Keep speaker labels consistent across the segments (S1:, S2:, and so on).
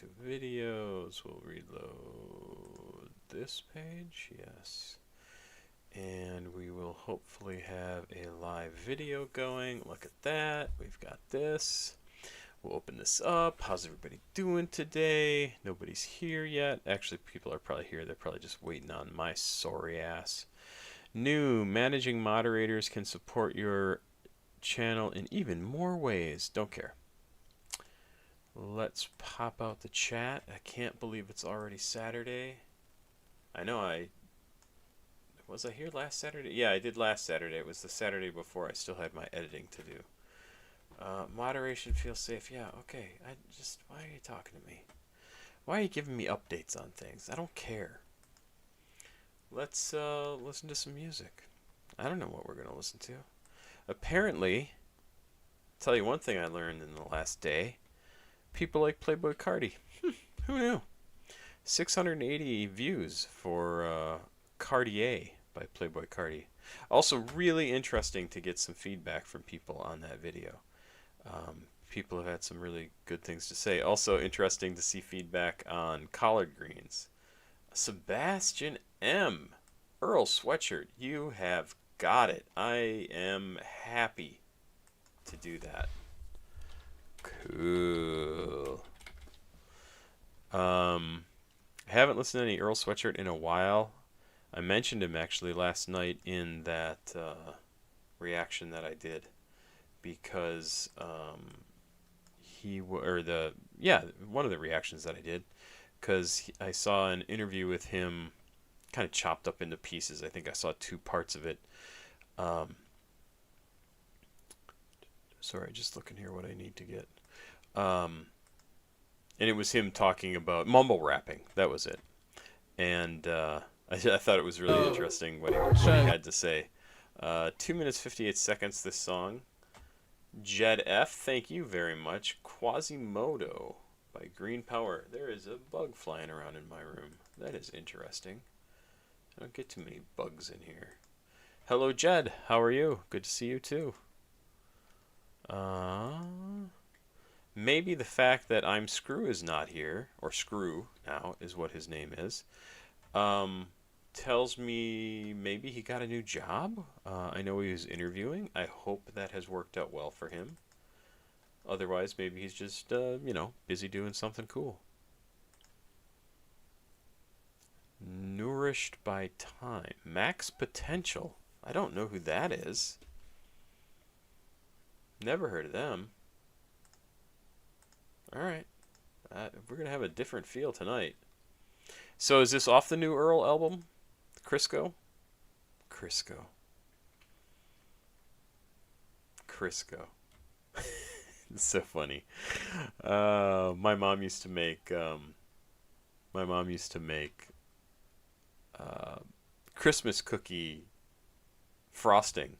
S1: to videos. We'll reload this page. Yes. And we will hopefully have a live video going. Look at that. We've got this. We'll open this up. How's everybody doing today? Nobody's here yet. Actually, people are probably here. They're probably just waiting on my sorry ass. New managing moderators can support your channel in even more ways. Don't care. Let's pop out the chat. I can't believe it's already Saturday. I know was I here last Saturday? Yeah, I did last Saturday. It was the Saturday before I still had my editing to do. Moderation feels safe. Yeah, okay. Why are you talking to me? Why are you giving me updates on things? I don't care. Let's listen to some music. I don't know what we're going to listen to. Apparently, I'll tell you one thing I learned in the last day. People like Playboi Carti. Who knew? 680 views for Cartier by Playboi Carti. Also really interesting to get some feedback from people on that video. People have had some really good things to say. Also interesting to see feedback on collard greens. Sebastian M. Earl Sweatshirt, you have got it. I am happy to do that. Cool. I haven't listened to any Earl Sweatshirt in a while. I mentioned him actually last night in that reaction that I did because one of the reactions that I did because I saw an interview with him kind of chopped up into pieces. I think I saw 2 parts of it. Sorry, just looking here what I need to get. And it was him talking about mumble rapping. That was it. And I thought it was really interesting what he had to say. 2 minutes 58 seconds this song. Jed F, thank you very much. Quasimoto by Green Power. There is a bug flying around in my room. That is interesting. I don't get too many bugs in here. Hello Jed, how are you? Good to see you too. Maybe the fact that I'm Screw is not here, or Screw now is what his name is, tells me maybe he got a new job. I know he was interviewing. I hope that has worked out well for him. Otherwise, maybe he's just, busy doing something cool. Nourished by Time. Max Potential. I don't know who that is. Never heard of them. Alright. We're going to have a different feel tonight. So is this off the new Earl album? Crisco? Crisco. Crisco. It's so funny. My mom used to make Christmas cookie frosting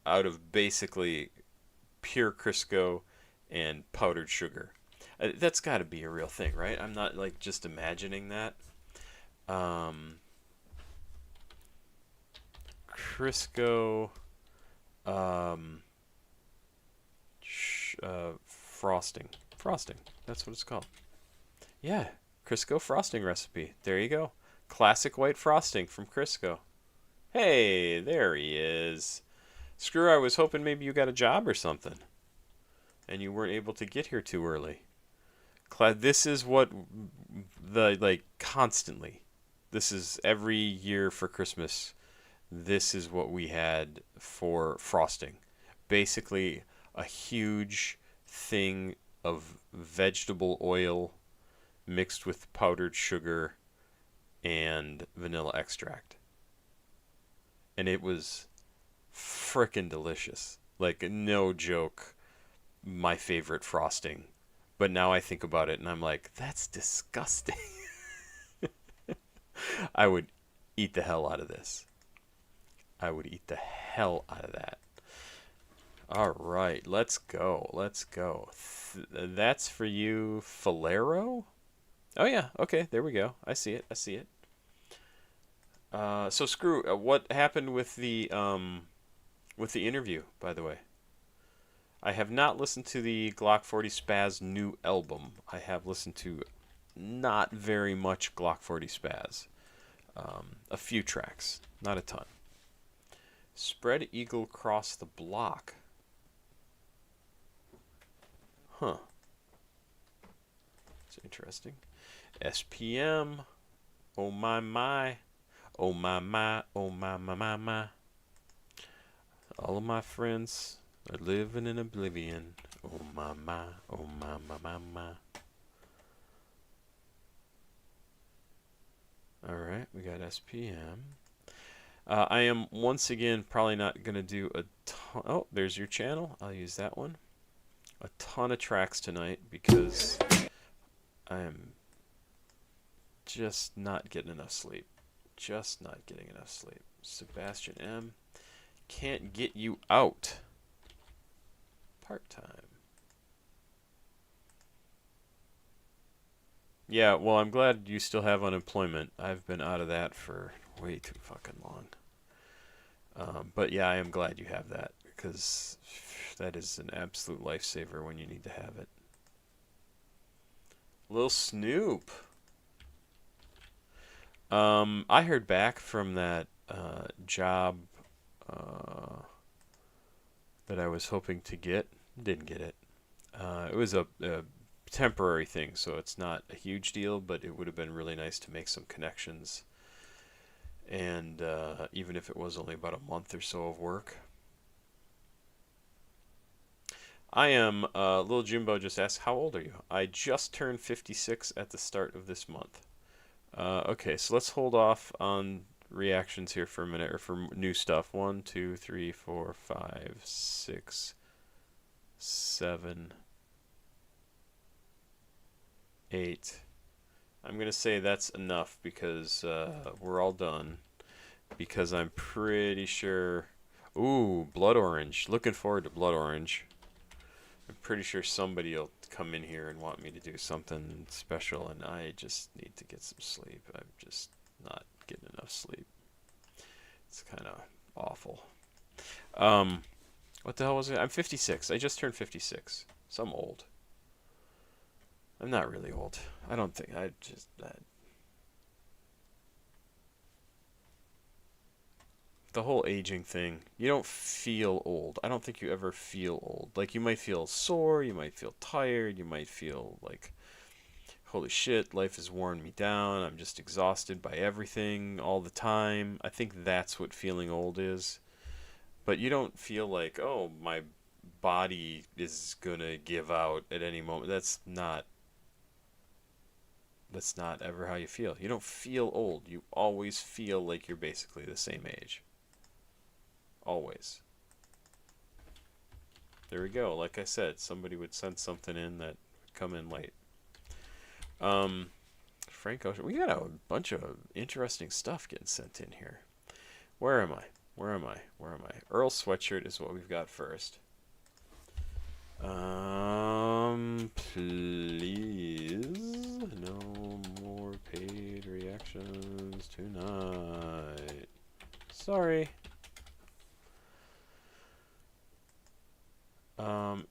S1: out of basically pure Crisco and powdered sugar. That's got to be a real thing, right? I'm not like just imagining that. Crisco frosting. That's what it's called. Yeah, Crisco frosting recipe. There you go. Classic white frosting from Crisco. Hey, there he is. Screw, I was hoping maybe you got a job or something and you weren't able to get here too early. This is what constantly. This is every year for Christmas. This is what we had for frosting. Basically a huge thing of vegetable oil mixed with powdered sugar and vanilla extract. And it was frickin' delicious. Like, no joke, my favorite frosting. But now I think about it and I'm like, that's disgusting. I would eat the hell out of this. I would eat the hell out of that. All right, let's go. That's for you, Filero? Oh yeah, okay, there we go. I see it. So Screw, what happened with the interview, by the way? I have not listened to the Glock 40 Spaz new album. I have listened to not very much Glock 40 Spaz. A few tracks, not a ton. Spread Eagle Cross the Block. Huh. It's interesting. SPM. Oh my my. Oh my my. Oh my my my my. All of my friends are living in oblivion. Oh my my. Oh my my my my. Alright, we got SPM. I am once again probably not going to do a ton. Oh, there's your channel. I'll use that one. A ton of tracks tonight because I am just not getting enough sleep. Just not getting enough sleep. Sebastian M. Can't get you out. Part-time. Yeah, well, I'm glad you still have unemployment. I've been out of that for way too fucking long. But yeah, I am glad you have that because that is an absolute lifesaver when you need to have it. Lil Snupe. I heard back from that job that I was hoping to get. Didn't get it. It was a temporary thing, so it's not a huge deal, but it would have been really nice to make some connections. And even if it was only about a month or so of work. I am, Lil Jimbo just asked, how old are you? I just turned 56 at the start of this month. Okay, so let's hold off on reactions here for a minute, or for new stuff. 1, 2, 3, 4, 5, 6, 7, 8. I'm going to say that's enough because we're all done. Because I'm pretty sure... Ooh, Blood Orange. Looking forward to Blood Orange. I'm pretty sure somebody will come in here and want me to do something special, and I just need to get some sleep. I'm just not getting enough sleep. It's kind of awful. What the hell was it? I'm 56. I just turned 56. So I'm old. I'm not really old. I don't think. The whole aging thing, you don't feel old. I don't think you ever feel old. Like, you might feel sore, you might feel tired, you might feel like, holy shit, life has worn me down, I'm just exhausted by everything all the time. I think that's what feeling old is. But you don't feel like, oh, my body is gonna give out at any moment. That's not ever how you feel. You don't feel old. You always feel like you're basically the same age. Always. There we go. Like I said, somebody would send something in that would come in late. Frank Ocean. We got a bunch of interesting stuff getting sent in here. Where am I? Where am I? Where am I? Earl Sweatshirt is what we've got first. Please. No more paid reactions tonight. Sorry.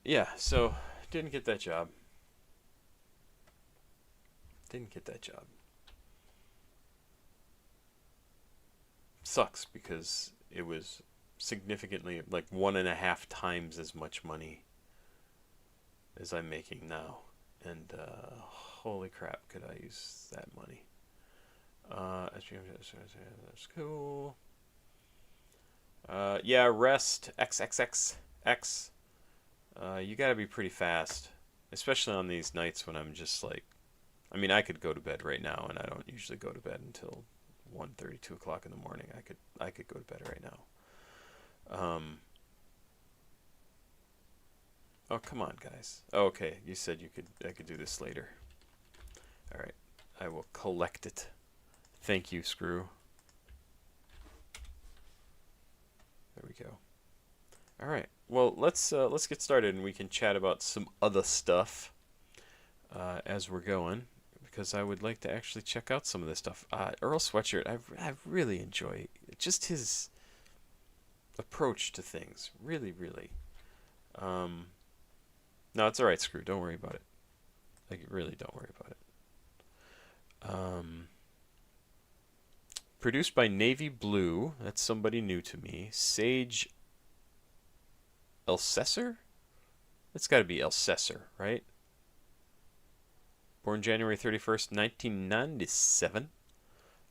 S1: Yeah, so didn't get that job. Didn't get that job. Sucks because it was significantly, like, 1.5 times as much money as I'm making now. And holy crap, could I use that money? That's cool. Yeah, rest XXXX. You gotta be pretty fast, especially on these nights when I'm just like, I mean, I could go to bed right now, and I don't usually go to bed until 1:30, 2 o'clock in the morning. I could go to bed right now. Oh, come on, guys. Oh, okay, you said I could do this later. All right, I will collect it. Thank you, Screw. There we go. All right. Well, let's get started, and we can chat about some other stuff as we're going, because I would like to actually check out some of this stuff. Earl Sweatshirt, I really enjoy just his approach to things. Really, really. No, it's all right, Screw. Don't worry about it. Like, really, don't worry about it. Produced by Navy Blue. That's somebody new to me. Sage Elsesser? It's got to be Elsesser, right? Born January 31st, 1997.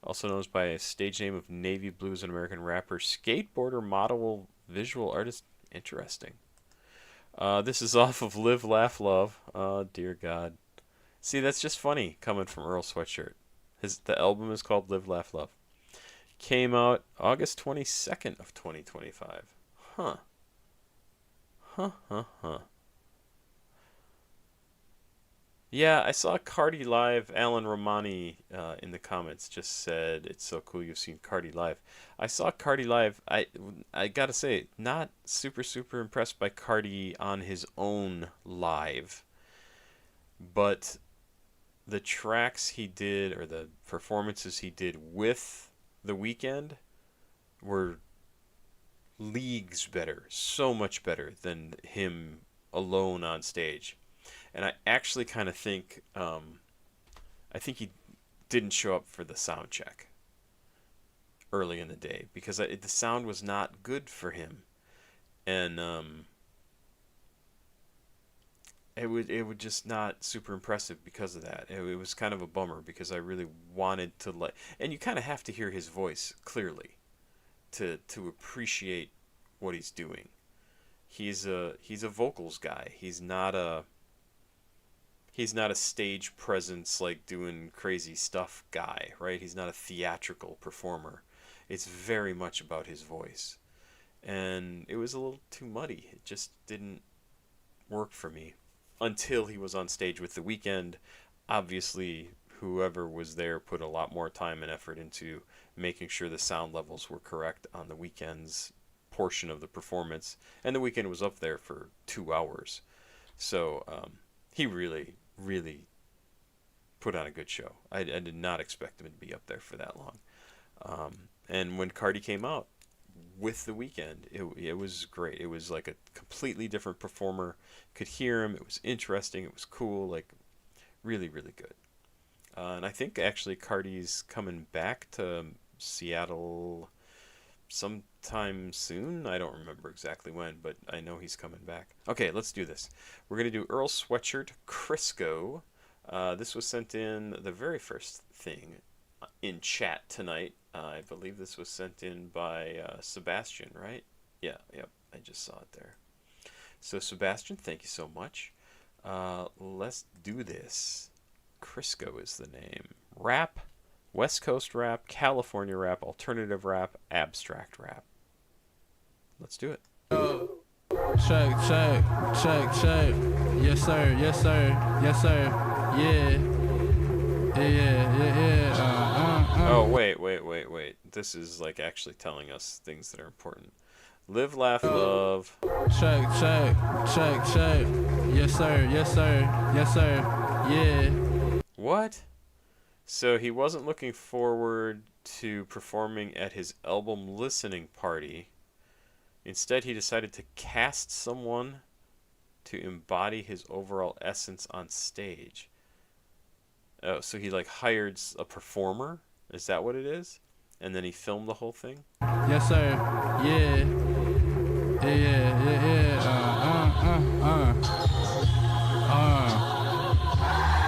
S1: Also known by a stage name of Navy Blue, is an American rapper, skateboarder, model, visual artist. Interesting. This is off of Live, Laugh, Love. Oh, dear God. See, that's just funny coming from Earl Sweatshirt. The album is called Live, Laugh, Love. Came out August 22nd of 2025. Huh. Yeah, I saw Cardi live. Alan Romani in the comments just said, it's so cool you've seen Cardi live. I saw Cardi live. I gotta say, not super impressed by Cardi on his own live. But the tracks he did, or the performances he did with The Weeknd, were leagues better. So much better than him alone on stage. And I actually kind of think, I think he didn't show up for the sound check early in the day because the sound was not good for him, and it would just not super impressive because of that. It was kind of a bummer because I really wanted to and you kind of have to hear his voice clearly to appreciate what he's doing. He's a vocals guy. He's not a stage presence, like doing crazy stuff guy, right? He's not a theatrical performer. It's very much about his voice. And it was a little too muddy. It just didn't work for me until he was on stage with The Weeknd. Obviously, whoever was there put a lot more time and effort into making sure the sound levels were correct on The Weeknd's portion of the performance. And The Weeknd was up there for 2 hours. So he really put on a good show. I did not expect him to be up there for that long. And when Cardi came out with The Weeknd, it was great. It was like a completely different performer. Could hear him. It was interesting. It was cool. Like, really good. And I think actually Cardi's coming back to Seattle sometime soon. I don't remember exactly when, but I know he's coming back. Okay, let's do this. We're going to do Earl Sweatshirt, Crisco. This was sent in the very first thing in chat tonight. I believe this was sent in by Sebastian, right? Yeah, yep, I just saw it there. So Sebastian, thank you so much. Let's do this. Crisco is the name. Rap, West Coast rap, California rap, alternative rap, abstract rap. Let's do it.
S2: Check. Yes, sir. Yeah.
S1: Oh, wait. This is like actually telling us things that are important. Live, laugh, love.
S2: Check. Yes, sir. Yeah.
S1: What? So he wasn't looking forward to performing at his album listening party. Instead, he decided to cast someone to embody his overall essence on stage. Oh, so he like hired a performer? Is that what it is? And then he filmed the whole thing?
S2: Yes, sir. Yeah.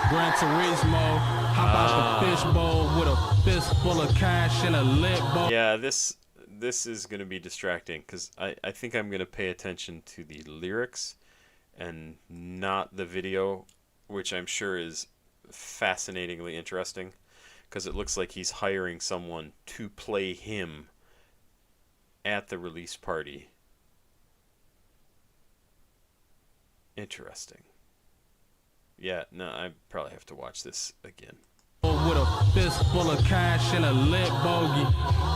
S2: Gran Turismo, hop out the fishbowl with a fist full of cash and a lit bowl.
S1: Yeah, this is going to be distracting because I think I'm going to pay attention to the lyrics and not the video, which I'm sure is fascinatingly interesting because it looks like he's hiring someone to play him at the release party. Interesting. Yeah, no, I probably have to watch this again.
S2: With a fist full of cash and a lit bogey.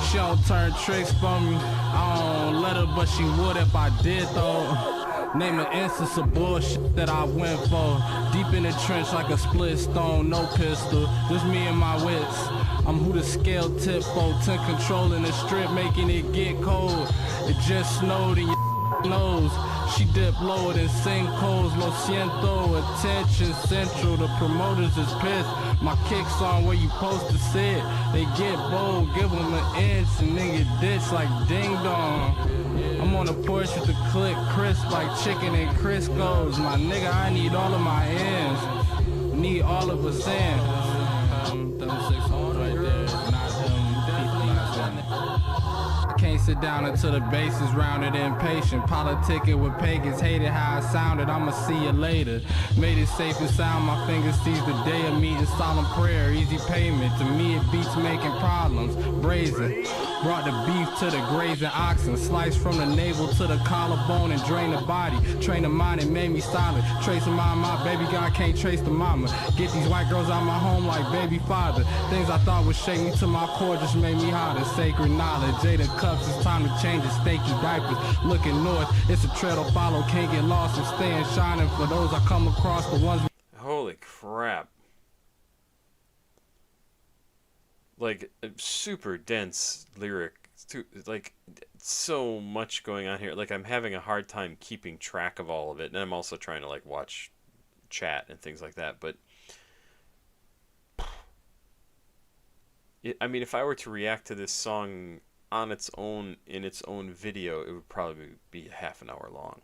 S2: She don't turn tricks for me. I don't let her, but she would if I did though. Name an instance of bullshit that I went for. Deep in the trench like a split stone, no pistol. Just me and my wits. I'm who the scale tip for. 10 controlling the strip, making it get cold. It just snowed and knows. She dip lower than sinkholes. Lo siento, attention central. The promoters is pissed. My kicks on where you supposed to sit. They get bold, give them an inch, and then get ditched like ding dong. I'm on the porch with the click crisp like chicken and Crisco's. My nigga, I need all of my ends. Need all of us ends. Them 6 holes right there, not him. Can't sit down until the bass is rounded, impatient. Politicking with pagans, hated how I sounded. I'ma see you later. Made it safe and sound, my fingers seize the day of meeting. Solemn prayer, easy payment. To me it beats making problems. Brazen. Brought the beef to the grazing oxen. Sliced from the navel to the collarbone and drain the body. Train the mind and made me silent. Trace the mind, my baby God can't trace the mama. Get these white girls out my home like baby father. Things I thought would shake me to my core just made me hotter. Sacred knowledge, Jada cups, it's time to change the stakey diapers. Looking north, it's a trail to follow. Can't get lost and staying shining for those I come across. The ones.
S1: Holy crap. Like, super dense lyric. Like, so much going on here. Like, I'm having a hard time keeping track of all of it. And I'm also trying to, like, watch chat and things like that. But, I mean, if I were to react to this song on its own, in its own video, it would probably be half an hour long.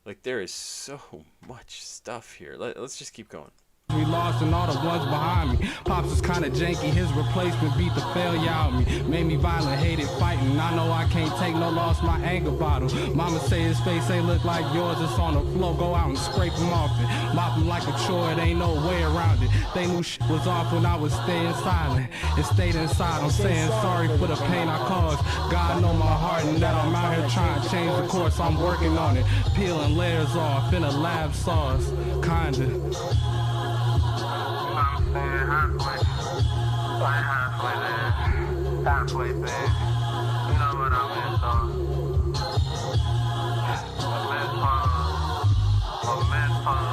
S1: Like, there is so much stuff here. Let's just keep going.
S2: We lost and all the ones behind me. Pops was kinda janky, his replacement beat the failure out me. Made me violent, hated fighting. I know I can't take no loss, my anger bottle. Mama say his face ain't look like yours, it's on the floor. Go out and scrape him off it. Mop him like a chore, it ain't no way around it. They knew shit was off when I was staying silent. It stayed inside, I'm saying sorry for the pain I caused. God know my heart and that I'm out here trying to change the course. I'm working on it, peeling layers off in a lab sauce, kinda.
S3: Halfway there. You know what I mean, so my mentor,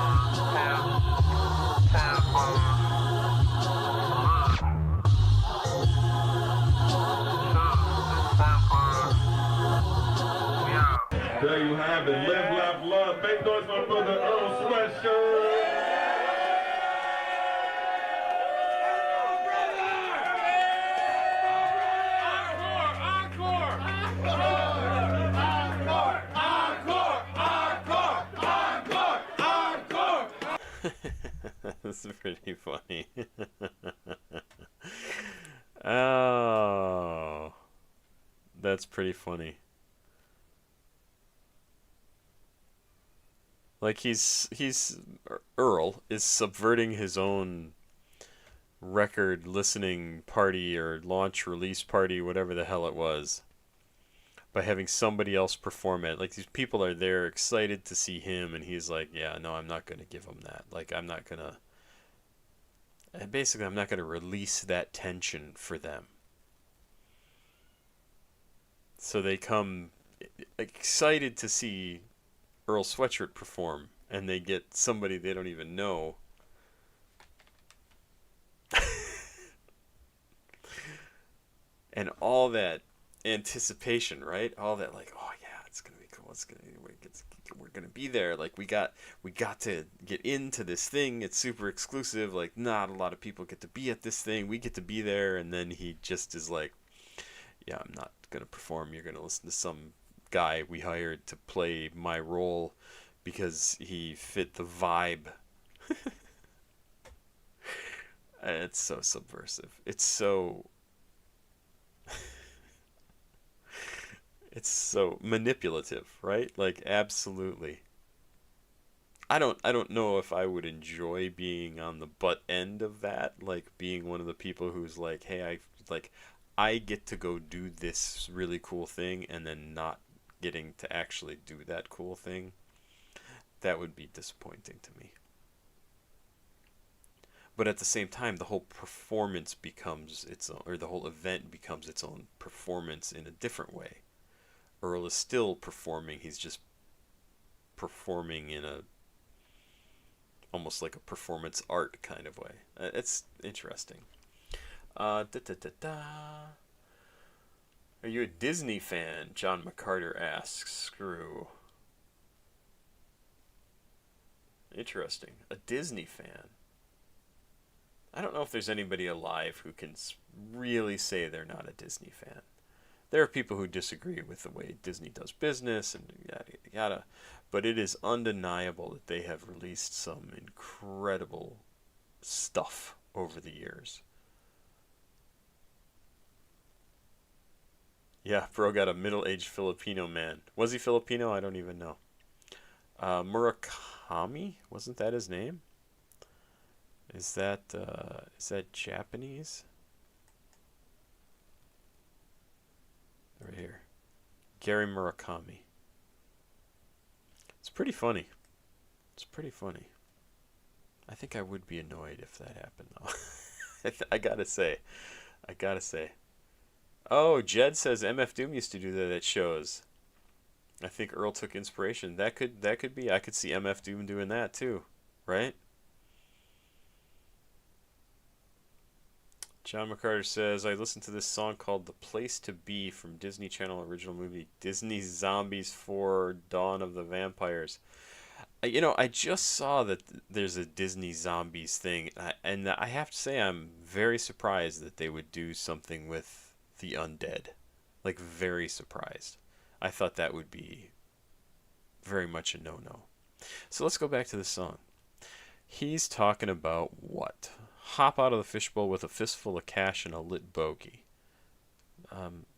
S4: there you have it. Live, laugh, love. Make noise for brother Earl Sweathshirt.
S1: This is pretty funny. Oh, that's pretty funny. Like he's Earl is subverting his own record listening party or launch release party, whatever the hell it was, by having somebody else perform it. Like, these people are there excited to see him, and he's like, yeah, no, I'm not going to give them that. Like, I'm not going to release that tension for them. So they come excited to see Earl Sweatshirt perform, and they get somebody they don't even know. And all that anticipation, right? All that, like, oh yeah, it's gonna be cool. We're gonna be there. Like, we got to get into this thing. It's super exclusive. Like, not a lot of people get to be at this thing. We get to be there. And then he just is like, yeah, I'm not gonna perform. You're gonna listen to some guy we hired to play my role because he fit the vibe. It's so subversive. It's so it's so manipulative, right? Like, absolutely. I don't know if I would enjoy being on the butt end of that, like being one of the people who's like, hey, I get to go do this really cool thing and then not getting to actually do that cool thing. That would be disappointing to me. But at the same time, the whole performance becomes its own, or the whole event becomes its own performance in a different way. Earl is still performing, he's just performing in a almost like a performance art kind of way. It's interesting. Are you a Disney fan? John McCarter asks. Screw. Interesting. A Disney fan. I don't know if there's anybody alive who can really say they're not a Disney fan. There are people who disagree with the way Disney does business and yada yada yada, but it is undeniable that they have released some incredible stuff over the years. Yeah, bro got a middle-aged Filipino man. Was he Filipino? I don't even know. Murakami? Wasn't that his name? Is that Japanese? Right here. Gary Murakami. It's pretty funny. It's pretty funny. I think I would be annoyed if that happened, though. I gotta say. Oh, Jed says MF Doom used to do that at shows. I think Earl took inspiration. That could be. I could see MF Doom doing that too, right? John McCarter says, I listened to this song called The Place to Be from Disney Channel original movie Disney Zombies 4 Dawn of the Vampires. I just saw that there's a Disney Zombies thing, and I have to say I'm very surprised that they would do something with the undead. Like, very surprised. I thought that would be very much a no-no. So let's go back to the song. He's talking about what? Hop out of the fishbowl with a fistful of cash and a lit bogey.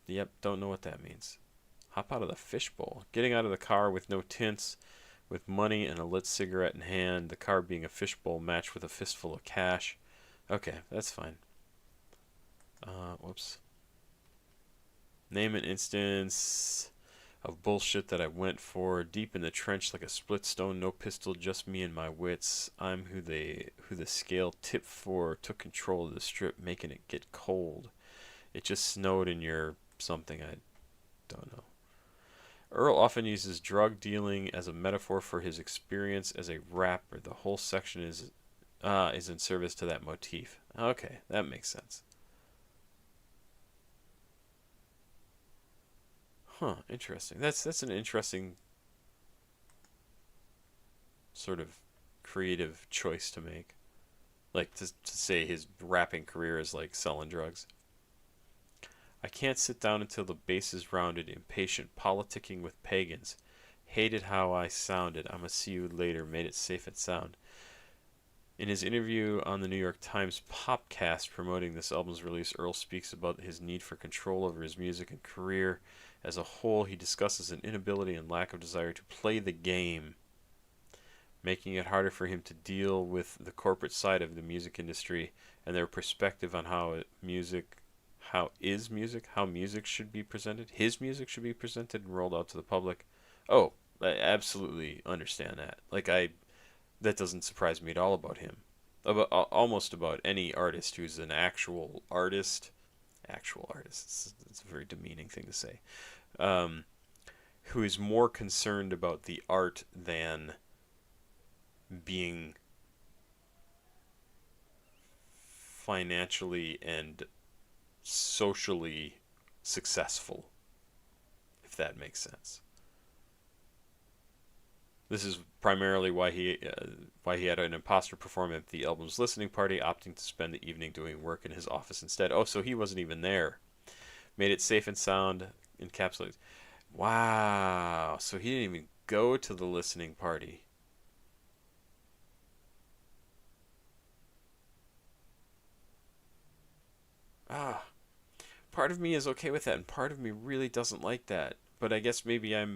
S1: Yep, don't know what that means. Hop out of the fishbowl. Getting out of the car with no tints, with money and a lit cigarette in hand, the car being a fishbowl matched with a fistful of cash. Okay, that's fine. Whoops. Name an instance of bullshit that I went for. Deep in the trench like a split stone, no pistol, just me and my wits. I'm who the scale tipped for, took control of the strip, making it get cold. It just snowed in your something, I don't know. Earl often uses drug dealing as a metaphor for his experience as a rapper. The whole section is in service to that motif. Okay, that makes sense. Huh, interesting. That's an interesting sort of creative choice to make. Like to say his rapping career is like selling drugs. I can't sit down until the base is rounded, impatient, politicking with pagans. Hated how I sounded. I'ma see you later, made it safe and sound. In his interview on the New York Times Popcast promoting this album's release, Earl speaks about his need for control over his music and career. As a whole, he discusses an inability and lack of desire to play the game, making it harder for him to deal with the corporate side of the music industry and their perspective on how music should be presented. His music should be presented and rolled out to the public. Oh, I absolutely understand that. That doesn't surprise me at all about him. Almost about any artist who's an actual artist. It's a very demeaning thing to say. Who is more concerned about the art than being financially and socially successful, if that makes sense. This is primarily why he had an imposter perform at the album's listening party, opting to spend the evening doing work in his office instead. Oh, so he wasn't even there. Made it safe and sound, encapsulated. Wow. So he didn't even go to the listening party. Part of me is okay with that, and part of me really doesn't like that. But I guess maybe I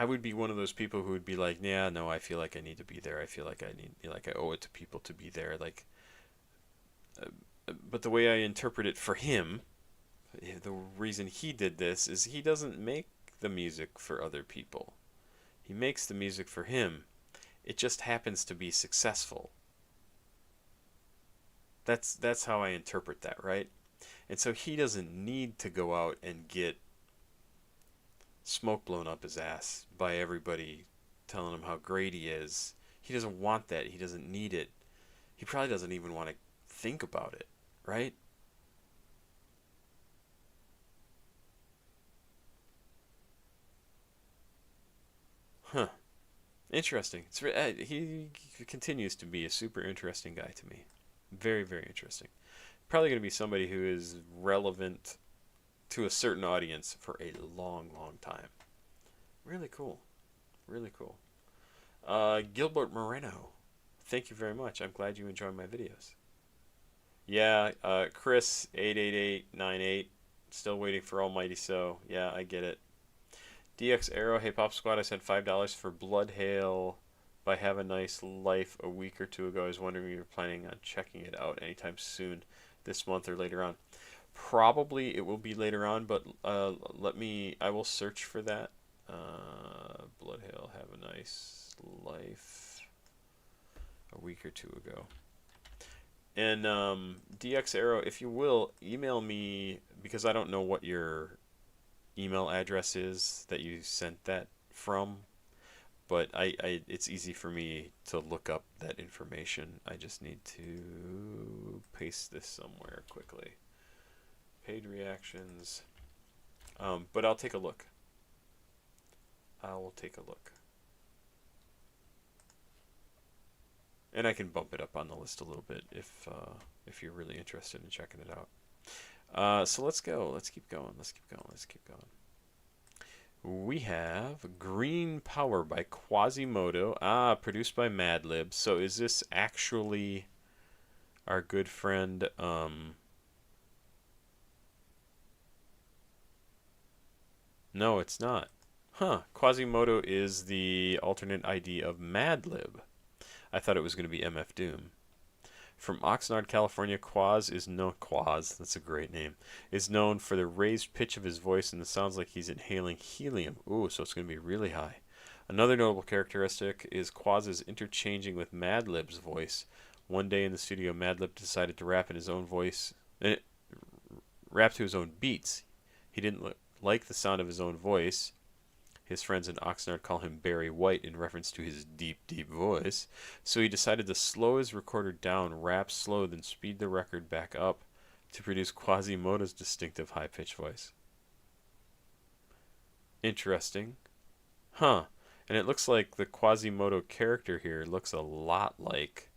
S1: would be one of those people who would be like, yeah, no, I feel like I need to be there. I feel like I owe it to people to be there. But the way I interpret it for him, the reason he did this is he doesn't make the music for other people. He makes the music for him. It just happens to be successful. That's how I interpret that, right? And so he doesn't need to go out and get smoke blown up his ass by everybody telling him how great he is. He doesn't want that. He doesn't need it. He probably doesn't even want to think about it, right? Huh. Interesting. He continues to be a super interesting guy to me. Very, very interesting. Probably going to be somebody who is relevant to a certain audience for a long, long time. Really cool. Really cool. Gilbert Moreno. Thank you very much. I'm glad you enjoy my videos. Yeah, Chris 88898. Still waiting for Almighty So. Yeah, I get it. DX Arrow. Hey Pop Squad, I sent $5 for Blood Hail by Have a Nice Life a week or two ago. I was wondering if you were planning on checking it out anytime soon, this month or later on. Probably it will be later on, but I will search for that. Blood Hail, Have a Nice Life a week or two ago. And DX Arrow, if you will, email me, because I don't know what your email address is that you sent that from, but it's easy for me to look up that information. I just need to paste this somewhere quickly. Paid reactions. But I'll take a look. I will take a look. And I can bump it up on the list a little bit if you're really interested in checking it out. So let's go. Let's keep going. Let's keep going. Let's keep going. We have Green Power by Quasimoto. Produced by Madlib. So is this actually our good friend? No, it's not. Huh. Quasimoto is the alternate ID of Madlib. I thought it was going to be MF Doom. From Oxnard, California, Quas, that's a great name, is known for the raised pitch of his voice, and it sounds like he's inhaling helium. Ooh, so it's going to be really high. Another notable characteristic is Quas's interchanging with Madlib's voice. One day in the studio, Madlib decided to rap in his own voice, rap to his own beats. He didn't like the sound of his own voice. His friends in Oxnard call him Barry White in reference to his deep, deep voice. So he decided to slow his recorder down, rap slow, then speed the record back up to produce Quasimoto's distinctive high-pitched voice. Interesting. Huh. And it looks like the Quasimoto character here looks a lot like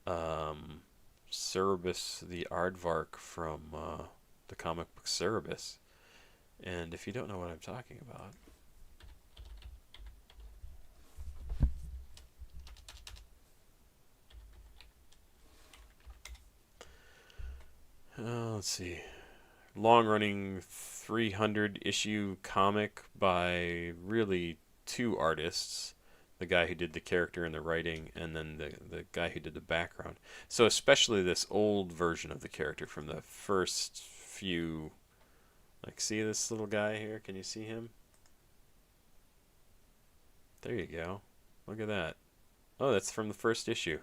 S1: Cerebus the Aardvark from the comic book Cerebus. And if you don't know what I'm talking about, let's see. Long-running 300-issue comic by really two artists. The guy who did the character and the writing, and then the guy who did the background. So especially this old version of the character from the first few... Like, see this little guy here? Can you see him? There you go. Look at that. Oh, that's from the first issue.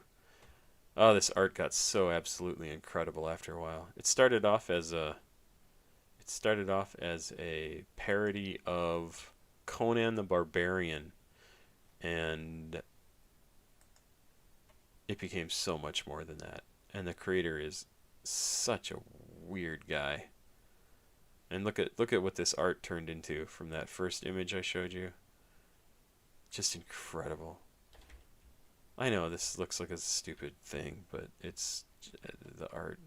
S1: Oh, this art got so absolutely incredible after a while. It started off as a parody of Conan the Barbarian, and it became so much more than that. And the creator is such a weird guy. And look at what this art turned into from that first image I showed you. Just incredible. I know this looks like a stupid thing, but it's the art.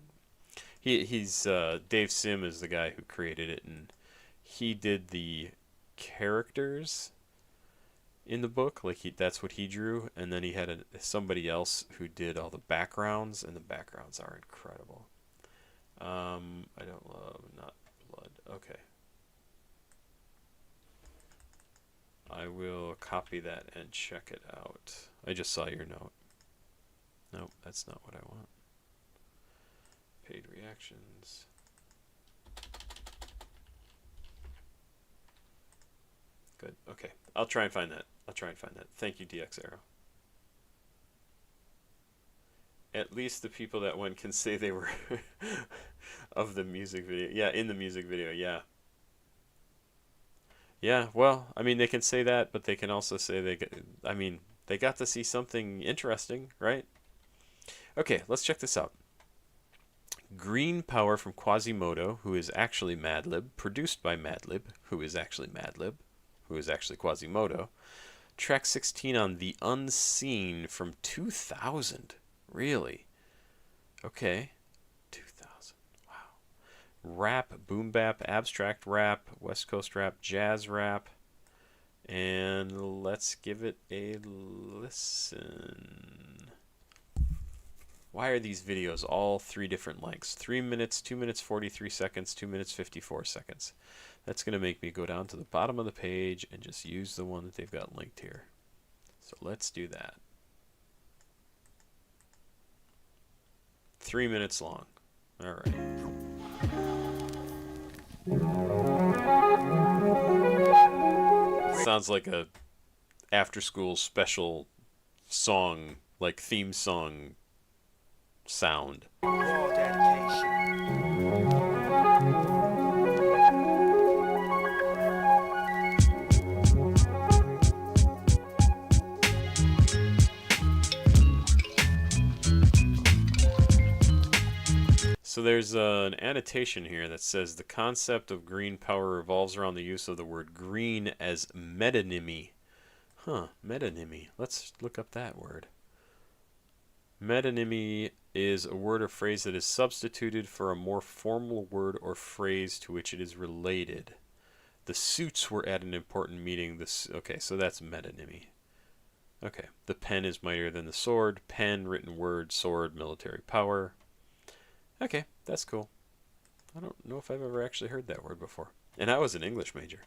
S1: He's Dave Sim is the guy who created it, and he did the characters in the book. Like that's what he drew, and then he had somebody else who did all the backgrounds, and the backgrounds are incredible. I don't love not blood. Okay. I will copy that and check it out. I just saw your note. Nope, that's not what I want. Paid reactions. Good. Okay. I'll try and find that. Thank you, DX Arrow. At least the people that went can say they were of the music video. Yeah, in the music video, yeah. Yeah, well, I mean, they can say that, but they can also say they got to see something interesting, right? Okay, let's check this out. Green Power from Quasimoto, who is actually Madlib, produced by Madlib, who is actually Madlib, who is actually Quasimoto. Track 16 on The Unseen from 2000. Really? Okay. 2000. Wow. Rap, boom bap, abstract rap, West Coast rap, jazz rap. And let's give it a listen. Why are these videos all 3 different lengths? 3 minutes, 2 minutes 43 seconds, 2 minutes 54 seconds. That's going to make me go down to the bottom of the page and just use the one that they've got linked here. So let's do that. 3 minutes long. All right. Sounds like a after-school special song, like theme song sound. So there's an annotation here that says the concept of green power revolves around the use of the word green as metonymy. Huh, metonymy. Let's look up that word. Metonymy is a word or phrase that is substituted for a more formal word or phrase to which it is related. The suits were at an important meeting. Okay, so that's metonymy. Okay, the pen is mightier than the sword. Pen, written word, sword, military power. Okay, that's cool. I don't know if I've ever actually heard that word before. And I was an English major.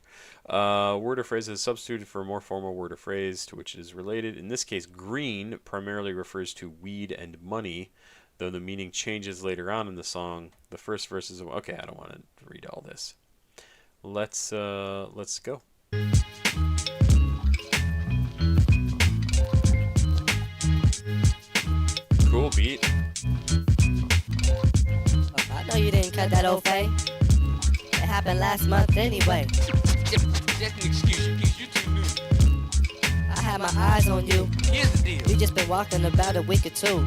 S1: Word or phrase is substituted for a more formal word or phrase to which it is related. In this case, green primarily refers to weed and money, though the meaning changes later on in the song. The first verse is... Okay, I don't want to read all this. Let's go. Cool beat.
S5: I know you didn't cut that old fade. It happened last month anyway.
S6: Just an excuse, you too new.
S5: I had my eyes on you.
S6: Here's the deal.
S5: We just been walking about a week or two.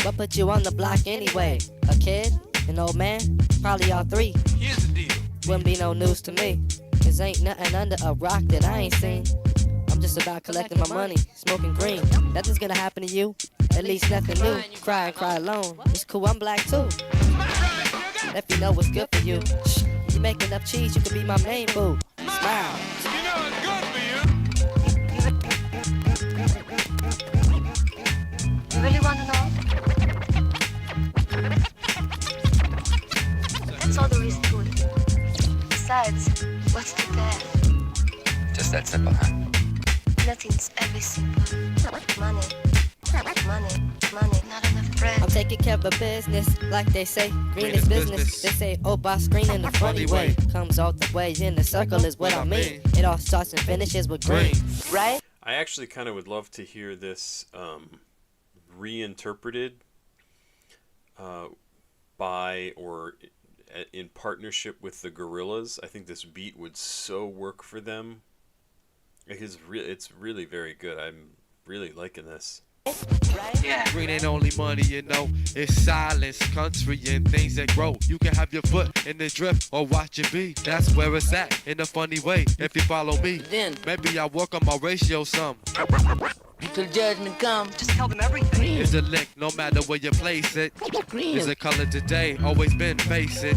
S5: What put you on the block anyway? A kid? An old man? Probably all 3.
S6: Here's the deal.
S5: Wouldn't be no news to me. Cause ain't nothing under a rock that I ain't seen. I'm just about collecting my money, smoking green. Nothing's gonna happen to you. At least nothing new. Cry and cry alone. It's cool, I'm black too. If you know what's good for you. Shh, you make enough cheese, you could be my main boo. Smile.
S6: You know it's good for you.
S7: You really want to know? That's all there is to it. Besides, what's to that?
S6: Just that simple, huh?
S7: Nothing's ever simple. Money, not enough bread.
S5: I'm taking care of business, like they say. Green is business. They say, oh, by screen in the funny way. Comes all the way in the circle is what I mean. It all starts and finishes with green, right?
S1: I actually kind of would love to hear this reinterpreted by or in partnership with the Gorillas. I think this beat would so work for them. It's really very good. I'm really liking this.
S6: Yeah.
S2: Green ain't only money, you know. It's silence, country, and things that grow. You can have your foot in the drip or watch it be. That's where it's at, in a funny way, if you follow me.
S6: Then
S2: Maybe I work on my ratio some.
S6: until judgment comes, just tell them everything.
S2: It's a lick, no matter where you place it.
S6: Green
S2: It's a color today, always been, face it.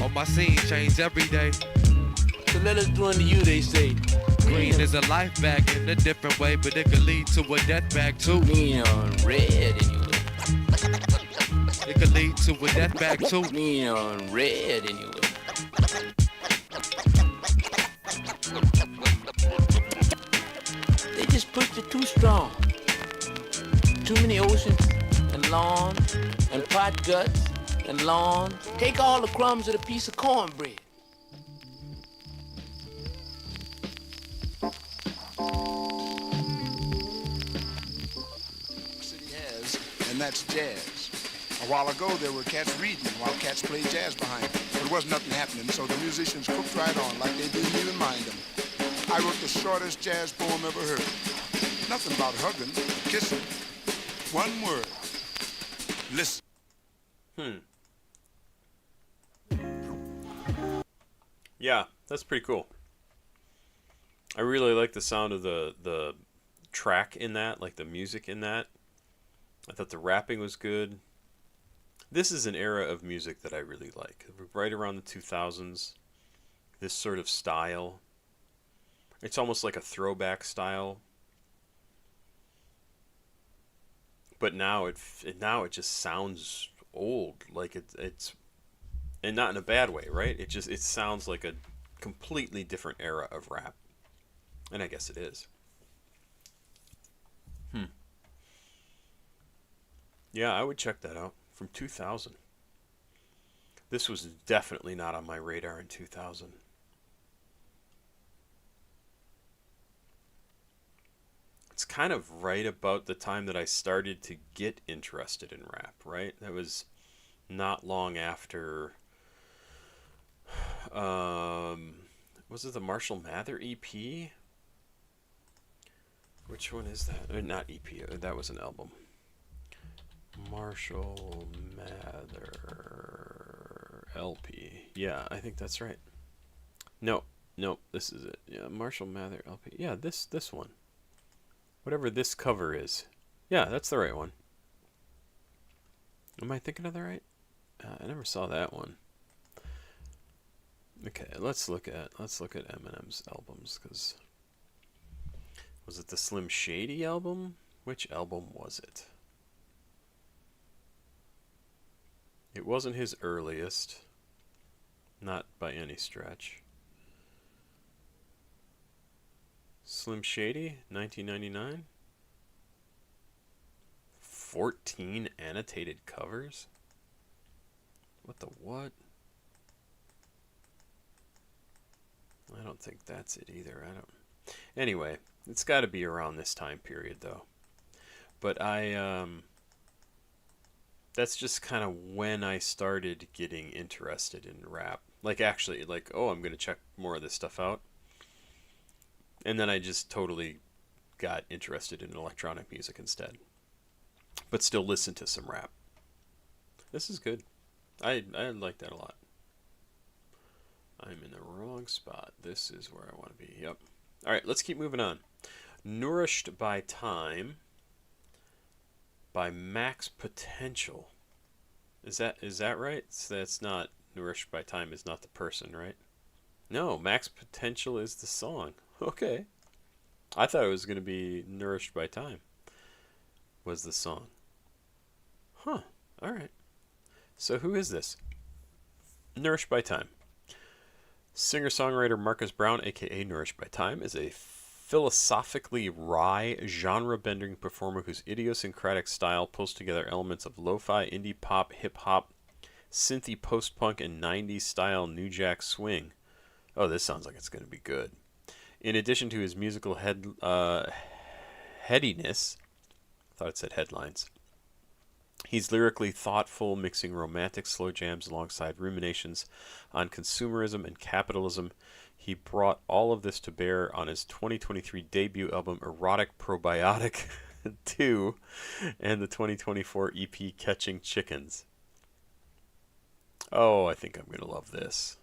S2: On my scene, change every day.
S6: So let us do unto you, they say.
S2: Green is a life bag in a different way, but it could lead to a death bag too.
S6: Green on red anyway.
S2: It could lead to a death bag too.
S6: Green on red anyway. They just pushed it too strong. Too many oceans and lawns and pot guts and lawns. Take all the crumbs of the piece of cornbread.
S8: And that's jazz. A while ago, there were cats reading while cats played jazz behind them. There was nothing happening, so the musicians cooked right on like they didn't even mind them. I wrote the shortest jazz poem ever heard. Nothing about hugging, kissing. One word. Listen.
S1: Yeah, that's pretty cool. I really like the sound of the track in that, like the music in that. I thought the rapping was good. This is an era of music that I really like. Right around the 2000s, this sort of style. It's almost like a throwback style. But now it just sounds old, like it's and not in a bad way, right? It sounds like a completely different era of rap. And I guess it is. Yeah, I would check that out. From 2000. This was definitely not on my radar in 2000. It's kind of right about the time that I started to get interested in rap, right? That was not long after. Was it the Marshall Mather EP? Which one is that? Not EP. That was an album. Marshall Mather LP. Yeah, I think that's right. No, this is it. Yeah, Marshall Mather LP. Yeah, this one. Whatever this cover is. Yeah, that's the right one. Am I thinking of the right? I never saw that one. Okay, let's look at Eminem's albums, because was it the Slim Shady album? Which album was it? It wasn't his earliest, not by any stretch. Slim Shady, 1999. 14 annotated covers? What the what? I don't think that's it either. I don't. Anyway, it's got to be around this time period though. But that's just kind of when I started getting interested in rap. Like actually, like, oh, I'm going to check more of this stuff out. And then I just totally got interested in electronic music instead. But still listen to some rap. This is good. I like that a lot. I'm in the wrong spot. This is where I want to be. Yep. All right, let's keep moving on. Nourished by Time by Max Potential. Is that right? So that's not Nourished by Time is not the person, right? No, Max Potential is the song. Okay. I thought it was going to be Nourished by Time was the song. Huh. All right. So who is this? Nourished by Time. Singer-songwriter Marcus Brown, a.k.a. Nourished by Time, is a philosophically wry, genre-bending performer whose idiosyncratic style pulls together elements of lo-fi, indie pop, hip-hop, synthy post-punk, and 90s style new jack swing. Oh, this sounds like it's going to be good. In addition to his musical headiness, I thought it said headlines, he's lyrically thoughtful, mixing romantic slow jams alongside ruminations on consumerism and capitalism. He brought all of this to bear on his 2023 debut album, Erotic Probiotic 2, and the 2024 EP, Catching Chickens. Oh, I think I'm going to love this.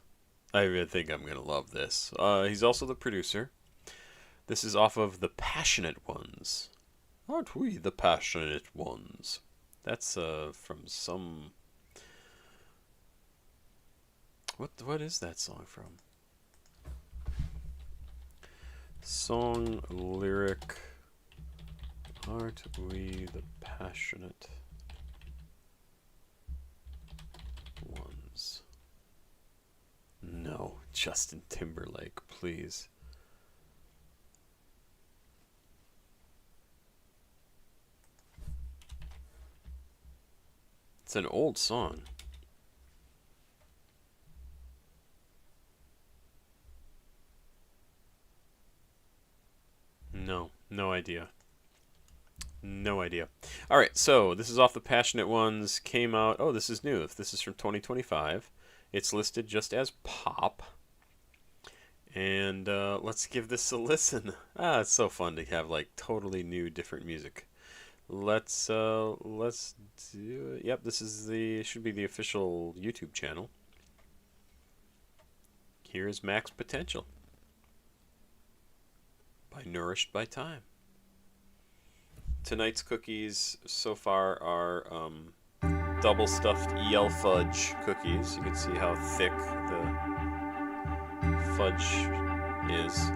S1: I think I'm going to love this. He's also the producer. This is off of The Passionate Ones. Aren't we the Passionate Ones? That's from some... What is that song from? Song, lyric... Aren't we the Passionate Ones? No, Justin Timberlake, please. It's an old song. No idea. No idea. All right, so this is off The Passionate Ones. Came out. Oh, this is new. If this is from 2025, it's listed just as pop. And let's give this a listen. It's so fun to have like totally new, different music. Let's do it. Yep, this is should be the official YouTube channel. Here is Max Potential. by Nourished by Time. Tonight's cookies so far are double stuffed EL fudge cookies. You can see how thick the fudge is.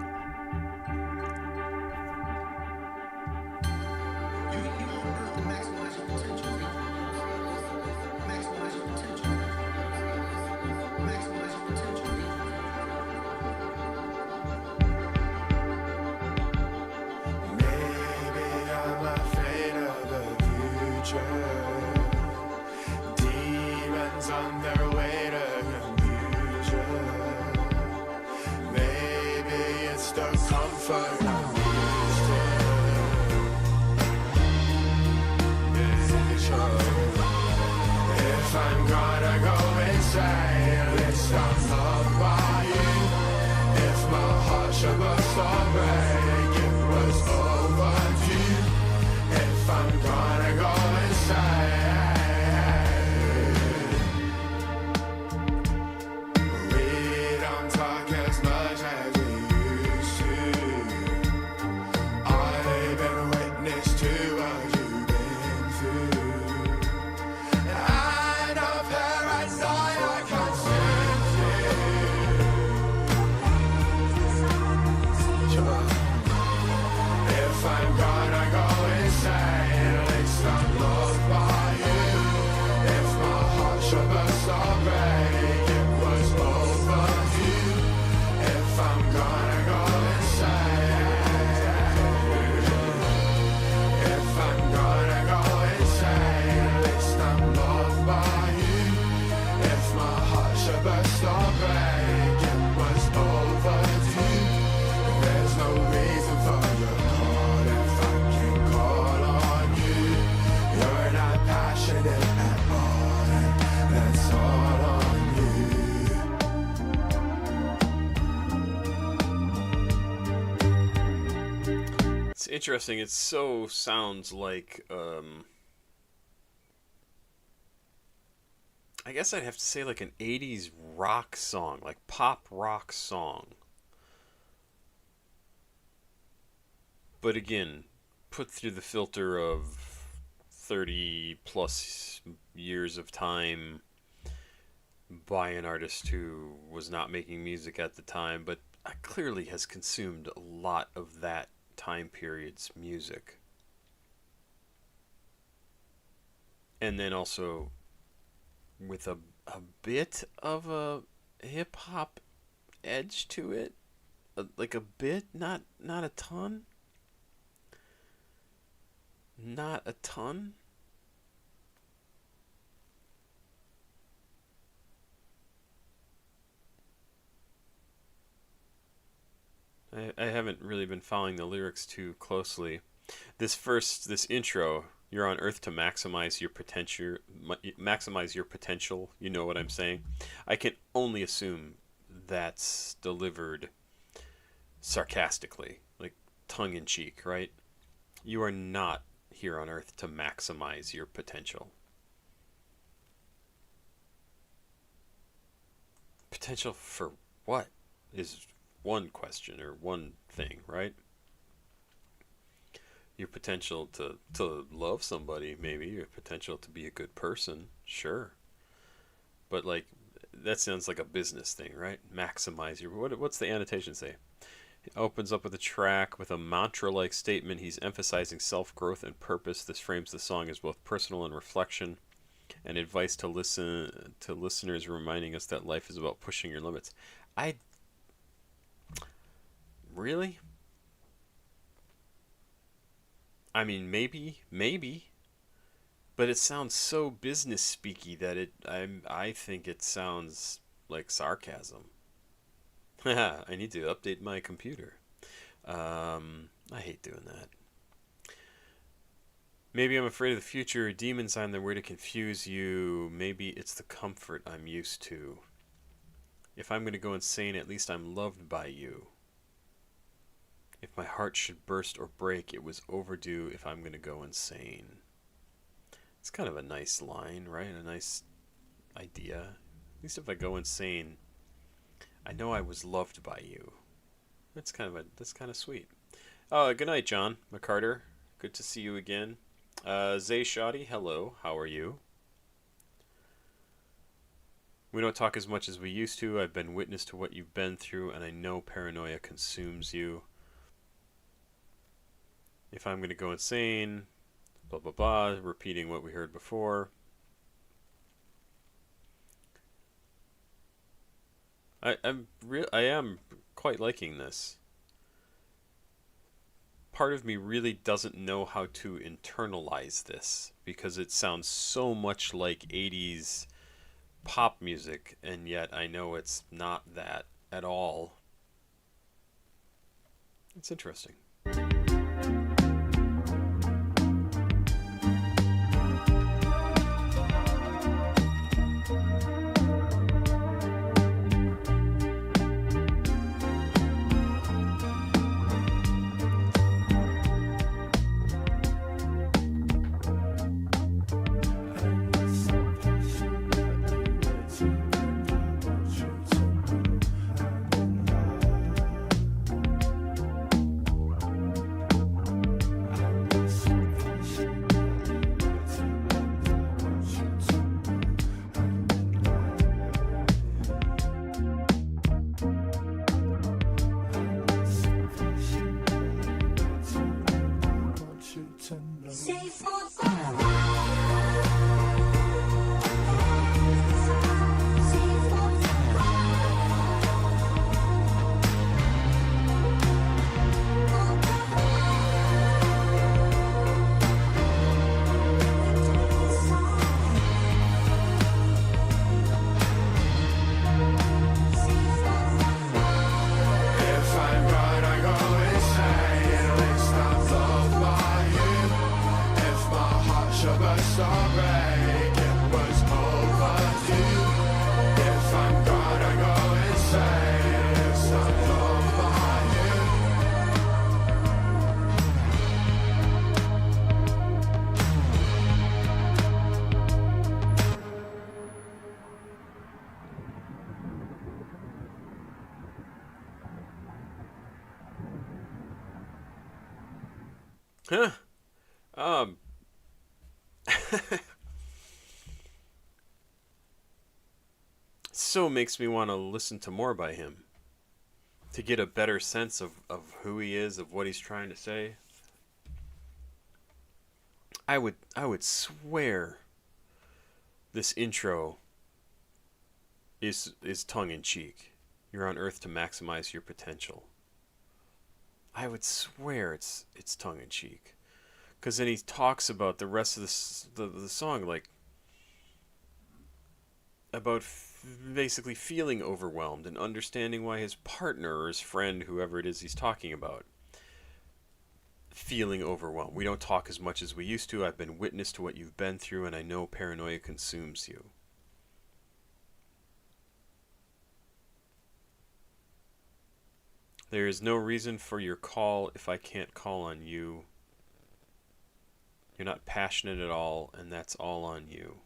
S1: Interesting. It so sounds like I guess I'd have to say like an 80s rock song, like pop rock song. But again, put through the filter of 30 plus years of time by an artist who was not making music at the time, but clearly has consumed a lot of that time period's music. And then also with a bit of a hip hop edge to it, like a bit, not a ton. Not a ton. I haven't really been following the lyrics too closely. This intro, you're on Earth to maximize your potential. Maximize your potential. You know what I'm saying? I can only assume that's delivered sarcastically, like tongue in cheek, right? You are not here on Earth to maximize your potential. Potential for what is one question or one thing, right? Your potential to love somebody, maybe. Your potential to be a good person, sure. But like, that sounds like a business thing, right? Maximize your... What's the annotation say? It opens up with a track with a mantra-like statement. He's emphasizing self-growth and purpose. This frames the song as both personal and reflection, and advice to listeners, reminding us that life is about pushing your limits. Really? I mean, maybe, but it sounds so business speaky that I think it sounds like sarcasm. I need to update my computer. I hate doing that. Maybe I'm afraid of the future. Demons on their way to confuse you. Maybe it's the comfort I'm used to. If I'm going to go insane, at least I'm loved by you. If my heart should burst or break, it was overdue if I'm going to go insane. It's kind of a nice line, right? A nice idea. At least if I go insane, I know I was loved by you. That's kind of sweet. Good night, John McCarter. Good to see you again. Zay Shoddy, hello. How are you? We don't talk as much as we used to. I've been witness to what you've been through, and I know paranoia consumes you. If I'm going to go insane, blah, blah, blah, repeating what we heard before. I am quite liking this. Part of me really doesn't know how to internalize this because it sounds so much like 80s pop music, and yet I know it's not that at all. It's interesting. Huh. So makes me want to listen to more by him to get a better sense of who he is, of what he's trying to say. I would swear this intro is tongue in cheek. You're on Earth to maximize your potential. I would swear it's tongue in cheek, because then he talks about the rest of the song, like about basically feeling overwhelmed and understanding why his partner or his friend, whoever it is he's talking about, feeling overwhelmed. We don't talk as much as we used to. I've been witness to what you've been through, and I know paranoia consumes you. There is no reason for your call if I can't call on you. You're not passionate at all, and that's all on you.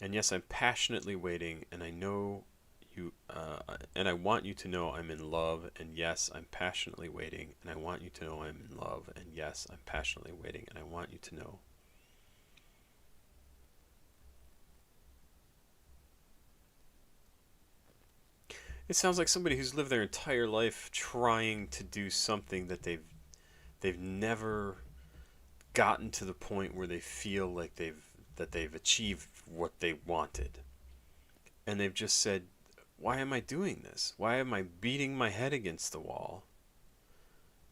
S1: And yes, I'm passionately waiting, and I know you, and I want you to know I'm in love, and yes, I'm passionately waiting, and I want you to know I'm in love, and yes, I'm passionately waiting, and I want you to know. It sounds like somebody who's lived their entire life trying to do something that they've never gotten to the point where they feel like they've achieved what they wanted. And they've just said, why am I doing this? Why am I beating my head against the wall?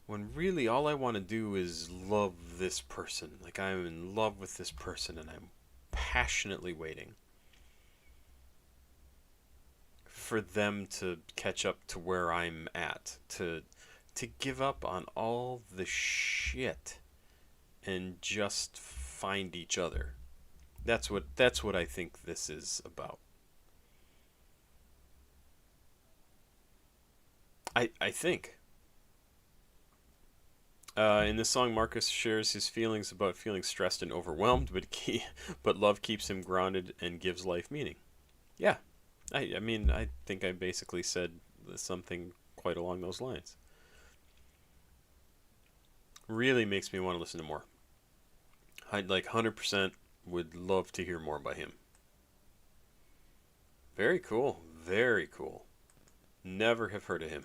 S1: When really all I want to do is love this person. Like, I'm in love with this person, and I'm passionately waiting for them to catch up to where I'm at, to give up on all the shit and just find each other. That's what I think this is about. I think. In this song, Marcus shares his feelings about feeling stressed and overwhelmed, but love keeps him grounded and gives life meaning. Yeah. I mean, I think I basically said something quite along those lines. Really makes me want to listen to more. I'd like 100% would love to hear more by him. Very cool. Very cool. Never have heard of him.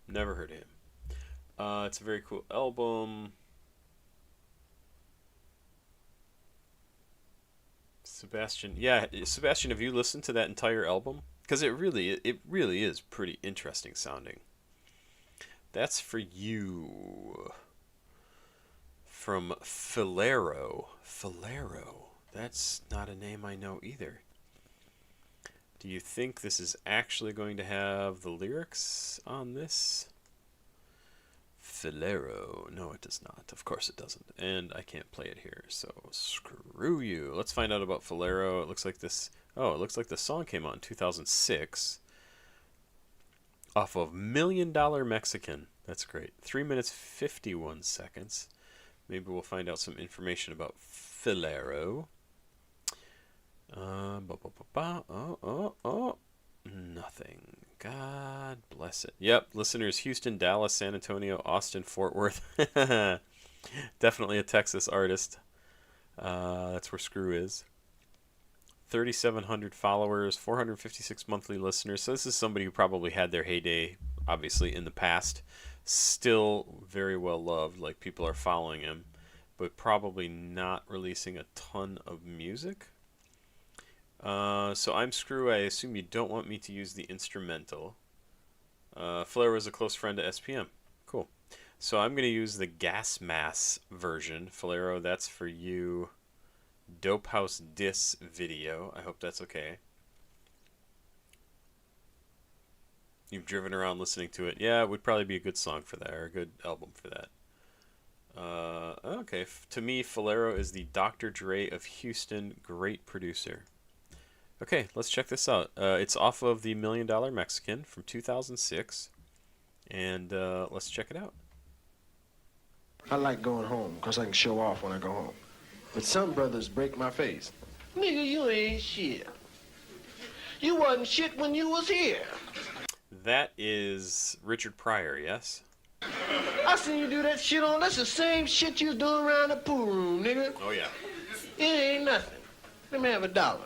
S1: Never heard of him. It's a very cool album. Sebastian, yeah, Sebastian, have you listened to that entire album? Because it really is pretty interesting sounding. That's for you. From Filero. Filero. That's not a name I know either. Do you think this is actually going to have the lyrics on this? Filero. No, it does not. Of course it doesn't. And I can't play it here, so screw you. Let's find out about Filero. It looks like this... Oh, it looks like the song came out in 2006. Off of $1 Million Mexican. That's great. 3 minutes 51 seconds. Maybe we'll find out some information about Filero. Nothing. God bless it. Yep, listeners, Houston, Dallas, San Antonio, Austin, Fort Worth. Definitely a Texas artist. That's where Screw is. 3,700 followers, 456 monthly listeners. So this is somebody who probably had their heyday, obviously, in the past. Still very well loved, like people are following him, but probably not releasing a ton of music. So I'm Screw. I assume you don't want me to use the instrumental. Filero is a close friend to SPM. Cool. So I'm going to use the Gas Mass version. Filero, that's for you. Dopehouse Diss video. I hope that's okay. You've driven around listening to it. Yeah, it would probably be a good song for that, or a good album for that. Okay, to me, Filero is the Dr. Dre of Houston. Great producer. Okay, let's check this out. It's off of the $1 Million Mexican from 2006. And let's check it out.
S9: I like going home because I can show off when I go home. But some brothers break my face. Nigga, you ain't shit. You wasn't shit when you was here.
S1: That is Richard Pryor, yes?
S9: I seen you do that shit on. That's the same shit you was doing around the pool room, nigga.
S1: Oh, yeah.
S9: It ain't nothing. Let me have $1.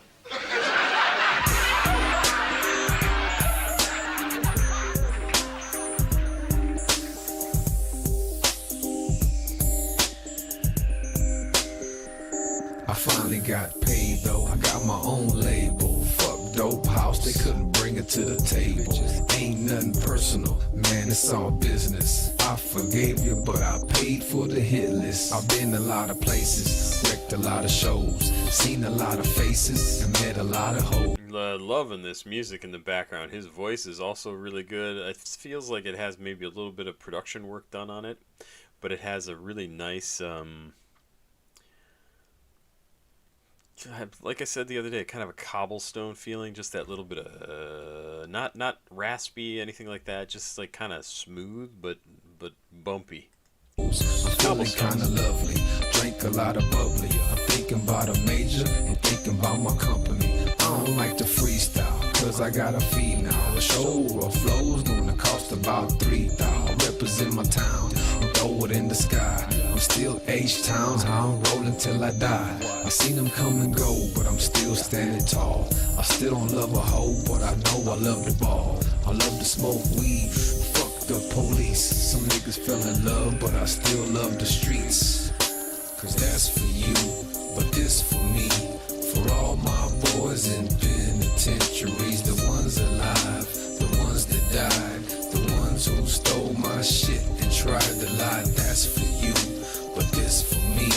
S10: I finally got paid though, I got my own label. Fuck Dopehouse, they couldn't bring it to the table. Ain't nothing personal, man, it's all business. I forgave you, but I paid for the hit list. I've been a lot of places, wrecked a lot of shows, seen a lot of faces, and met a lot of hoes.
S1: Loving this music in the background. His voice is also really good. It feels like it has maybe a little bit of production work done on it, but it has a really nice... like I said the other day, kind of a cobblestone feeling, just that little bit of not raspy, anything like that, just like kind of smooth but bumpy.
S10: Feeling kind of lovely, drink a lot of bubbly. I'm thinking about a major and thinking about my company. I don't like to freestyle, cause I got a fee now. A show or flow's gonna cost about $3,000. Represent my town and throw it in the sky. I'm still H-Towns, how I'm rolling till I die. I seen them come and go, but I'm still standing tall. I still don't love a hoe, but I know I love the ball. I love to smoke weed, fuck the police. Some niggas fell in love, but I still love the streets. Cause that's for you, but this for me. For all my boys in penitentiaries, the ones alive, the ones that died, the ones who stole my shit and tried to lie. That's for you, but this for me.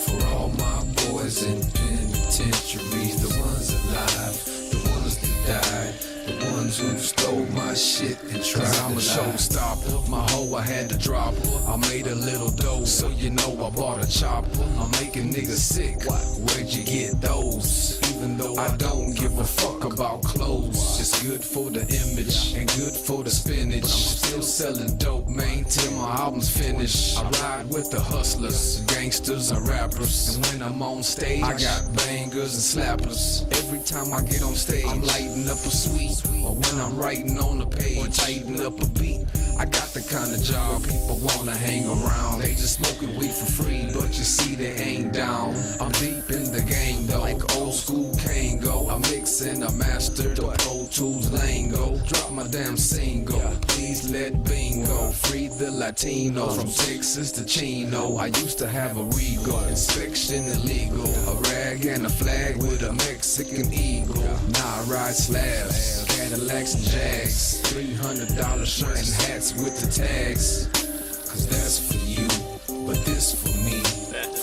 S10: For all my boys in penitentiaries, the ones alive, the ones that died, the ones who stole my shit and tried to lie. I'm a showstopper, my hoe I had to drop. I made a little dough, so you know I bought a chopper. I'm making niggas sick, where'd you get those? Even though I don't give a fuck about clothes, it's good for the image and good for the spinach. I'm still selling dope, man, till my album's finished. I ride with the hustlers, gangsters and rappers, and when I'm on stage, I got bangers and slappers. Every time I get on stage, I'm lighting up a suite, or when I'm writing on the page, or tighten up a beat. I got the kind of job, people wanna hang around. They just smoking weed for free, but you see they ain't down. I'm deep in the game though, like old school Kango. I'm mixing, I mastered the Pro Tools lingo. Drop my damn single, please let bingo. Free the Latino, from Texas to Chino. I used to have a Regal, inspection illegal. A rag and a flag with a Mexican eagle. Now I ride slabs, Cadillacs and Jags. $300 shirt and hats with the tags. Cause that's for you, but this for me.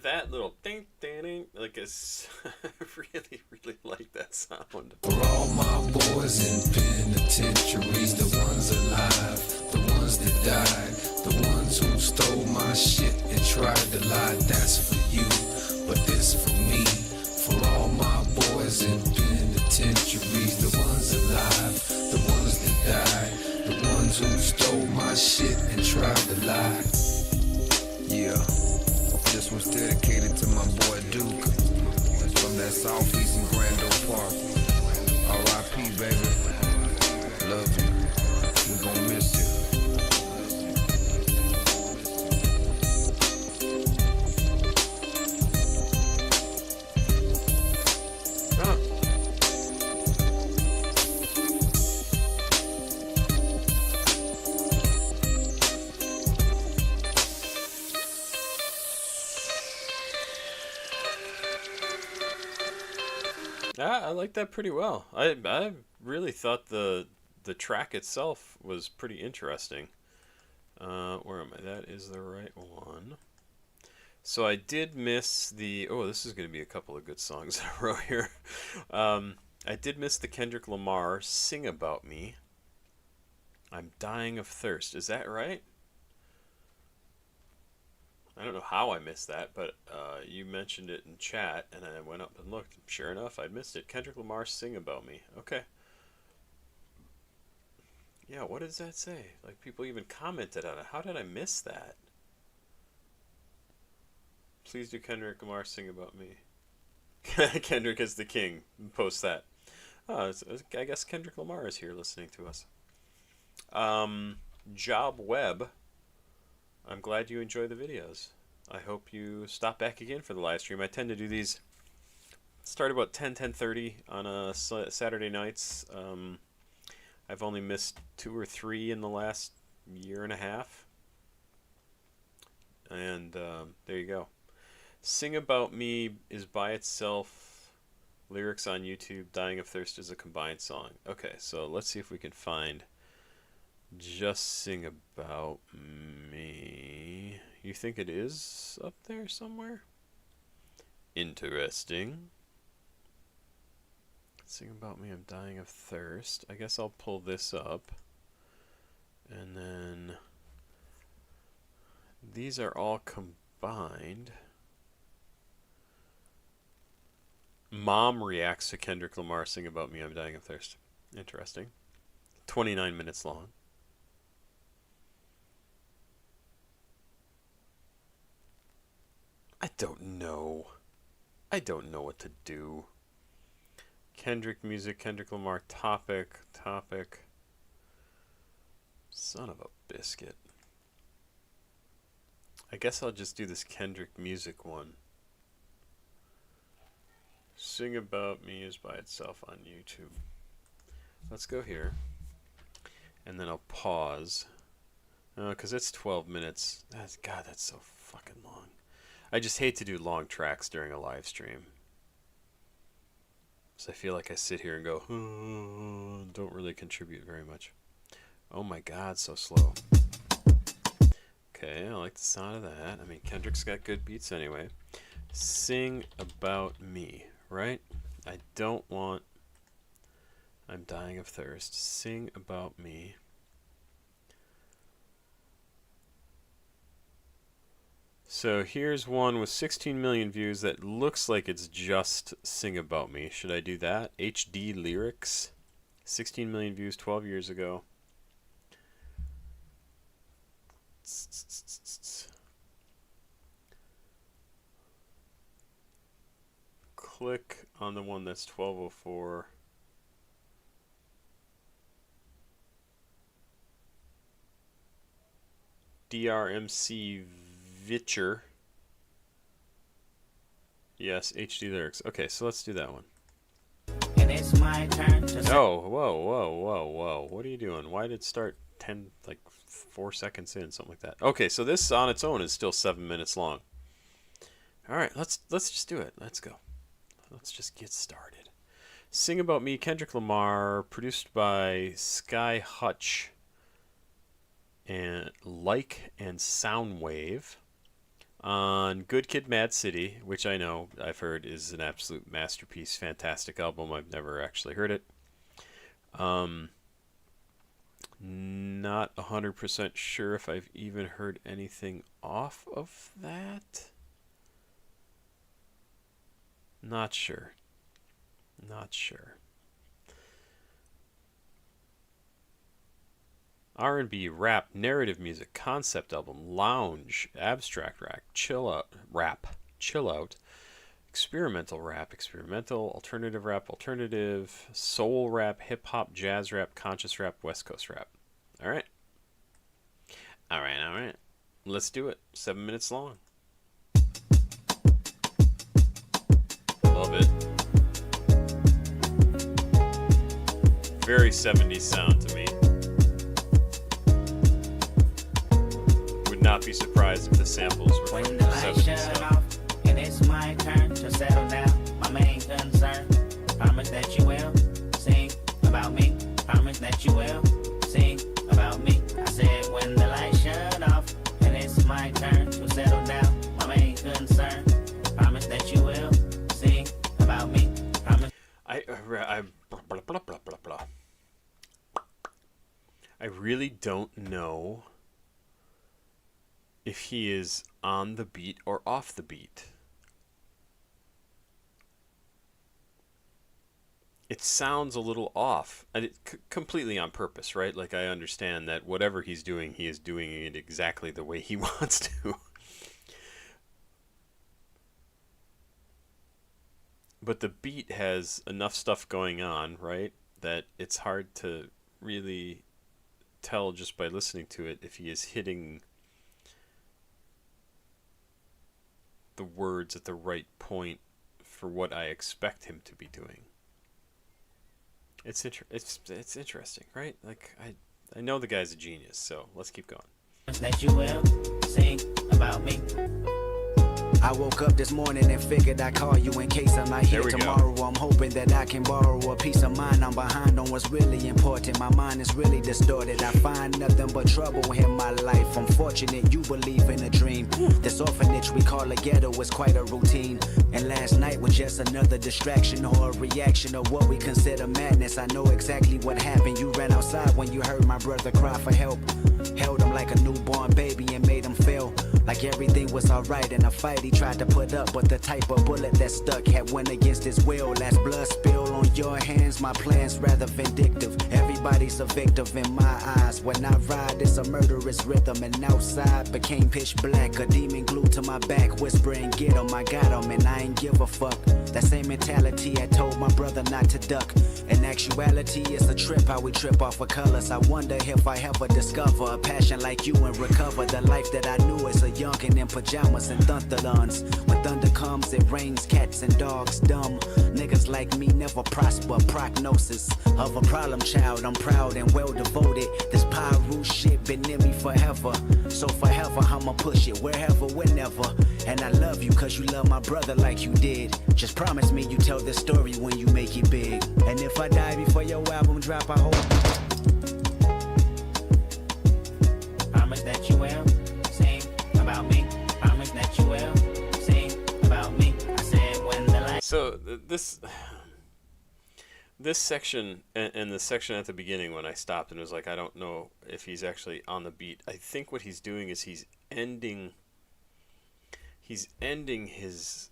S1: That little ding ding ding, like it's really like that sound.
S10: For all my boys in penitentiaries, the ones alive, the ones that died, the ones who stole my shit and tried to lie. That's for you, but this for me. For all my boys in penitentiaries, the ones alive, the ones that died, the ones who stole my shit and tried to lie. Yeah, this one's dedicated to my boy Duke, from that Southeast in Grand Oak Park. R.I.P. baby, love you, we gon' miss you.
S1: I like that pretty well. I really thought the track itself was pretty interesting. Where am I? That is the right one. So I did miss the... Oh, this is going to be a couple of good songs in a row here. I did miss the Kendrick Lamar Sing About Me. I'm Dying of Thirst. Is that right? I don't know how I missed that, but you mentioned it in chat, and I went up and looked. Sure enough, I'd missed it. Kendrick Lamar Sing About Me. Okay. Yeah, what does that say? Like, people even commented on it. How did I miss that? Please do Kendrick Lamar Sing About Me. Kendrick is the king. Post that. Oh, I guess Kendrick Lamar is here listening to us. Job Web. I'm glad you enjoy the videos. I hope you stop back again for the live stream. I tend to do these start about 10:30 on Saturday nights. I've only missed 2 or 3 in the last year and a half. And there you go. Sing About Me is by itself. Lyrics on YouTube. Dying of Thirst is a combined song. Okay, so let's see if we can find Just Sing About Me. You think it is up there somewhere? Interesting. Sing About Me, I'm Dying of Thirst. I guess I'll pull this up. And then these are all combined. Mom reacts to Kendrick Lamar Sing About Me, I'm Dying of Thirst. Interesting. 29 minutes long. I don't know. I don't know what to do. Kendrick music, Kendrick Lamar topic. Son of a biscuit. I guess I'll just do this Kendrick music one. Sing About Me is by itself on YouTube. Let's go here. And then I'll pause. Because it's 12 minutes. God, that's so fucking long. I just hate to do long tracks during a live stream. So I feel like I sit here and go, don't really contribute very much. Oh my God, so slow. Okay, I like the sound of that. I mean, Kendrick's got good beats anyway. Sing About Me, right? I don't want... I'm Dying of Thirst. Sing About Me. So here's one with 16 million views that looks like it's just Sing About Me. Should I do that? HD lyrics. 16 million views 12 years ago. Click on the one that's 1204. DRMC Vitcher. Yes, HD lyrics. Okay, so let's do that one.
S11: And it's my turn to
S1: Oh, whoa. What are you doing? Why did it start 4 seconds in, something like that? Okay, so this on its own is still 7 minutes long. All right, let's just do it. Let's go. Let's just get started. Sing About Me, Kendrick Lamar, produced by Sky Hutch and and Soundwave on Good Kid, Mad City, which I know I've heard is an absolute masterpiece, fantastic album. I've never actually heard it. Not 100% sure if I've even heard anything off of that. Not sure. R&B, rap, narrative music, concept album, lounge, abstract rap, chill out, experimental rap, alternative rap, alternative, soul rap, hip hop, jazz rap, conscious rap, West Coast rap. All right. Let's do it. 7 minutes long. Love it. Very 70s sound to me. Would not be surprised if the samples were from
S11: when
S1: the
S11: the lights
S1: 70s.
S11: shut off and it's my turn to settle down. My main concern, promise that you will sing about me. Promise that you will sing about me. I said when the lights shut off and it's my turn to settle down. My main concern, promise that you will sing about me. Promise.
S1: I really don't know if he is on the beat or off the beat. It sounds a little off, and completely on purpose, right? Like, I understand that whatever he's doing, he is doing it exactly the way he wants to. But the beat has enough stuff going on, right, that it's hard to really tell just by listening to it if he is hitting the words at the right point for what I expect him to be doing. It's interesting, right? Like, I know the guy's a genius, so let's keep going.
S11: That you will sing about me.
S12: I woke up this morning and figured I'd call you in case I'm not here tomorrow. I'm hoping that I can borrow a peace of mind. I'm behind on what's really important. My mind is really distorted. I find nothing but trouble in my life. I'm fortunate you believe in a dream. This orphanage we call a ghetto is quite a routine. And last night was just another distraction or a reaction of what we consider madness. I know exactly what happened. You ran outside when you heard my brother cry for help. Held him like a newborn baby and made him feel like everything was alright in a fight he tried to put up, but the type of bullet that stuck had went against his will. Last blood spill on your hands, my plan's rather vindictive. Everybody's a victim in my eyes. When I ride, it's a murderous rhythm, and outside became pitch black. A demon glued to my back, whispering, get him, I got him, and I ain't give a fuck. That same mentality I told my brother not to duck. In actuality, it's a trip how we trip off of colors. I wonder if I ever discover a passion like you and recover the life that I knew as a youngin' in pajamas and thunderlons. When thunder comes, it rains cats and dogs dumb. Niggas like me never prosper. Prognosis of a problem child. I'm proud and well devoted. This Pyru shit been in me forever. So forever I'ma push it wherever, whenever. And I love you cause you love my brother like you did. Just promise me you tell this story when you make it big. And if I die before your album drop, I hope.
S11: Promise that you will sing about me. Promise that you will sing about me. I said when the light.
S1: So this section and the section at the beginning when I stopped and was like, I don't know if he's actually on the beat. I think what he's doing is he's ending his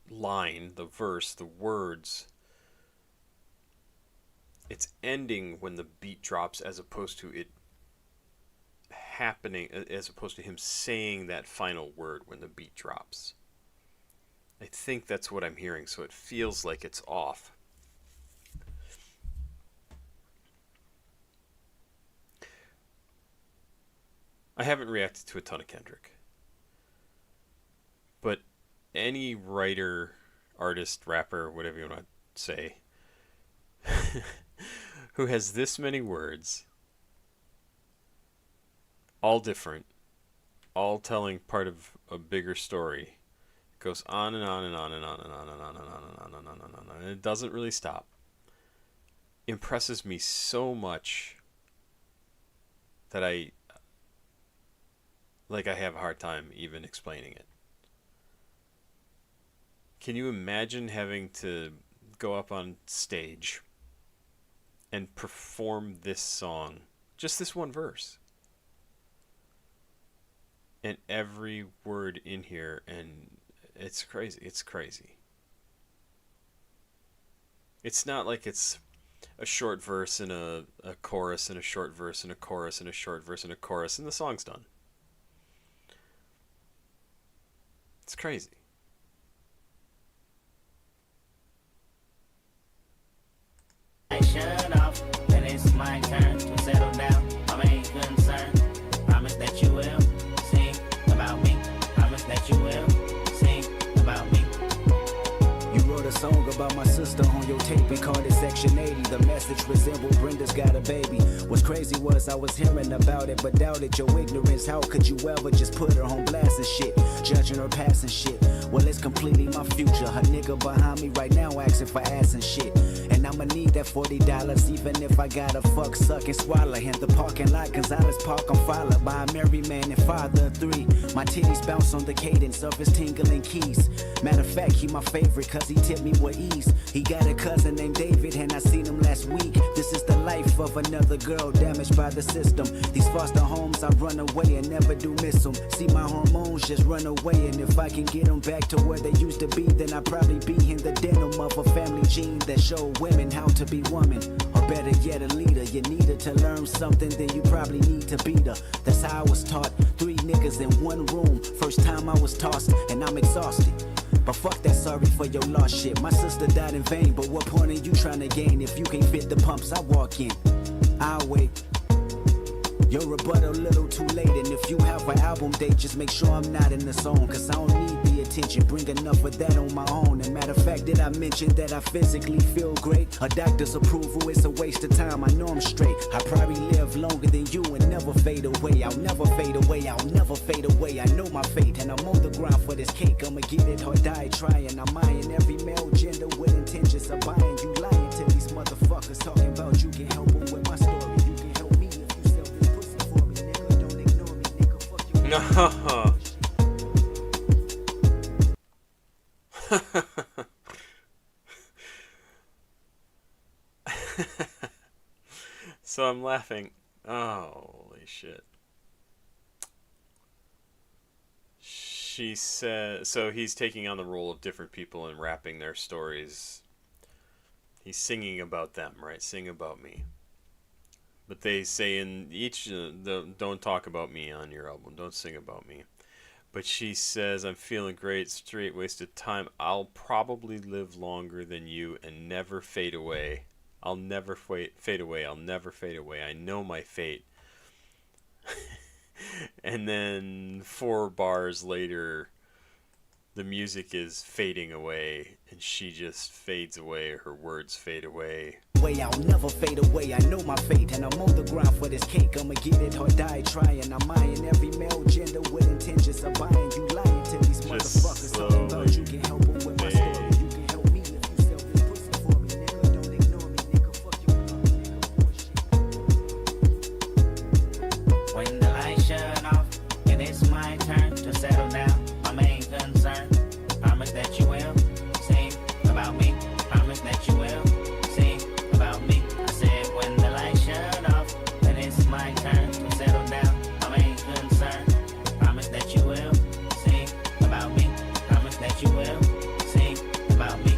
S1: line, the verse, the words. It's ending when the beat drops as opposed to it happening, as opposed to him saying that final word when the beat drops. I think that's what I'm hearing, so it feels like it's off. I haven't reacted to a ton of Kendrick. But any writer, artist, rapper, whatever you want to say, who has this many words, all different, all telling part of a bigger story, goes on and on and on and on and on and on and on and on and on and on, and it doesn't really stop, impresses me so much that I have a hard time even explaining it. Can you imagine having to go up on stage and perform this song, just this one verse, and every word in here, and it's crazy. It's crazy. It's not like it's a short verse and a chorus and a short verse and a chorus and a short verse and a chorus and the song's done. It's crazy.
S11: I shut off, then it's my turn to settle down. My main concern, promise that you will sing about me. Promise that you will sing about me.
S12: You wrote a song about my sister on your tape and called it Section 80. The message resembled Brenda's got a baby. What's crazy was I was hearing about it, but doubted your ignorance. How could you ever just put her on blast and shit? Judging her past and shit. Well, it's completely my future. Her nigga behind me right now asking for ass and shit. And I'ma need that $40 even if I gotta fuck, suck, and swallow. In the parking lot, Gonzalez Park, I'm followed by a married man and father of 3. My titties bounce on the cadence of his tingling keys. Matter of fact, he my favorite cause he tipped me with ease. He got a cousin named David and I seen him last week. This is the life of another girl damaged by the system. These foster homes, I run away and never do miss them. See my hormones just run away, and if I can get them back to where they used to be, then I'd probably be in the denim of a family gene that show women how to be woman. Or better yet, a leader. You needed to learn something, then you probably need to beat her. That's how I was taught. 3 niggas in one room. First time I was tossed, and I'm exhausted. But fuck that sorry for your lost shit. My sister died in vain, but what point are you trying to gain if you can't fit the pumps I walk in? I'll wait. Your rebuttal a little too late, and if you have an album date, just make sure I'm not in the zone, cause I don't need the attention, bring enough of that on my own. And matter of fact, did I mention that I physically feel great? A doctor's approval is a waste of time, I know I'm straight. I probably live longer than you and never fade away. I'll never fade away, I'll never fade away. I know my fate, and I'm on the ground for this cake. I'ma get it or die trying. I'm eyeing every male gender with intentions of buying. You lying to these motherfuckers talking about you can help them with my story. You can help me if you sell this pussy for me, nigga. Don't ignore me, nigga. Fuck you.
S1: No. So I'm laughing. Oh, holy shit. She said, so he's taking on the role of different people and rapping their stories. He's singing about them, right? Sing about me. But they say in each, don't talk about me on your album. Don't sing about me. But she says, I'm feeling great, straight wasted time. I'll probably live longer than you and never fade away. I'll never fade away. I'll never fade away. I know my fate. And then 4 bars later, the music is fading away, and she just fades away. Her words fade away.
S12: I'll never fade away. I know my fate, and I'm on the ground for this cake. I'ma get it or die trying. I'm eyeing every male gender with intentions of buying. You lying to these motherfuckers talking about you can help them with my story. You can help me if you sell this pussy for me, nigga. Don't ignore me, nigga. Fuck your mom, nigga.
S11: When the lights shut off and it's my turn to settle down, my main concern, promise that you will sing about me. Promise that you will sing about me. I said when the lights shut off and it's my turn to settle down, my main concern, promise that you will sing about me. Promise that you will sing about me.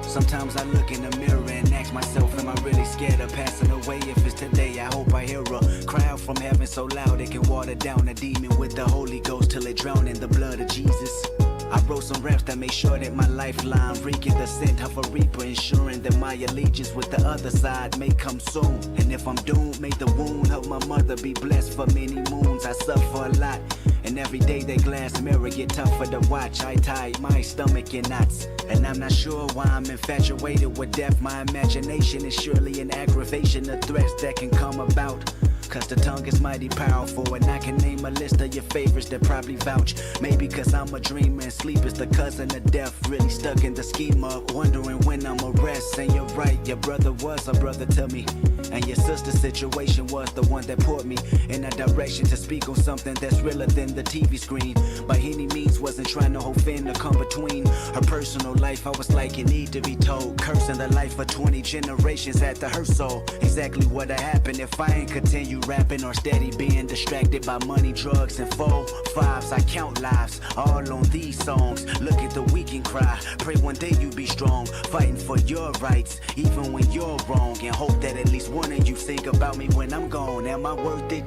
S12: Sometimes I look in the mirror and ask myself, am I really scared of passing away? If it's today, I hope I hear a crowd from heaven so loud it can water down a demon with the Holy Ghost till it drown in the blood of Jesus. I wrote some raps that made sure that my lifeline reeking the scent of a reaper, ensuring that my allegiance with the other side may come soon. And if I'm doomed, may the wound of my mother be blessed for many moons. I suffer a lot, and every day that glass mirror get tougher to watch. I tie my stomach in knots, and I'm not sure why I'm infatuated with death. My imagination is surely an aggravation of threats that can come about. Cause the tongue is mighty powerful, and I can name a list of your favorites that probably vouch. Maybe cause I'm a dreamer and sleep is the cousin of death. Really stuck in the scheme of wondering when I'ma rest. And you're right, your brother was a brother to me, and your sister's situation was the one that put me in a direction to speak on something that's realer than the TV screen. By any means wasn't trying to offend or come between her personal life. I was like, you need to be told. Cursing the life of 20 generations had to hurt so. Exactly what'd happen if I ain't continue rapping or steady being distracted by money, drugs, and 4-5s. I count lives all on these songs. Look at the weak and cry. Pray one day you be strong, fighting for your rights, even when you're wrong. And hope that at least one of you think about me when I'm gone. Am I worth it?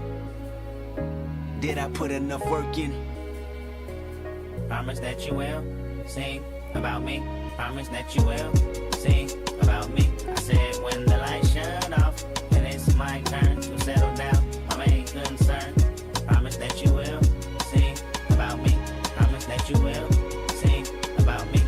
S12: Did I put enough work in?
S11: Promise that you will sing about me. Promise that you will sing about me. I said when the lights shut off and it's my turn to settle down, my main concern. Promise that you will sing about me. Promise that you will sing about me.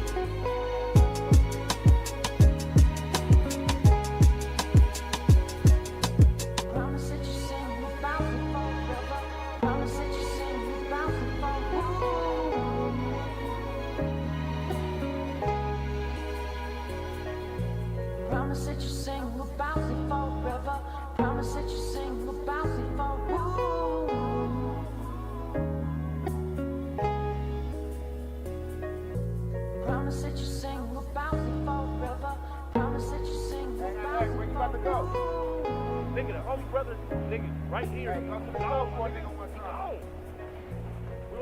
S13: Promise that you sing about me forever. Promise that you sing about me forever. Promise that you sing about me forever. Promise that you sing about me forever. Promise that you sing about me forever. Promise that you sing about me. Where you about to go? Nigga, the only brother, nigga, right here. We're on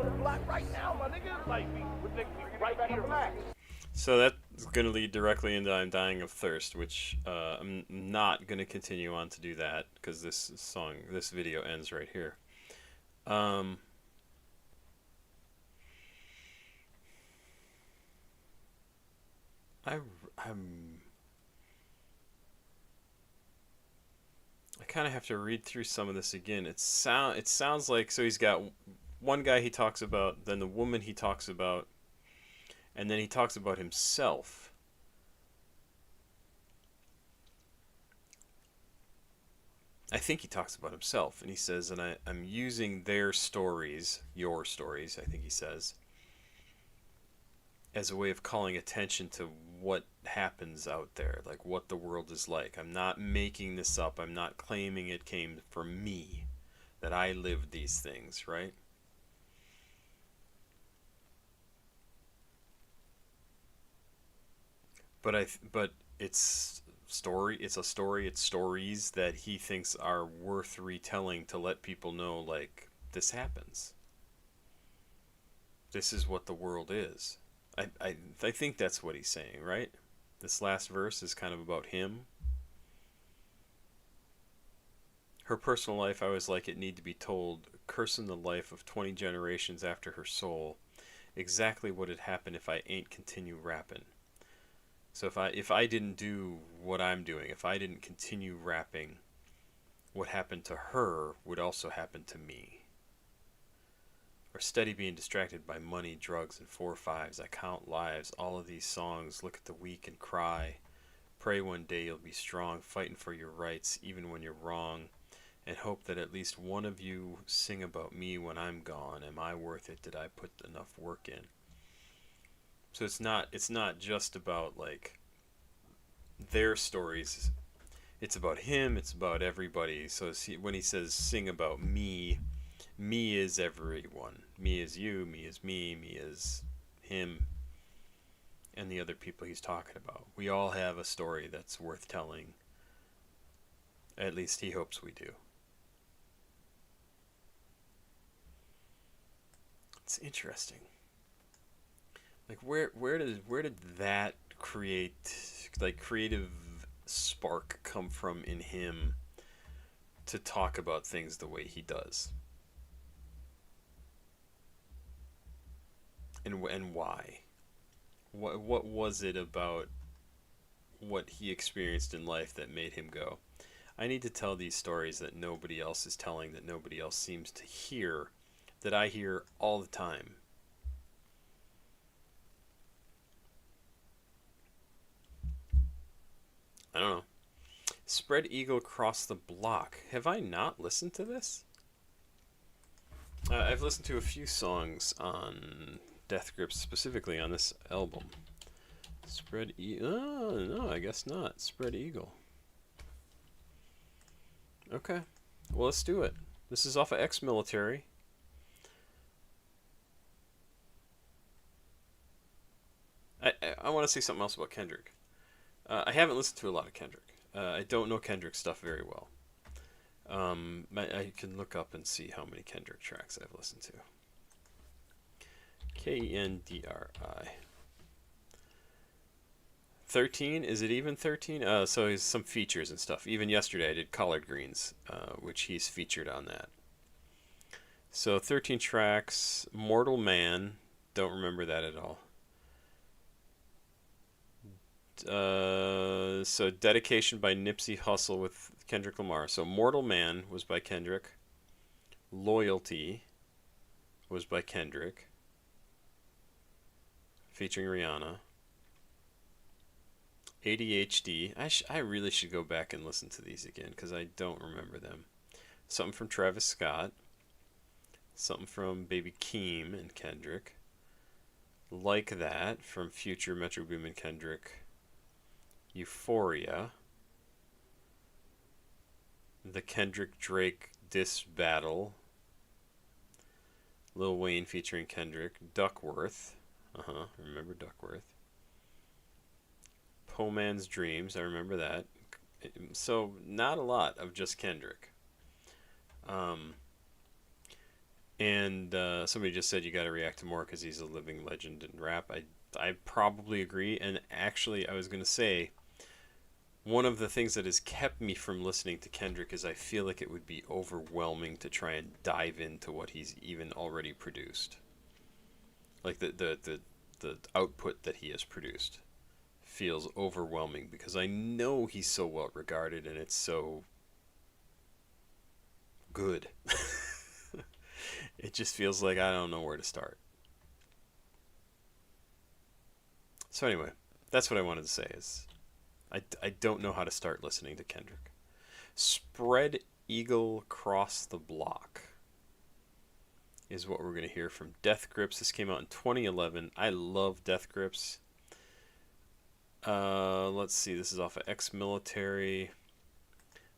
S13: the block right now, my nigga. Like, we're right here.
S1: So that's going to lead directly into I'm Dying of Thirst, which I'm not going to continue on to do that because this video ends right here. I kind of have to read through some of this again. It sounds like, so he's got one guy he talks about, then the woman he talks about, and then he talks about himself. I think he talks about himself, and he says, and I'm using their stories, your stories, I think he says, as a way of calling attention to what happens out there, like what the world is like. I'm not making this up. I'm not claiming it came from me, that I lived these things, right? But it's stories that he thinks are worth retelling to let people know, like, this happens. This is what the world is. I think that's what he's saying, right? This last verse is kind of about him. Her personal life, I was like, it need to be told, cursing the life of 20 generations after her soul. Exactly what had happened if I ain't continue rapping. So if I didn't do what I'm doing, if I didn't continue rapping, what happened to her would also happen to me. Or steady being distracted by money, drugs, and 4-5s. I count lives, all of these songs, look at the weak and cry. Pray one day you'll be strong, fighting for your rights, even when you're wrong. And hope that at least one of you sing about me when I'm gone. Am I worth it? Did I put enough work in? So it's not just about, like, their stories. It's about him, it's about everybody. So when he says sing about me is everyone. Me is you, me is me is him, and the other people he's talking about. We all have a story that's worth telling. At least he hopes we do. It's interesting. Like, where did that creative spark come from in him to talk about things the way he does? and why? What was it about what he experienced in life that made him go, I need to tell these stories that nobody else is telling, that nobody else seems to hear, that I hear all the time? I don't know. Spread Eagle Across the Block. Have I not listened to this? I've listened to a few songs on Death Grips, specifically on this album. Spread Eagle. Oh, no, I guess not. Spread Eagle. Okay. Well, let's do it. This is off of Ex-Military. I want to say something else about Kendrick. I haven't listened to a lot of Kendrick. I don't know Kendrick stuff very well. I can look up and see how many Kendrick tracks I've listened to. Kendri. 13? Is it even 13? So he's some features and stuff. Even yesterday I did Collard Greens, which he's featured on that. So 13 tracks. Mortal Man. Don't remember that at all. So Dedication by Nipsey Hussle with Kendrick Lamar. So Mortal Man was by Kendrick. Loyalty was by Kendrick, featuring Rihanna. ADHD. I really should go back and listen to these again because I don't remember them. Something from Travis Scott. Something from Baby Keem and Kendrick. Like That from Future, Metro Boomin, and Kendrick. Euphoria. The Kendrick Drake Diss Battle. Lil Wayne featuring Kendrick. Duckworth. Remember Duckworth. Po Man's Dreams. I remember that. So not a lot of just Kendrick. And somebody just said you got to react to more because he's a living legend in rap. I probably agree. And actually, I was going to say, one of the things that has kept me from listening to Kendrick is I feel like it would be overwhelming to try and dive into what he's even already produced. Like the output that he has produced feels overwhelming because I know he's so well regarded and it's so good. It just feels like I don't know where to start. So anyway, that's what I wanted to say is I don't know how to start listening to Kendrick. Spread Eagle Across the Block is what we're going to hear from Death Grips. This came out in 2011. I love Death Grips. Let's see. This is off of Ex-Military.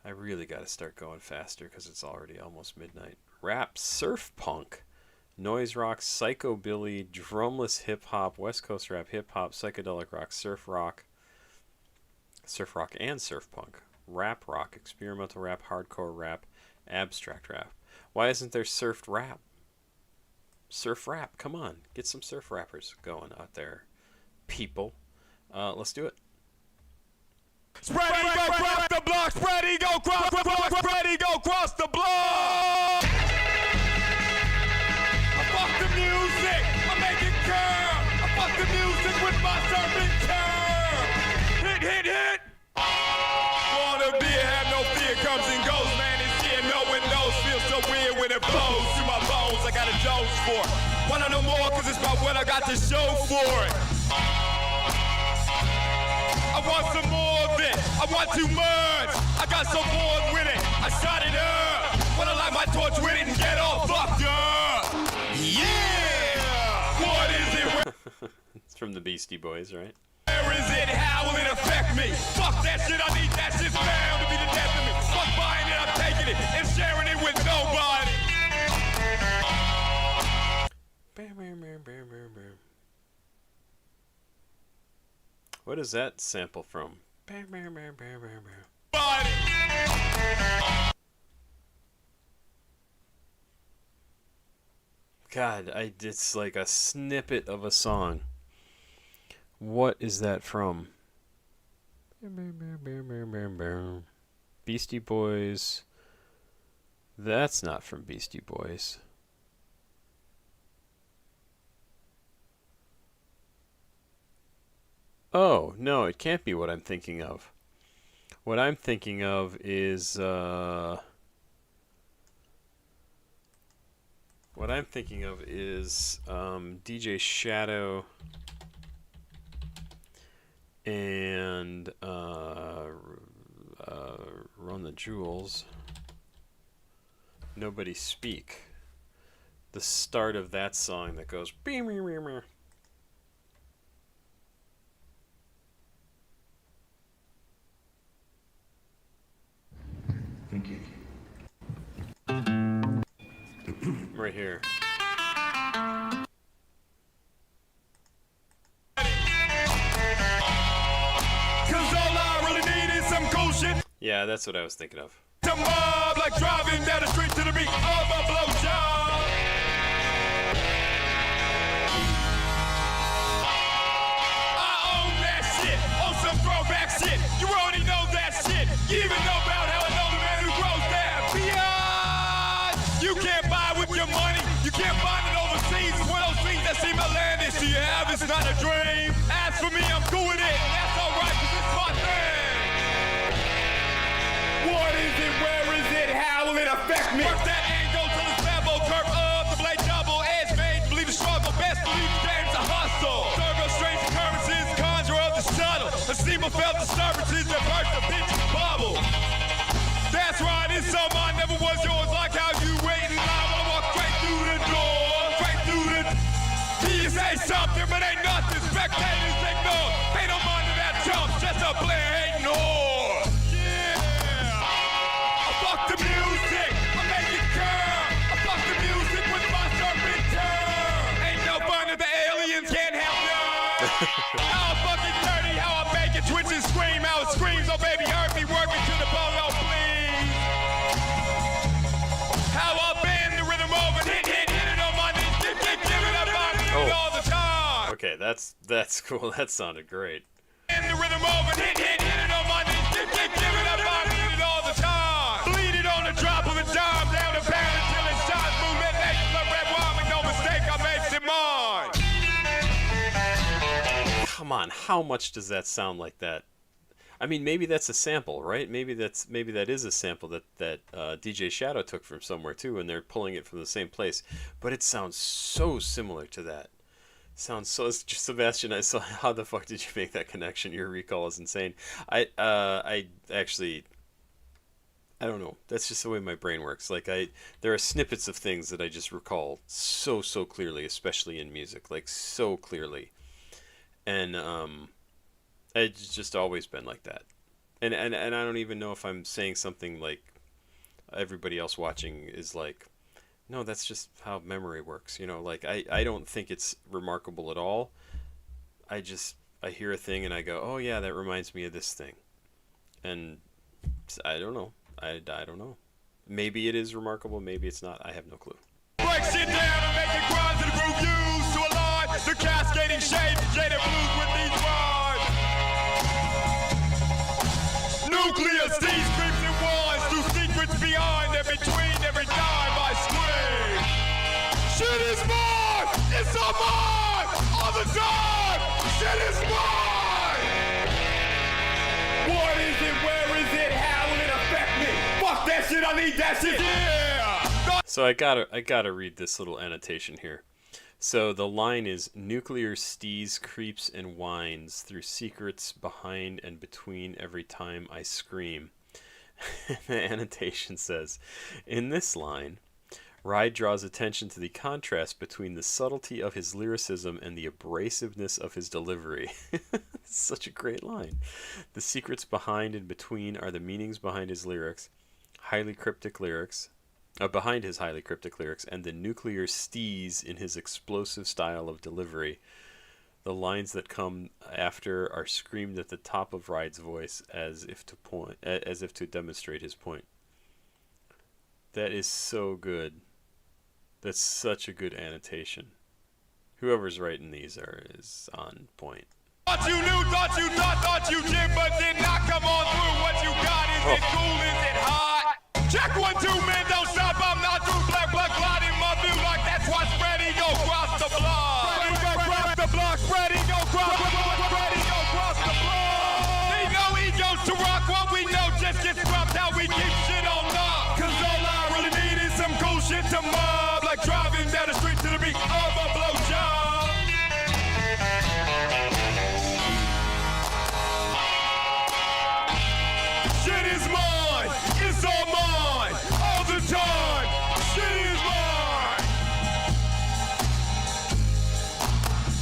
S1: I really got to start going faster because it's already almost midnight. Rap, surf punk, noise rock, psychobilly, drumless hip hop, West Coast rap, hip hop, psychedelic rock, surf rock and surf punk, rap rock, experimental rap, hardcore rap, abstract rap. Why isn't there surf rap? Surf rap, come on, get some surf rappers going out there, people. Let's do it.
S14: Spread ego across the block, spread ego across the block, spread ego across the block. I fuck the music, I make it curl. I fuck the music with my serpent curl. Hit. Wanna be, have no fear, comes and goes, man. It's here, no one knows. Feels so weird when it blows through my bones. I got a dose for it. Wanna know more, cause it's about what I got to show for it. I want some more of it. I want too much. I got so bored with it. I shot it up. Wanna light my torch with it and get all fucked up. Yeah! What is it?
S1: It's from the Beastie Boys, right?
S14: Where is it? How will it affect me? Fuck that shit. I need that shit bound to be the death of me. Fuck buying it. I'm taking it and sharing it with nobody.
S1: What is that sample from? God, it's like a snippet of a song. What is that from? Beastie Boys. That's not from Beastie Boys. Oh, no, it can't be what I'm thinking of. What I'm thinking of is, DJ Shadow and Run the Jewels. Nobody Speak. The start of that song that goes.
S4: Thank you.
S1: Right here.
S14: Cause all I really need is some cool shit.
S1: Yeah, that's what I was thinking of.
S14: To mob like driving down the street to the beat of a blowjob. I own that shit on some throwback shit. You already know that shit. You even know about how I know the man who grows that beyond. You can't buy with your money. You can't find it overseas. It's one of those things that seem outlandish. Do you have? It's not a dream. As for me, I'm cool with it. That's alright, cause it's my thing. What is it? Where is it? How will it affect me? Work that angle till it's level. Curve up, the blade double. Edge made, believe the struggle. Best believe the game's a hustle. Servo strange occurrences, conjure of the shuttle. A steamer felt disturbances that burst the bitch bubble. That's right, it's some mine never was yours. Like how you wait in line when I walk straight through the door. Straight through the... You say something, but ain't nothing. Spectators ignore. Pay no mind to that jump. Just a player hating whore. Fuck the music, I make it curl. I fuck the music with my serpent turn. Ain't no fun if the aliens can't help you. How fucking dirty, how I make it twitch and scream. How it screams, oh baby, hurt me, work me to the bone, oh please. How I bend the rhythm over, hit it on my knees, give it up on me all the time.
S1: Okay, that's cool. That sounded great.
S14: Bend the rhythm over, hit it on my knees, give it up on me all the time. Bleed it on the drop of a dime, down the pound until it shines. Move that nation, love red wine, make no mistake, I makes it mine.
S1: Come on, how much does that sound like that? I mean, maybe that's a sample, right? Maybe that is a sample that DJ Shadow took from somewhere too, and they're pulling it from the same place. But it sounds so similar to that. Sounds so. Sebastian, I saw. How the fuck did you make that connection? Your recall is insane. I actually. I don't know. That's just the way my brain works. Like there are snippets of things that I just recall so clearly, especially in music, like so clearly, and it's just always been like that. And I don't even know if I'm saying something like everybody else watching is like, no, that's just how memory works. You know, like I don't think it's remarkable at all. I hear a thing and I go, oh yeah, that reminds me of this thing, and I don't know. I don't know. Maybe it is remarkable. Maybe it's not. I have no clue.
S14: Break shit down and make it grind to the groove used to align the cascading shades, jaded blues with these rhymes. Nuclear seeds, creeps and wines through secrets behind and between every dime I scream. Shit is mine! It's all mine! All the time! Shit is mine! What is it? Where is it? How will it affect me? Fuck that shit! I need that shit! Yeah!
S1: So I gotta read this little annotation here. So the line is, nuclear steez creeps and whines through secrets behind and between every time I scream. The annotation says, in this line, Ride draws attention to the contrast between the subtlety of his lyricism and the abrasiveness of his delivery. Such a great line. The secrets behind and between are the meanings behind his lyrics, highly cryptic lyrics, behind his highly cryptic lyrics, and the nuclear steez in his explosive style of delivery. The lines that come after are screamed at the top of Ride's voice as if to demonstrate his point. That is so good. That's such a good annotation. Whoever's writing these is on point.
S14: Thought you knew, thought you did, but did not come on through. What you got, is it cool, is it hot? Check 1, 2, man, don't stop, I'm not through. Black glide in my view like that's why spreading go cross the block. Spreading go cross the block, spreading go cross the block, spreading go cross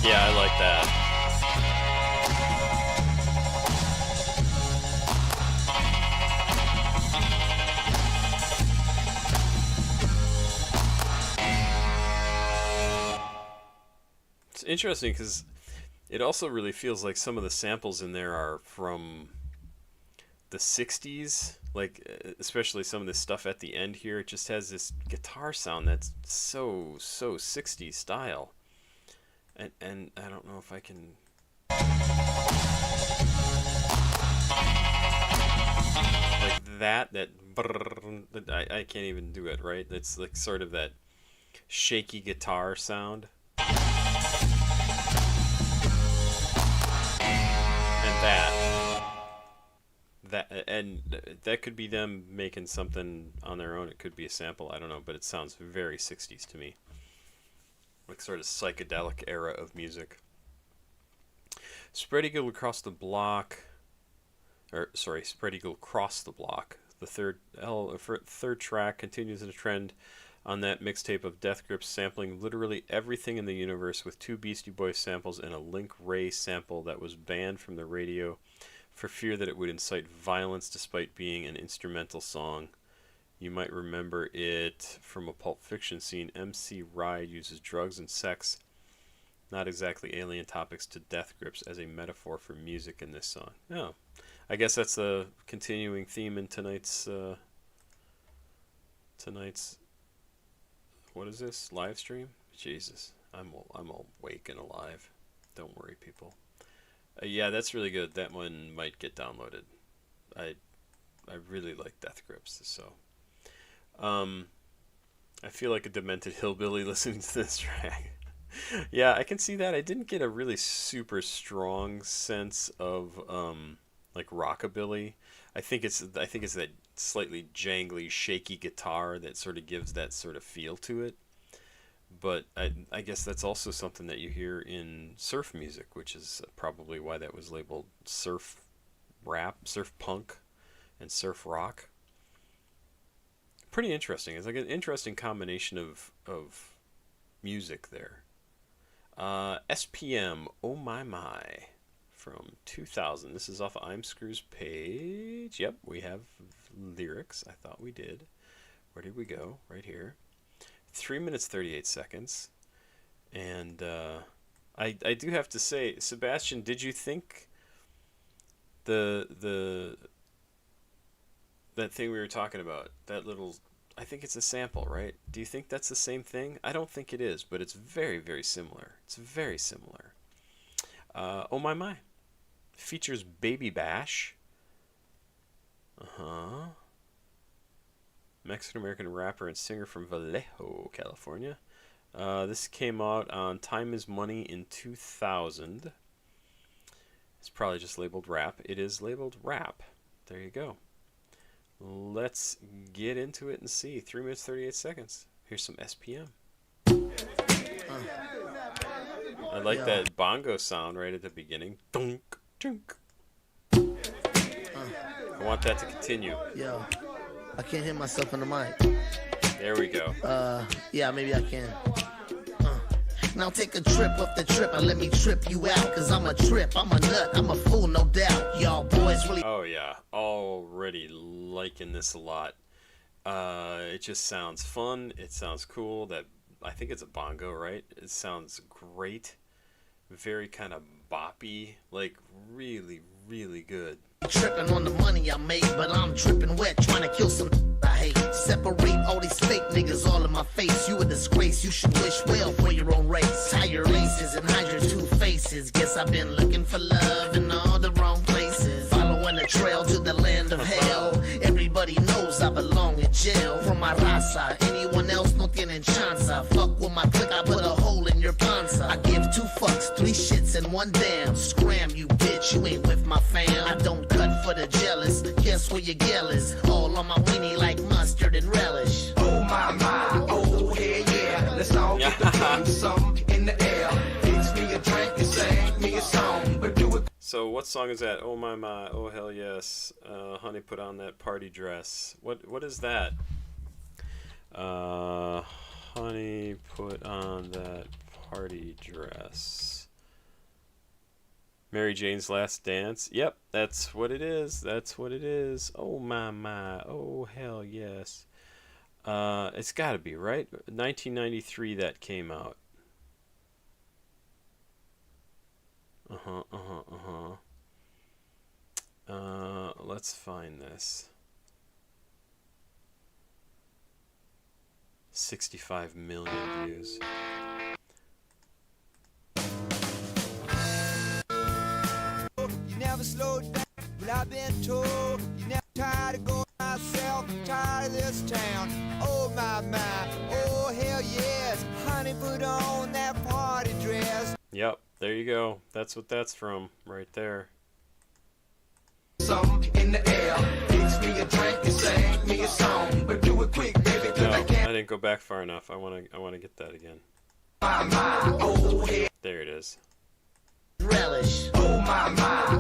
S1: Yeah, I like that. It's interesting because it also really feels like some of the samples in there are from the 60s, like especially some of this stuff at the end here. It just has this guitar sound that's so 60s style, and I don't know if I can like that I can't even do it right. It's like sort of that shaky guitar sound. And that could be them making something on their own. It could be a sample. I don't know, but it sounds very 60s to me, like sort of psychedelic era of music. Spread Eagle Across the Block, Spread Eagle Cross the Block. The third track continues the trend on that mixtape of Death Grips sampling literally everything in the universe, with 2 Beastie Boys samples and a Link Ray sample that was banned from the radio for fear that it would incite violence despite being an instrumental song. You might remember it from a Pulp Fiction scene. MC Ride uses drugs and sex, not exactly alien topics, to Death Grips as a metaphor for music in this song. Oh, I guess that's a continuing theme in tonight's what is this, live stream? Jesus, I'm awake and alive. Don't worry, people. Yeah, that's really good. That one might get downloaded. I really like Death Grips, so I feel like a demented hillbilly listening to this track. Yeah, I can see that. I didn't get a really super strong sense of like rockabilly. I think it's that slightly jangly, shaky guitar that sort of gives that sort of feel to it. But I guess that's also something that you hear in surf music, which is probably why that was labeled surf rap, surf punk, and surf rock. Pretty interesting. It's like an interesting combination of music there. SPM, Oh My My, from 2000. This is off of I'm Screw's page. Yep, we have lyrics. I thought we did. Where did we go? Right here. 3 minutes 38 seconds, and I do have to say, Sebastian, did you think that thing we were talking about, that little, I think it's a sample, right? Do you think that's the same thing? I don't think it is, but it's very, very similar. It's very similar. Oh My My features Baby Bash. Mexican-American rapper and singer from Vallejo, California. This came out on Time Is Money in 2000. It's probably just labeled rap. It is labeled rap. There you go. Let's get into it and see. 3 minutes 38 seconds. Here's some SPM. I like that bongo sound right at the beginning. Dunk, dunk. I want that to continue.
S15: Yo, I can't hear myself in the mic.
S1: There we go.
S15: Yeah, maybe I can. Now take a trip off the trip and let me trip you out. Cause I'm a trip, I'm a nut, I'm a fool, no doubt. Y'all boys really...
S1: Oh yeah, already liking this a lot. It just sounds fun, it sounds cool. That, I think it's a bongo, right? It sounds great. Very kind of boppy, like really, really good.
S15: Tripping on the money I made, but I'm dripping wet, trying to kill some I hate. Separate all these fake niggas all in my face. You a disgrace, you should wish well for your own race. Tie your laces and hide your two faces. Guess I've been looking for love in all the wrong places. Following the trail to the land of hell. Everybody knows I belong in jail. From my raza, anyone else no tienen chance. Fuck with my clique, I put a hole in your panza. I give 2 fucks, 3 shits, and 1 damn. Scram you bitch, you ain't with my fam. I don't cut for the jealous. Guess where your gal is? All on my weenie like mustard and relish.
S16: Oh my, oh yeah. Let's all get the fun, some in the air. Fix me a drink and sing me a song, but do it.
S1: So what song is that? Oh my, oh hell yes. Honey, put on that party dress. What is that? Honey, put on that party dress. Mary Jane's Last Dance. Yep, that's what it is. That's what it is. Oh my. Oh hell yes. It's got to be, right? 1993 that came out. Let's find this. 65 million views.
S17: You never slowed down, but I've been told you never tired of going myself, tired of this town. Oh my, oh hell yes, honey, put on that party dress.
S1: Yep, there you go. That's what that's from, right there.
S16: Some in the air, fix me a drink and sing me a song, but do it quick, baby, cause
S1: No,
S16: I can't.
S1: I didn't go back far enough. I wanna get that again.
S16: Oh yeah.
S1: There it is.
S15: Relish.
S16: Oh my,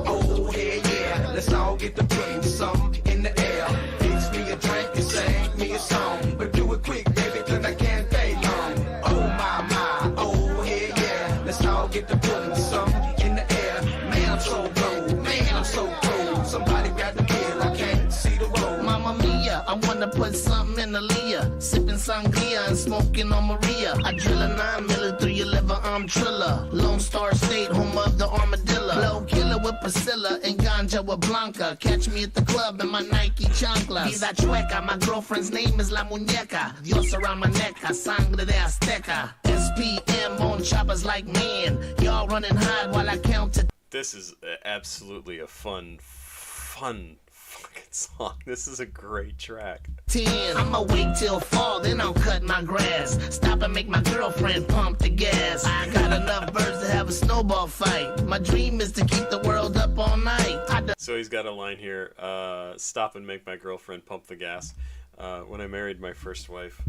S16: oh yeah. Let's all get the putting some in the air. Fix me a drink and sing me a song, but do it quick, baby, cause I can't stay long. Oh my, oh yeah. Let's all get the putting some in the air. Man, I'm so cold. Man, I'm so cold. Somebody grab the wheel. I can't see the road.
S15: Mamma mia, I wanna put something in the Leah. Sipping sangria and smoking on Maria. I drill a 9 mil through your liver, I'm Trilla. Lone Star State, home of the armadillo. Blow killer with Priscilla and ganja with Blanca. Catch me at the club in my Nike chanclas. Vida chueca, my girlfriend's name is La Muñeca. Dios around my neck, sangre de Azteca. SPM on choppers like man. Y'all running high while I count to.
S1: This is absolutely a fun fucking song. This is a great track.
S15: 10. I'ma wait till fall, then I'll cut my grass. Stop and make my girlfriend pump the gas. I got enough birds to have a snowball fight. My dream is to keep the world up all night.
S1: So he's got a line here, stop and make my girlfriend pump the gas. When I married my first wife,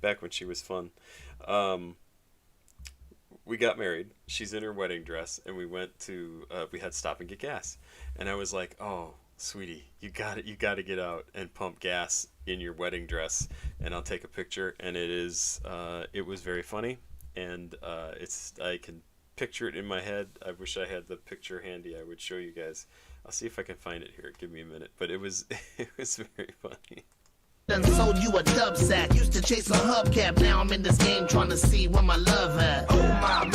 S1: back when she was fun, we got married. She's in her wedding dress, and we went to we had to stop and get gas. And I was like, "Oh, sweetie, you got to get out and pump gas in your wedding dress, and I'll take a picture." And it was very funny, and I can picture it in my head. I wish I had the picture handy. I would show you guys. I'll see if I can find it here. Give me a minute. But it was very funny.
S15: Done sold you a dub sack. Used to chase a hubcap. Now I'm in this game trying to see where my love at.
S16: Oh my,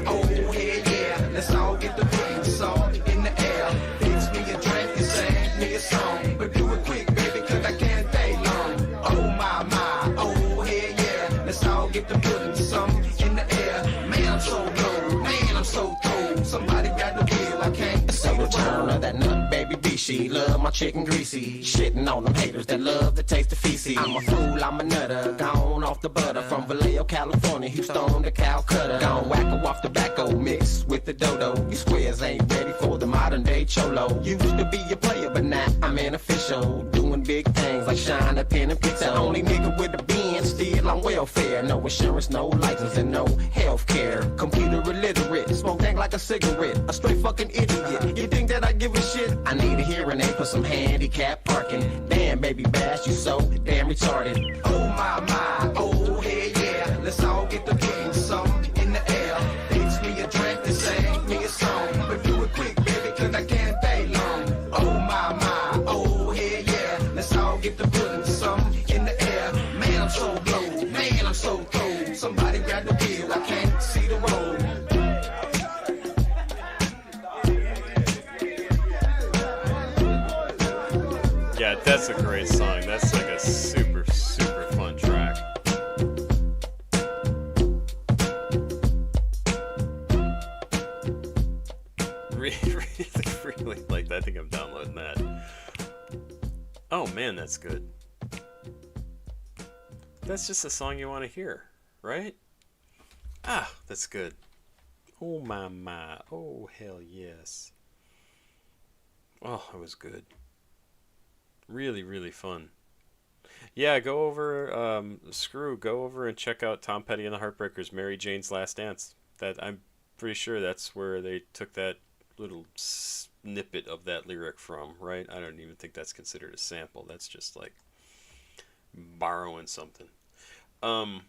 S16: oh yeah. Let's all get the putting song in the air. Fix me a drink and sing me a song, but do it quick, baby, cause I can't stay long. Oh my, oh yeah. Let's all get the putting song in the air. Man, I'm so cold. Man, I'm so cold. Somebody grab the wheel. I can't say the turn of that nut, baby. She love my chicken greasy, shitting on them haters that love the taste of feces. I'm a fool, I'm a nutter, gone off the butter. From Vallejo, California, Houston to Calcutta. Gone wacko off tobacco, mixed with the dodo. You squares ain't ready for the modern day cholo. Used to be a player, but now I'm an official. Doing big things like shine a pen and pizza. Only nigga with the Benz, still on welfare. No insurance, no license, and no health care. Computer illiterate, smoke dank like a cigarette. A straight fucking idiot. You think that I give a shit? I need a hearing aid for some handicap parking. Damn, baby bash, you so damn retarded. Oh my, oh yeah. Let's all get the putting song in the air. Fix me a drink and sing me a song, but do it quick, baby, cause I can't stay long. Oh my, oh yeah. Let's all get the putting song in the air. Man, I'm so cold. Man, I'm so cold. Somebody grab the wheel. I can't see the road.
S1: Yeah, that's a great song. That's like a super fun track. Really like that. I think I'm downloading that. Oh man, that's good. That's just a song you want to hear, right? Ah, that's good. Oh my. Oh hell yes. Oh, that was good. Really fun. Yeah, go over go over and check out Tom Petty and the Heartbreakers, Mary Jane's Last Dance. That I'm pretty sure that's where they took that little snippet of that lyric from, right? I don't even think that's considered a sample. That's just like borrowing something. Oh,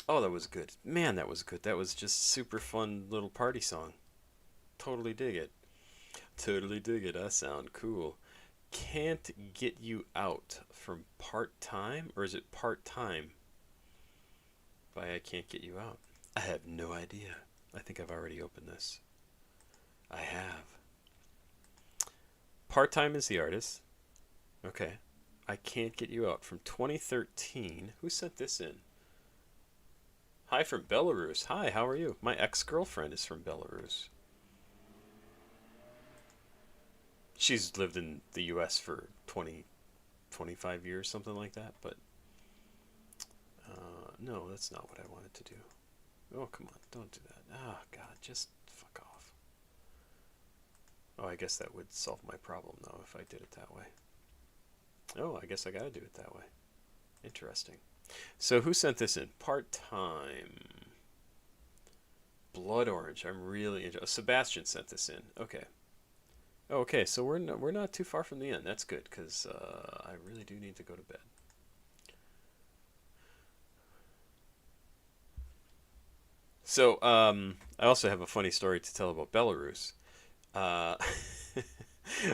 S1: that was good. Man, that was good. That was just super fun little party song. Totally dig it. Totally dig it. I sound cool. Can't Get You Out from Part-Time? Or is it Part-Time? By I Can't Get You Out. I have no idea. I think I've already opened this. I have. Part-Time is the artist. Okay. I Can't Get You Out from 2013. Who sent this in? Hi from Belarus. Hi, how are you? My ex-girlfriend is from Belarus. She's lived in the U.S. for 25 years, something like that, but no, that's not what I wanted to do. Oh, come on, don't do that. Oh, God, just fuck off. Oh, I guess that would solve my problem, though, if I did it that way. Oh, I guess I gotta do it that way. Interesting. So, who sent this in? Part-Time. Blood Orange. I'm really interested. Sebastian sent this in. Okay. Okay, so we're not too far from the end. That's good, because I really do need to go to bed. So, I also have a funny story to tell about Belarus. I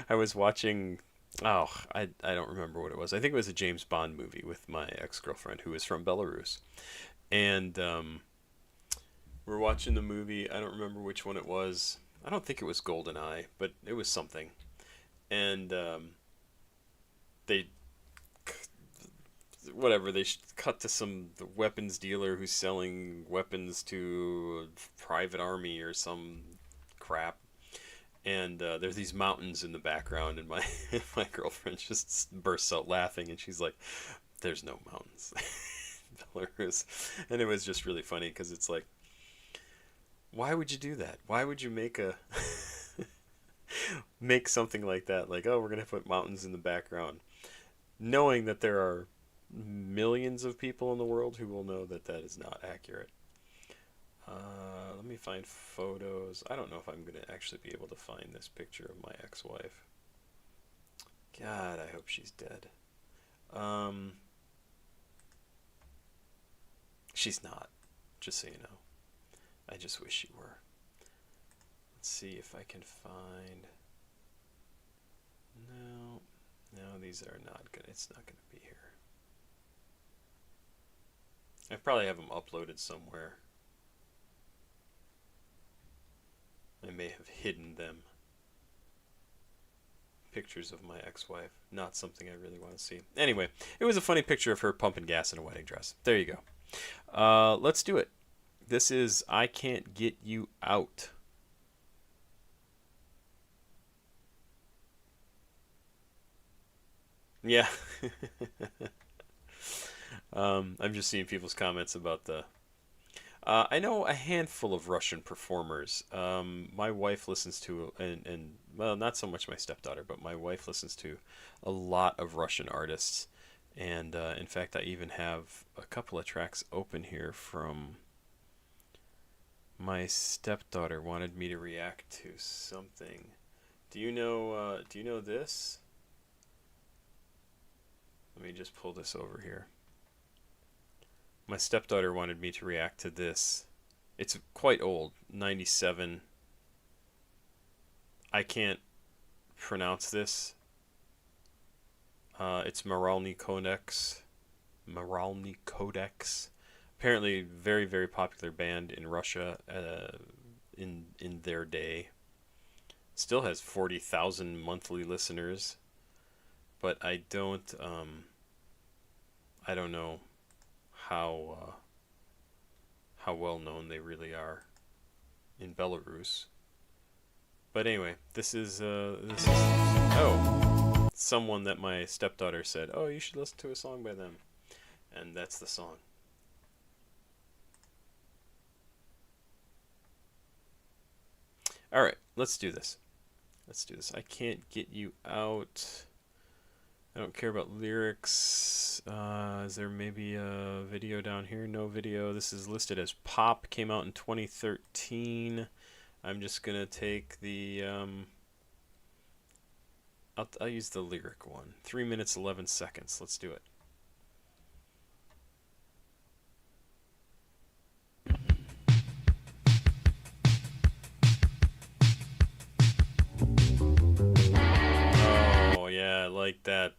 S1: was watching... Oh, I don't remember what it was. I think it was a James Bond movie with my ex-girlfriend who was from Belarus. And we're watching the movie. I don't remember which one it was. I don't think it was GoldenEye, but it was something. And they cut to the weapons dealer who's selling weapons to a private army or some crap. And there's these mountains in the background, and my girlfriend just bursts out laughing, and she's like, "There's no mountains." Belarus. And it was just really funny because it's like, why would you do that? Why would you make something like that? Like, oh, we're gonna put mountains in the background, knowing that there are millions of people in the world who will know that that is not accurate. Let me find photos. I don't know if I'm going to actually be able to find this picture of my ex-wife. God, I hope she's dead. She's not, just so you know. I just wish she were. Let's see if I can find... No, these are not good. It's not going to be here. I probably have them uploaded somewhere. I may have hidden them. Pictures of my ex-wife. Not something I really want to see. Anyway, it was a funny picture of her pumping gas in a wedding dress. There you go. Let's do it. This is I Can't Get You Out. Yeah. I'm just seeing people's comments about the... I know a handful of Russian performers. My wife listens to, and well, not so much my stepdaughter, but my wife listens to a lot of Russian artists. And in fact, I even have a couple of tracks open here from my stepdaughter wanted me to react to something. Do you know this? Let me just pull this over here. My stepdaughter wanted me to react to this. It's quite old, 97. I can't pronounce this. It's Moralny Codex. Moralny Codex. Apparently, very, very popular band in Russia in their day. Still has 40,000 monthly listeners. But I don't know how well known they really are in Belarus. But anyway, this is someone that my stepdaughter said, "Oh, you should listen to a song by them," and that's the song. All right, let's do this. I Can't Get You Out. I don't care about lyrics. Is there maybe a video down here? No video. This is listed as pop. Came out in 2013. I'm just gonna take the I'll use the lyric one. 3 minutes 11 seconds. Let's do it. like that.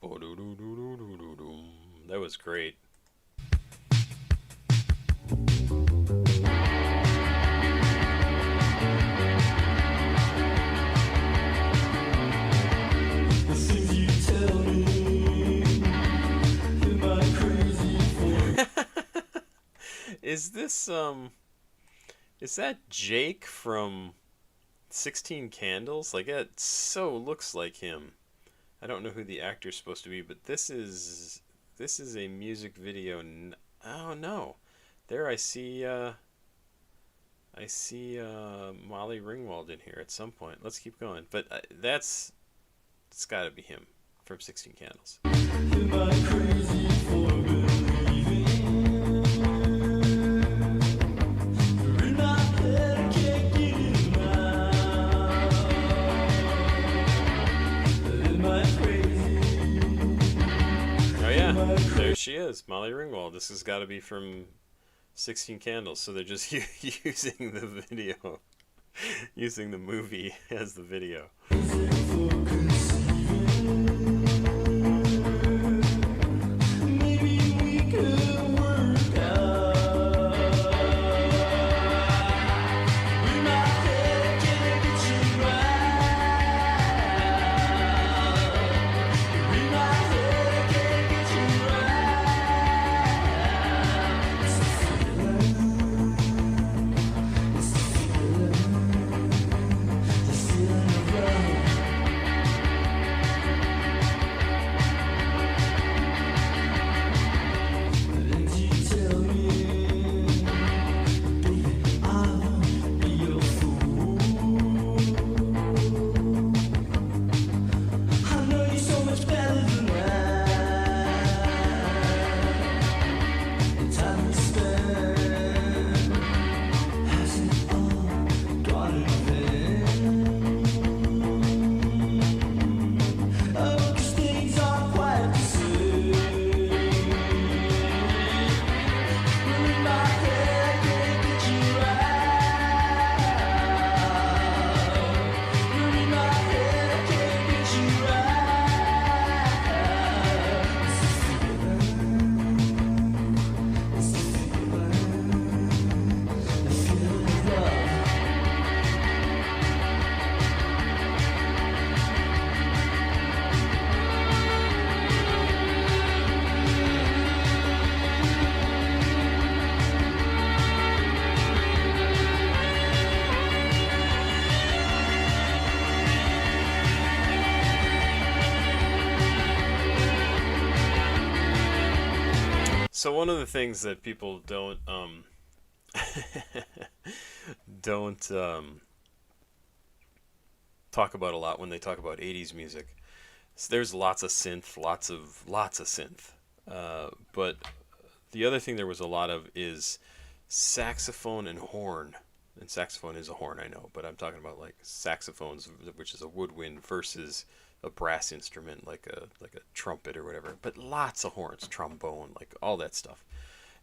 S1: That was great. Is this is that Jake from 16 Candles? Like, it so looks like him. I don't know who the actor's supposed to be, but this is a music video. Oh no, there I see Molly Ringwald in here at some point. Let's keep going, but it's got to be him from 16 Candles. Am I crazy for there she is, Molly Ringwald. This has got to be from 16 Candles. So they're just using the video, using the movie as the video. So one of the things that people don't talk about a lot when they talk about 80s music, so there's lots of synth, lots of synth. But the other thing there was a lot of is saxophone and horn. And saxophone is a horn, I know, but I'm talking about like saxophones, which is a woodwind, versus a brass instrument like a trumpet or whatever. But lots of horns, trombone, like all that stuff.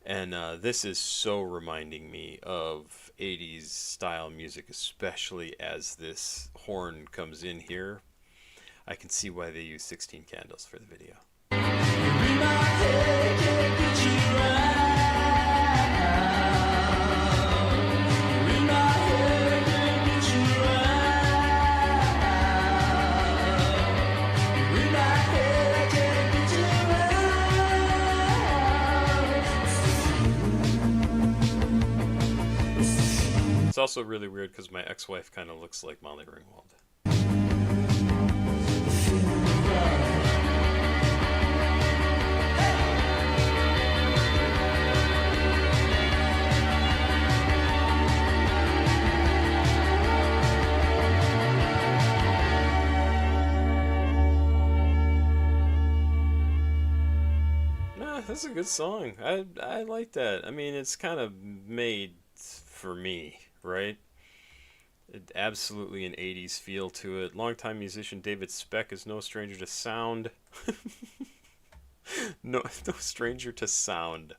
S1: And this is so reminding me of 80s style music, especially as this horn comes in here. I can see why they use 16 Candles for the video. It's also really weird because my ex-wife kind of looks like Molly Ringwald. Nah, that's a good song. I like that. I mean, it's kind of made for me, right? Absolutely an 80s feel to it. Longtime musician David Speck is no stranger to sound. no stranger to sound.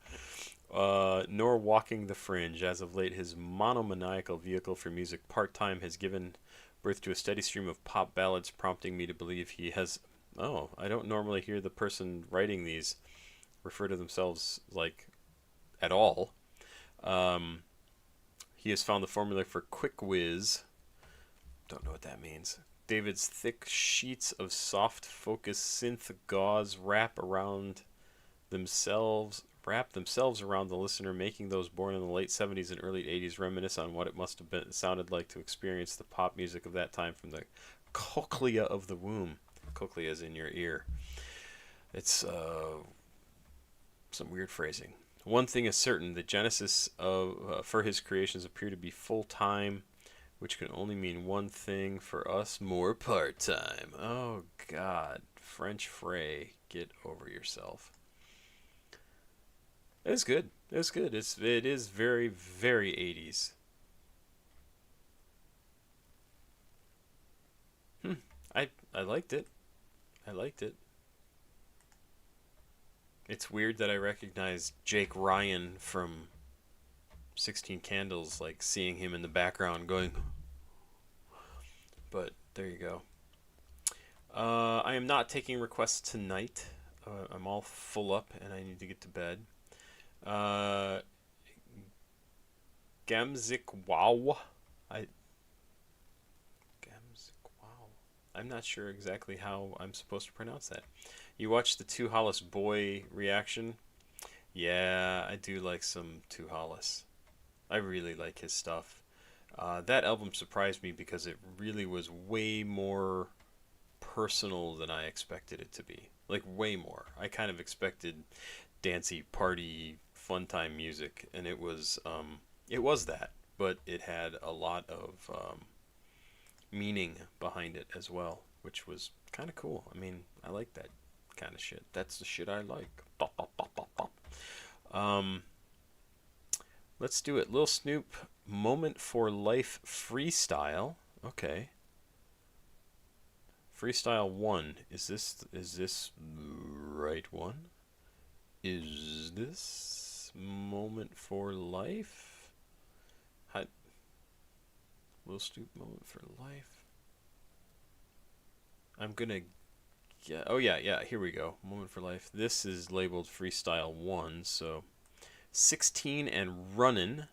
S1: Nor walking the fringe. As of late, his monomaniacal vehicle for music, Part-Time, has given birth to a steady stream of pop ballads, prompting me to believe he has Oh, I don't normally hear the person writing these refer to themselves like at all. He has found the formula for quick whiz. Don't know what that means. David's thick sheets of soft focus synth gauze wrap themselves around the listener, making those born in the late 70s and early 80s reminisce on what it must have been sounded like to experience the pop music of that time from the cochlea of the womb. Cochlea is in your ear. It's some weird phrasing. One thing is certain: the genesis of for his creations appear to be full-time, which can only mean one thing for us: more part-time. Oh God, French fray, get over yourself. It's good. It's good. It is very, very 80s. I liked it. I liked it. It's weird that I recognize Jake Ryan from 16 Candles, like seeing him in the background going. But there you go. I am not taking requests tonight. I'm all full up and I need to get to bed. Gamzik Wow. I'm not sure exactly how I'm supposed to pronounce that. You watched the Two Hollis Boy reaction? Yeah, I do like some Two Hollis. I really like his stuff. That album surprised me because it really was way more personal than I expected it to be. Like, way more. I kind of expected dancey, party, fun time music, and it was that, but it had a lot of meaning behind it as well, which was kind of cool. I mean, I like that kind of shit. That's the shit I like. Bop, bop, bop, bop, bop. Let's do it. Lil Snoop, Moment for Life Freestyle. Okay. Freestyle 1. Is this right one? Is this Moment for Life? Lil Snoop, Moment for Life. I'm gonna get. Oh yeah, here we go. Moment for Life. This is labeled Freestyle 1, so 16 and runnin'.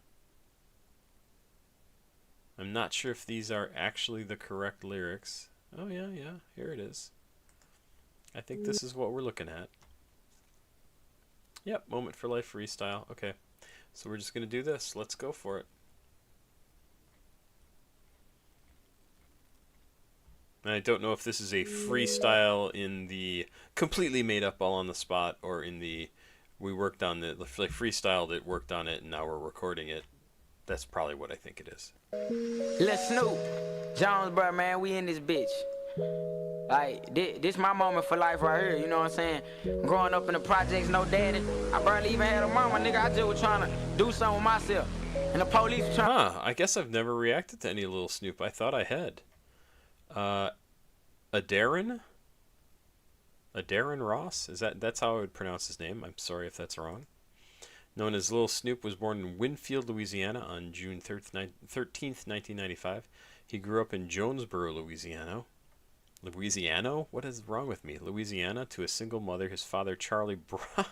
S1: I'm not sure if these are actually the correct lyrics. Oh yeah, here it is. I think this is what we're looking at. Yep, Moment for Life Freestyle. Okay, so we're just gonna do this. Let's go for it. And I don't know if this is a freestyle in the completely made up all on the spot, or in the we worked on the like freestyle that worked on it and now we're recording it. That's probably what I think it is.
S18: Lil Snoop, Jonesboro, man, we in this bitch. Like, this my moment for life right here, you know what I'm saying? Growing up in the projects, no daddy. I barely even had a mama, nigga. I just was trying to do something with myself. And the police were trying.
S1: I guess I've never reacted to any Lil Snoop. I thought I had. Darren Ross? That's how I would pronounce his name. I'm sorry if that's wrong. Known as Lil Snoop, was born in Winfield, Louisiana on June 13th, 1995. He grew up in Jonesboro, Louisiana. What is wrong with me? Louisiana, to a single mother. His father, Charlie Brown,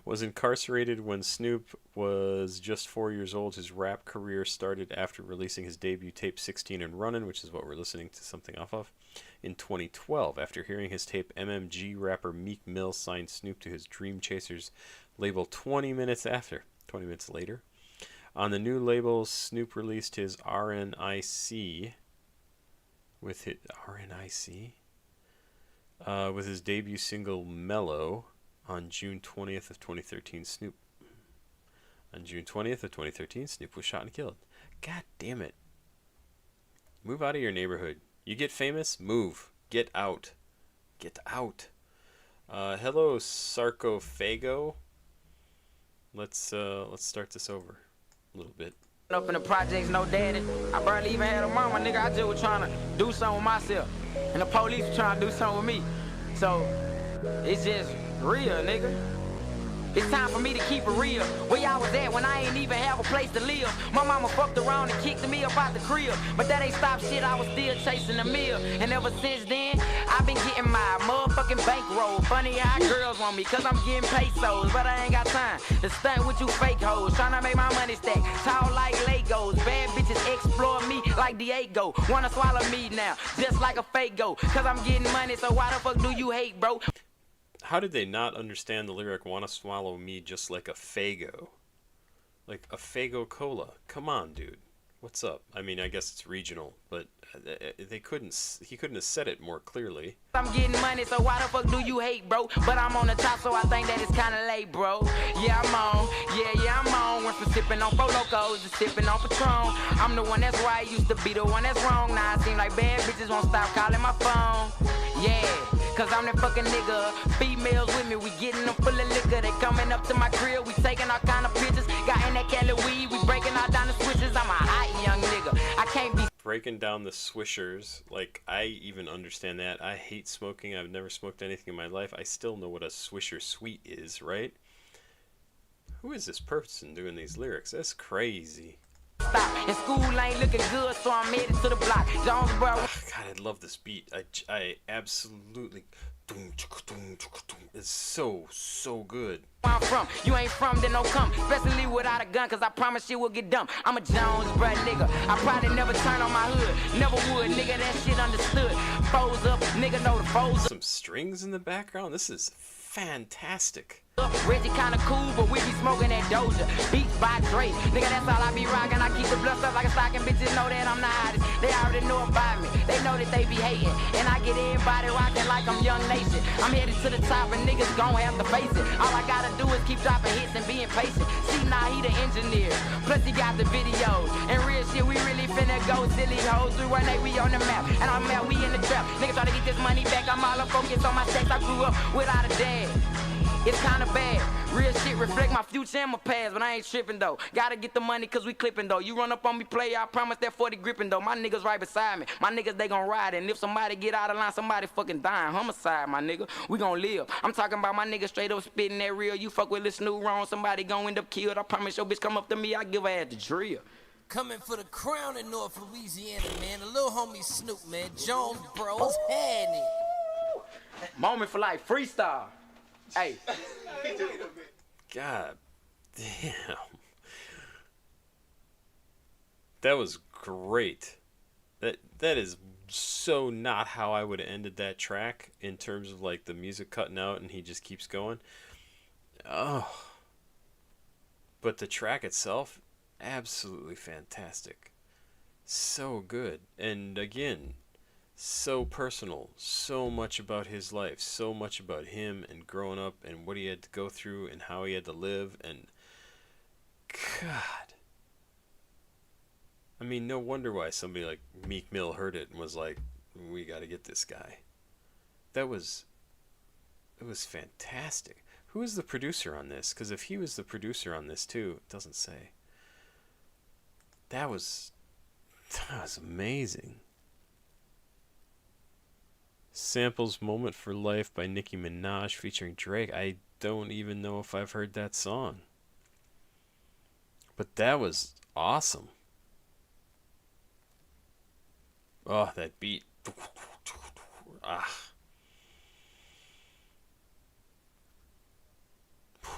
S1: was incarcerated when Snoop was just 4 years old. His rap career started after releasing his debut tape 16 and Runnin', which is what we're listening to something off of, in 2012. After hearing his tape, MMG rapper Meek Mill signed Snoop to his Dream Chasers label 20 minutes later. On the new label, Snoop released his RNIC with his debut single Mellow on June 20th of 2013. On June 20th of 2013, Snoop was shot and killed. God damn it. Move out of your neighborhood. You get famous, move. Get out. Get out. Hello, Sarcophago. Let's start this over a little bit.
S18: Up in the projects, no daddy. I barely even had a mama, nigga. I just was trying to do something with myself. And the police were trying to do something with me. So, it's just real, nigga. It's time for me to keep it real. Where y'all was at when I ain't even have a place to live. My mama fucked around and kicked me up out the crib. But that ain't stopped shit, I was still chasing the meal. And ever since then, I've been getting my motherfucking bankroll. Funny how girls want me, cause I'm getting pesos. But I ain't got time to stunt with you fake hoes. Tryna make my money stack, tall like Legos. Bad bitches explore me like Diego. Wanna swallow me now, just like a Fago. Cause I'm getting money, so why the fuck do you hate, bro?
S1: How did they not understand the lyric, wanna swallow me just like a Fago? Like a Fago Cola. Come on, dude. What's up? I mean, I guess it's regional, but he couldn't have said it more clearly.
S18: I'm getting money, so why the fuck do you hate, bro? But I'm on the top, so I think that it's kinda late, bro. Yeah, I'm on. Yeah, I'm on. Went from sipping on Four Locos to sipping on Patron. I'm the one that's right, used to be the one that's wrong. Now it seem like bad bitches won't stop calling my phone. Yeah, cause I'm that fucking nigga. Females with me, we getting them full of liquor. They coming up to my crib, we taking all kind of pictures. Got in that Cali weed, we breaking all down the switches. I'm a hot young nigga. I can't be
S1: breaking down the swishers. Like, I even understand that. I hate smoking. I've never smoked anything in my life. I still know what a swisher sweet is, right? Who is this person doing these lyrics? That's crazy.
S18: Stop. And school ain't looking good, so I'm headed to the block. Jones, bro.
S1: God, I love this beat. I absolutely. It's so good.
S18: Where I'm from, you ain't from, then no come. Especially without a gun, cause I promise shit will get dumb. I'm a Jones, bruh, nigga. I probably never turn on my hood. Never would, nigga, that shit understood. Foes up, nigga know the foes up.
S1: Some strings in the background. This is fantastic.
S18: Reggie kinda cool, but we be smoking that Doja. Beats by Dre. Nigga, that's all I be rocking. I keep the blood stuff like a stocking. Bitches know that I'm the hottest. They already know about me. They know that they be hating. And I get everybody rocking like I'm Young Nation. I'm headed to the top and niggas gon' have to face it. All I gotta do is keep dropping hits and being patient. See, now he the engineer. Plus he got the videos. And real shit, we really finna go silly hoes. 318, we on the map. And I'm out, we in the trap. Niggas try to get this money back. I'm all up focused on my sex. I grew up without a dad. It's kinda bad. Real shit reflect my future and my past, but I ain't tripping though. Gotta get the money cause we clipping though. You run up on me, play, I promise that 40 gripping though. My niggas right beside me. My niggas, they gon' ride. And if somebody get out of line, somebody fucking dying. Homicide, my nigga. We gon' live. I'm talking about my niggas straight up spitting that real. You fuck with Lil Snoop wrong, somebody gon' end up killed. I promise your bitch come up to me, I give her ass the drill.
S19: Coming for the crown in North Louisiana, man. The little homie Snoop, man. Jones Bros had it.
S18: Moment for life, freestyle. Hey.
S1: God damn. That was great. That is so not how I would have ended that track in terms of like the music cutting out and he just keeps going. Oh. But the track itself, absolutely fantastic. So good. And again, so personal, so much about his life, so much about him and growing up and what he had to go through and how he had to live. And God, I mean, no wonder why somebody like Meek Mill heard it and was like, we got to get this guy. It was fantastic. Who is the producer on this? Because if he was the producer on this too, it doesn't say. That was amazing. Samples Moment for Life by Nicki Minaj featuring Drake. I don't even know if I've heard that song. But that was awesome. Oh, that beat. Ah.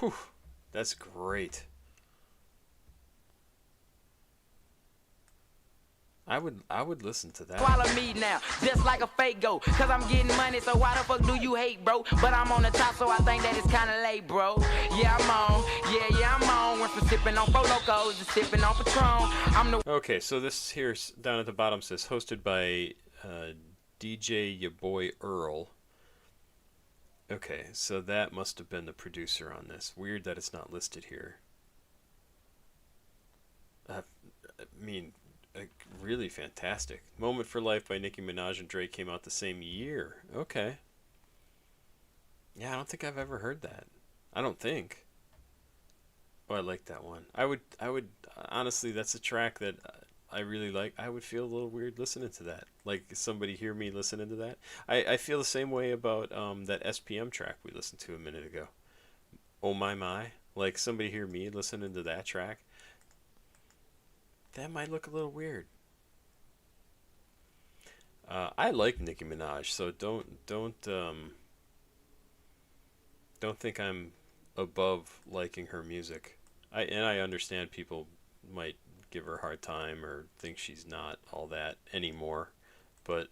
S1: Whew. That's great. I would listen to that.
S18: Swallow me now, just like a fake go. Cause I'm getting money, so why the fuck do you hate, bro? But I'm on the top, so I think that it's kinda late, bro. Yeah, I'm on. Yeah, I'm on. Went from sipping on Four Locos to sipping on Patron. I'm the.
S1: Okay, so this here down at the bottom says hosted by DJ ya boy Earl. Okay, so that must have been the producer on this. Weird that it's not listed here. I mean, really fantastic. Moment for Life by Nicki Minaj and Drake came out the same year. Okay. Yeah, I don't think I've ever heard that. I don't think. Oh, I like that one. I would honestly, that's a track that I really like. I would feel a little weird listening to that. Like somebody hear me listening to that. I feel the same way about that SPM track we listened to a minute ago. Oh my. Like somebody hear me listening to that track, that might look a little weird. I like Nicki Minaj, so don't think I'm above liking her music. I understand people might give her a hard time or think she's not all that anymore, but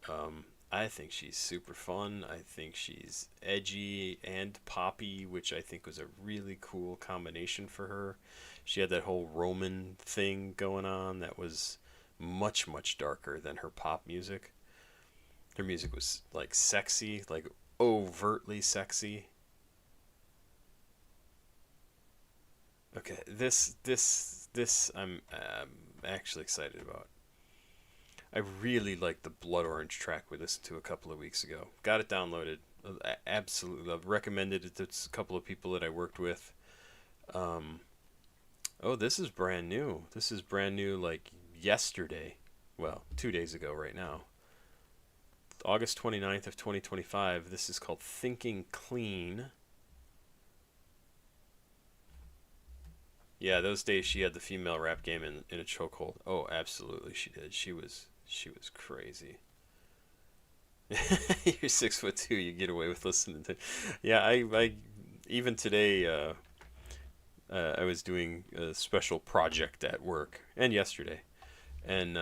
S1: I think she's super fun. I think she's edgy and poppy, which I think was a really cool combination for her. She had that whole Roman thing going on that was much, much darker than her pop music. Her music was like sexy, like overtly sexy. Okay, this I'm actually excited about. I really like the Blood Orange track we listened to a couple of weeks ago. Got it downloaded. I absolutely love. Recommended it to a couple of people that I worked with. Oh, this is brand new. This is brand new like yesterday. Well, 2 days ago right now. August 29th of 2025. This is called Thinking Clean. Yeah, those days she had the female rap game in a chokehold. Oh, absolutely she did. She was crazy. You're 6'2", you get away with listening to. Yeah, I even today I was doing a special project at work and yesterday, and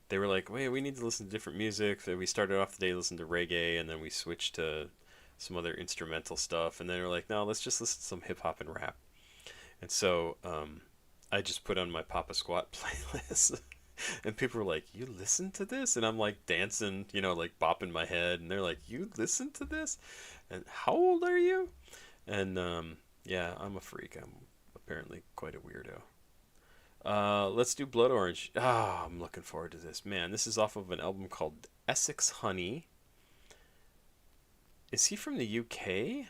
S1: they were like, "Wait, we need to listen to different music." So we started off the day listening to reggae, and then we switched to some other instrumental stuff, and then they were like, "No, let's just listen to some hip hop and rap." And so I just put on my Papa Squat playlist, and people were like, "You listen to this?" And I'm like dancing, like bopping my head, and they're like, "You listen to this?" And how old are you? And yeah, I'm a freak. I'm apparently quite a weirdo. Let's do Blood Orange. I'm looking forward to this. Man, this is off of an album called Essex Honey. Is he from the UK?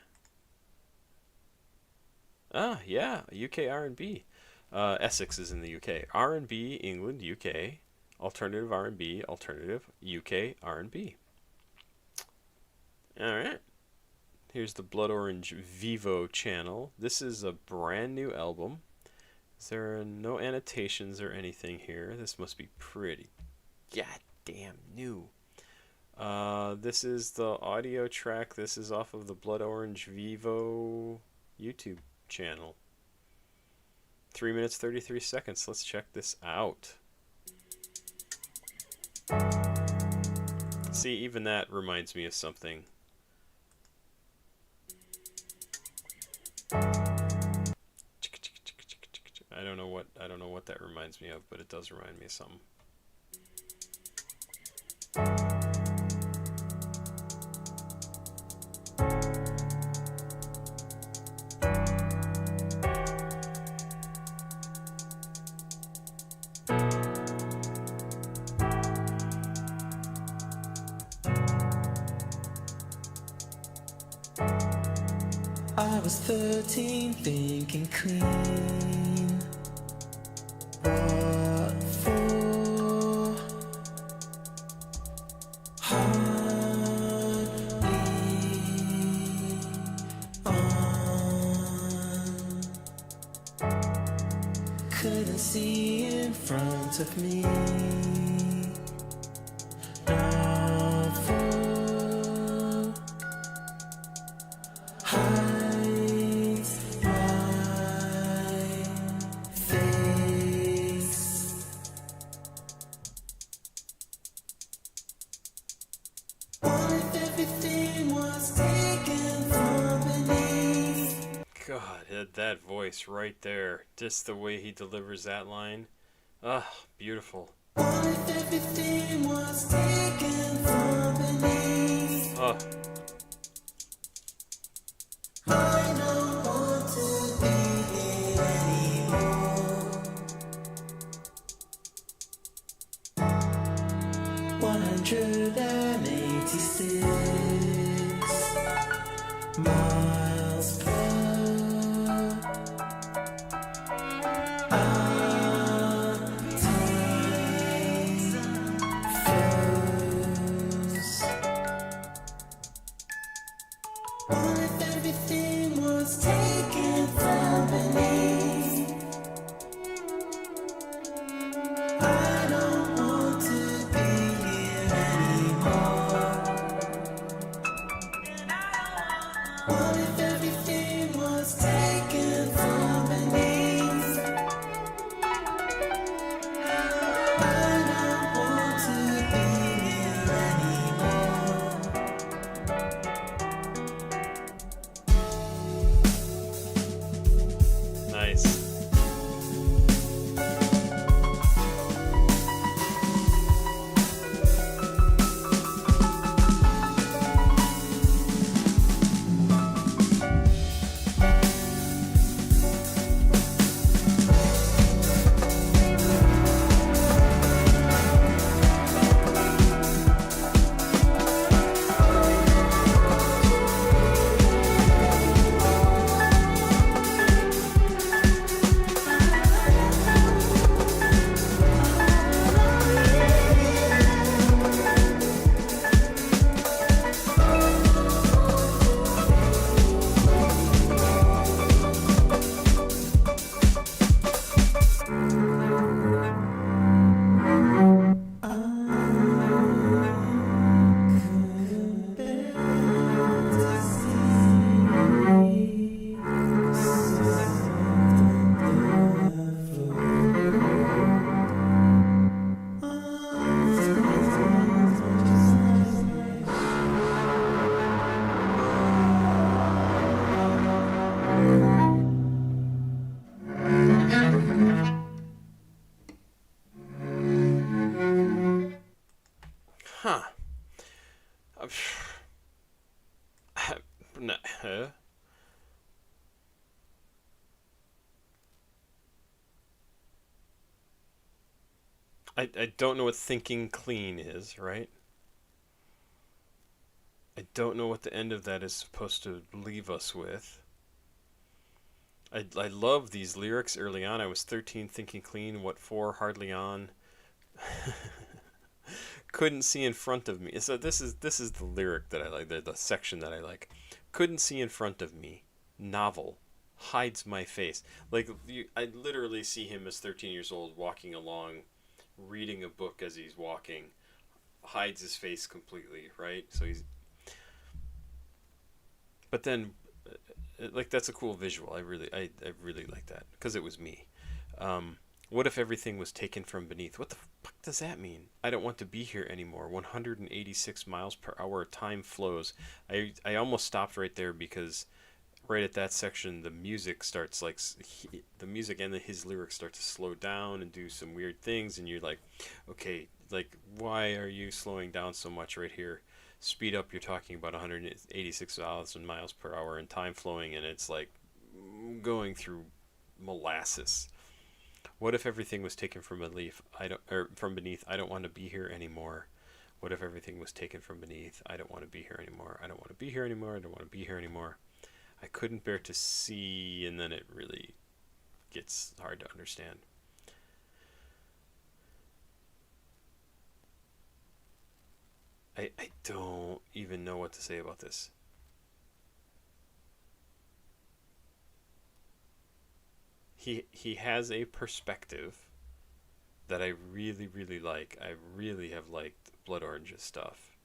S1: Yeah, UK R&B. Essex is in the UK. R&B, England, UK. Alternative R&B, alternative UK R&B. Alright. Here's the Blood Orange Vivo channel. This is a brand new album. There are no annotations or anything here. This must be pretty goddamn new. This is the audio track. This is off of the Blood Orange Vivo YouTube channel. 3 minutes 33 seconds. Let's check this out. See, even that reminds me of something. I don't know what that reminds me of, but it does remind me of something.
S20: I was 13, thinking clean. What for? Hardly on. Couldn't see in front of me. Not for.
S1: That voice right there, just the way he delivers that line, beautiful.
S20: What if everything was taken from beneath? I don't want to be here anymore. 186 miles per everything was taken
S1: Huh. Huh? I don't know what thinking clean is, right? I don't know what the end of that is supposed to leave us with. I love these lyrics early on. I was 13 thinking clean, what for, hardly on. Couldn't see in front of me. So this is the lyric that I like, the section that I like. Couldn't see in front of me. Novel. Hides my face. Like, I literally see him as 13 years old walking along, reading a book as he's walking. Hides his face completely, right? So he's... But then, like, that's a cool visual. I really like that, because it was me. What if everything was taken from beneath? What the fuck does that mean? I don't want to be here anymore. 186 miles per hour. Time flows. I almost stopped right there, because right at that section, the music starts, like, the music and his lyrics start to slow down and do some weird things, and you're like, okay, like, why are you slowing down so much right here? Speed up, you're talking about 186,000 miles per hour and time flowing, and it's like going through molasses. What if everything was taken from beneath? From beneath. I don't want to be here anymore. What if everything was taken from beneath? I don't want to be here anymore. I don't want to be here anymore. I don't want to be here anymore. I couldn't bear to see, and then it really gets hard to understand. I don't even know what to say about this. He has a perspective that I really like. I really have liked Blood Orange's stuff.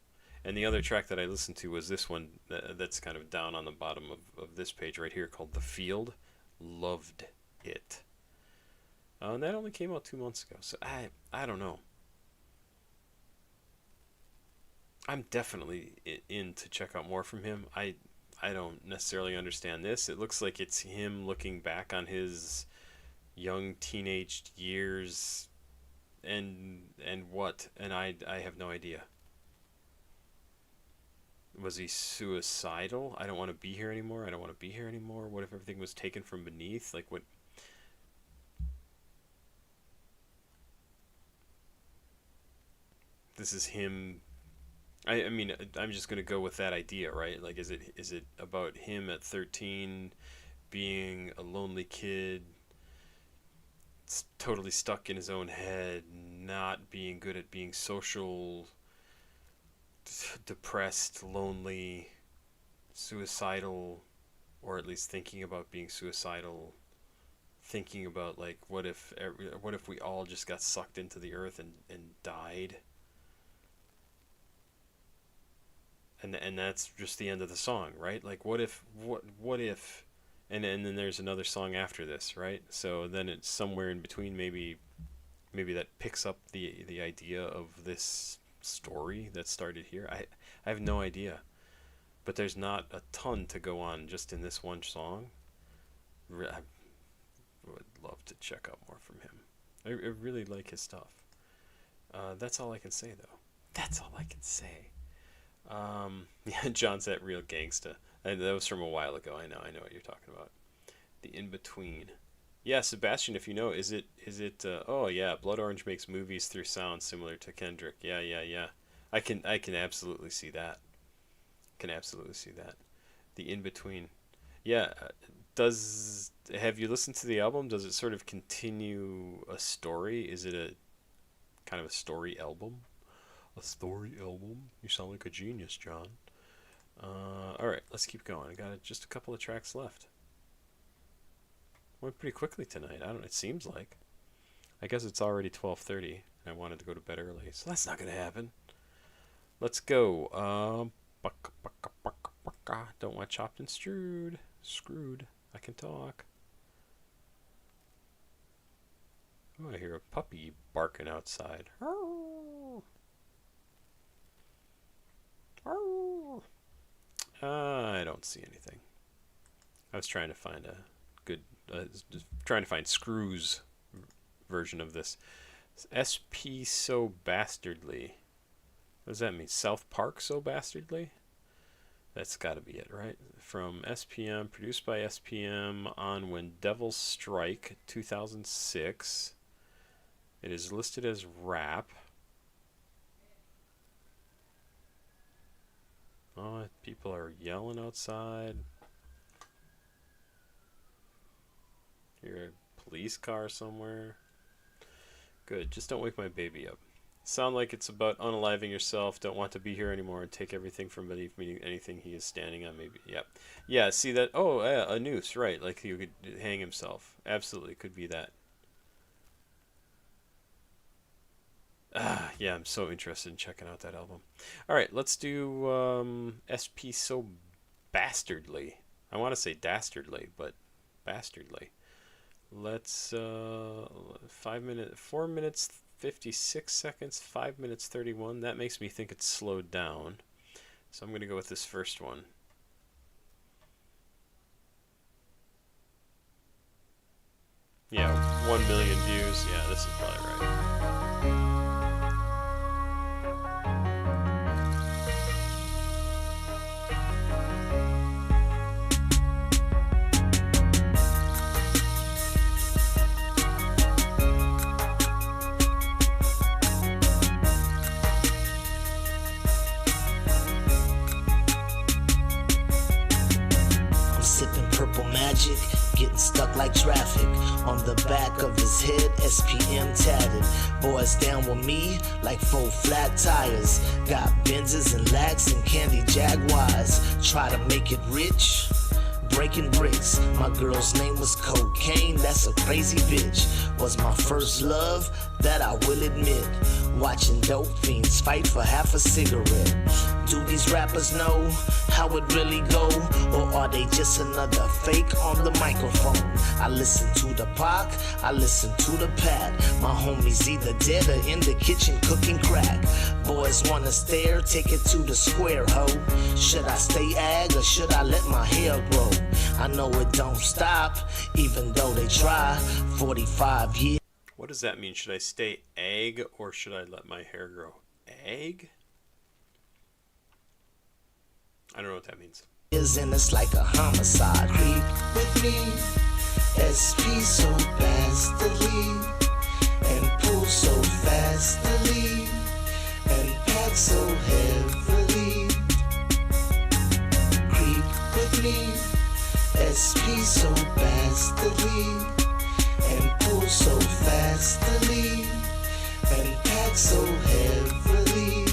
S1: And the other track that I listened to was this one that's kind of down on the bottom of this page right here, called The Field. Loved it. And that only came out 2 months ago, so I don't know. I'm definitely in to check out more from him. I don't necessarily understand this. It looks like it's him looking back on his young teenage years and what, and I have no idea. Was he suicidal? I don't want to be here anymore. I don't want to be here anymore. What if everything was taken from beneath? Like, what? This is him. I mean, I'm just gonna go with that idea, right? Like, is it about him at 13 being a lonely kid, totally stuck in his own head, not being good at being social, depressed, lonely, suicidal, or at least thinking about being suicidal, thinking about, like, what if we all just got sucked into the earth and died? And that's just the end of the song, right? Like, what if, and then there's another song after this, right? So then it's somewhere in between, maybe that picks up the idea of this story that started here. I have no idea, but there's not a ton to go on just in this one song. I would love to check out more from him. I really like his stuff. That's all I can say, though. That's all I can say. Yeah, John's that real gangsta. That was from a while ago. I know what you're talking about. The In Between. Yeah, Sebastian, if you know, is it oh yeah, Blood Orange makes movies through sound similar to Kendrick. Yeah. I can absolutely see that. The In Between. Yeah, have you listened to the album? Does it sort of continue a story? Is it a kind of a story album? A story album? You sound like a genius, John. Alright, let's keep going. I got just a couple of tracks left. Went pretty quickly tonight. It seems like. I guess it's already 12:30, and I wanted to go to bed early, so that's not going to happen. Let's go. Don't want chopped and screwed. I can talk. Oh, I hear a puppy barking outside. I don't see anything. I was trying to find a good, trying to find Screw's version of this. SP So Bastardly. What does that mean? South Park so bastardly? That's got to be it, right? From SPM, produced by SPM on When Devils Strike, 2006. It is listed as rap. Oh, people are yelling outside. Hear a police car somewhere. Good, just don't wake my baby up. Sound like it's about unaliving yourself, don't want to be here anymore, and take everything from beneath me, anything he is standing on, maybe. Yep. Yeah, see that? Oh, yeah, a noose, right. Like he could hang himself. Absolutely, could be that. Yeah, I'm so interested in checking out that album. Alright, let's do SP So Bastardly. I want to say dastardly, but bastardly. Let's 4 minutes 56 seconds, 5 minutes 31. That makes me think it's slowed down. So I'm going to go with this first one. Yeah, 1 million views. Yeah, this is probably right.
S15: Getting stuck like traffic on the back of his head, SPM tatted. Boys down with me like 4 flat tires. Got Benzes and Lacs and candy Jaguars. Try to make it rich, breaking bricks. My girl's name was Cocaine, that's a crazy bitch. Was my first love, that I will admit. Watching dope fiends fight for half a cigarette. Do these rappers know how it really go? Or are they just another fake on the microphone? I listen to the Pac, I listen to the Pat. My homies either dead or in the kitchen cooking crack. Boys wanna stare, take it to the square, ho. Should I stay ag or should I let my hair grow? I know it don't stop, even though they try. 45 years.
S1: What does that mean? Should I stay egg or should I let my hair grow? Egg? I don't know what that means.
S15: And it's like a homicide. Creep with me, SP so bastardly, and pull so fastly, and pack so heavily. Creep with me, SP so bastardly, and pull so fastly, and pack so heavily.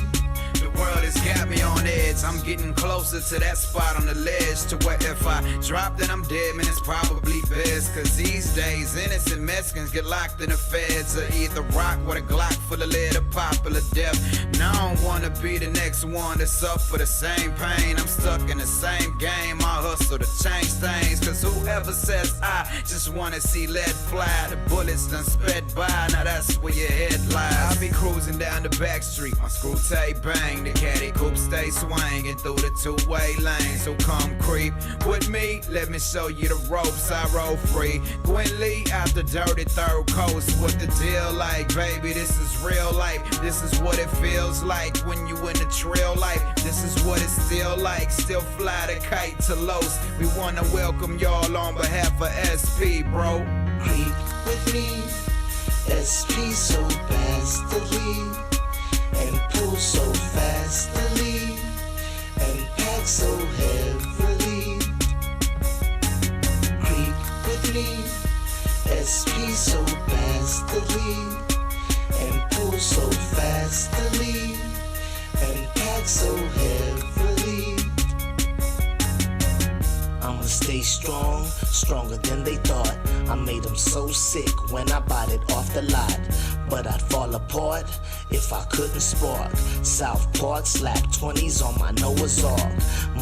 S21: The world has got me on edge. I'm getting closer to that spot on the ledge, to where if I drop then I'm dead, man, it's probably best. Cause these days innocent Mexicans get locked in the feds, or either rock with a Glock full of lead or popular death. Now I don't wanna be the next one to suffer the same pain. I'm stuck in the same game, I hustle to change things. Cause whoever says I just wanna see lead fly, the bullets done sped by, now that's where your head lies. I be cruising down the back street, my screw tape bang, the caddy coupe stay swinging through the two-way lane. So come creep with me, let me show you the ropes. I roll free, Gwen Lee out the dirty third coast. What the deal like, baby? This is real life. This is what it feels like when you in the trail life. This is what it's still like. Still fly the kite to Los. We wanna welcome y'all on behalf of SP, bro.
S15: Creep with me, SP so bastardly, and pull so fastly, and pack so heavily. Creep with me, SP so bastardly, and pull so fastly, and pack so heavily. I'ma stay strong, stronger than they thought. I made them so sick when I bought it off the lot. But I'd fall apart if I couldn't spark. South Park slap 20s on my Noah's Ark.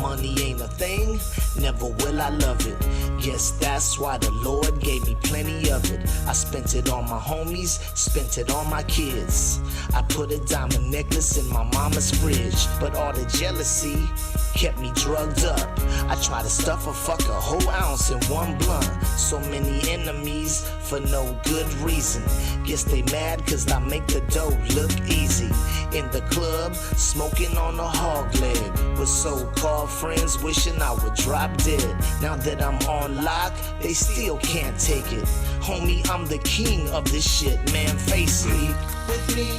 S15: Money ain't a thing, never will I love it. Guess that's why the Lord gave me plenty of it. I spent it on my homies, spent it on my kids. I put a diamond necklace in my mama's fridge, but all the jealousy kept me drugged up. I try to stuff a whole ounce in one blunt. So many enemies for no good reason. Guess they mad cause I make the dough look easy. In the club, smoking on a hog leg. With so-called friends wishing I would drop dead. Now that I'm on lock, they still can't take it. Homie, I'm the king of this shit, man, face it. With me,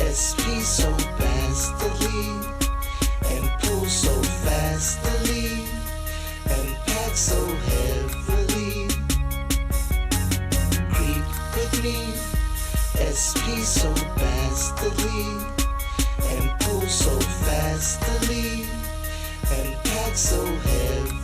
S15: SP so fastly, and pull so fastly, and pack so heavily. Creep with me, SP so fastly, and pull so fastly, and pack so heavily.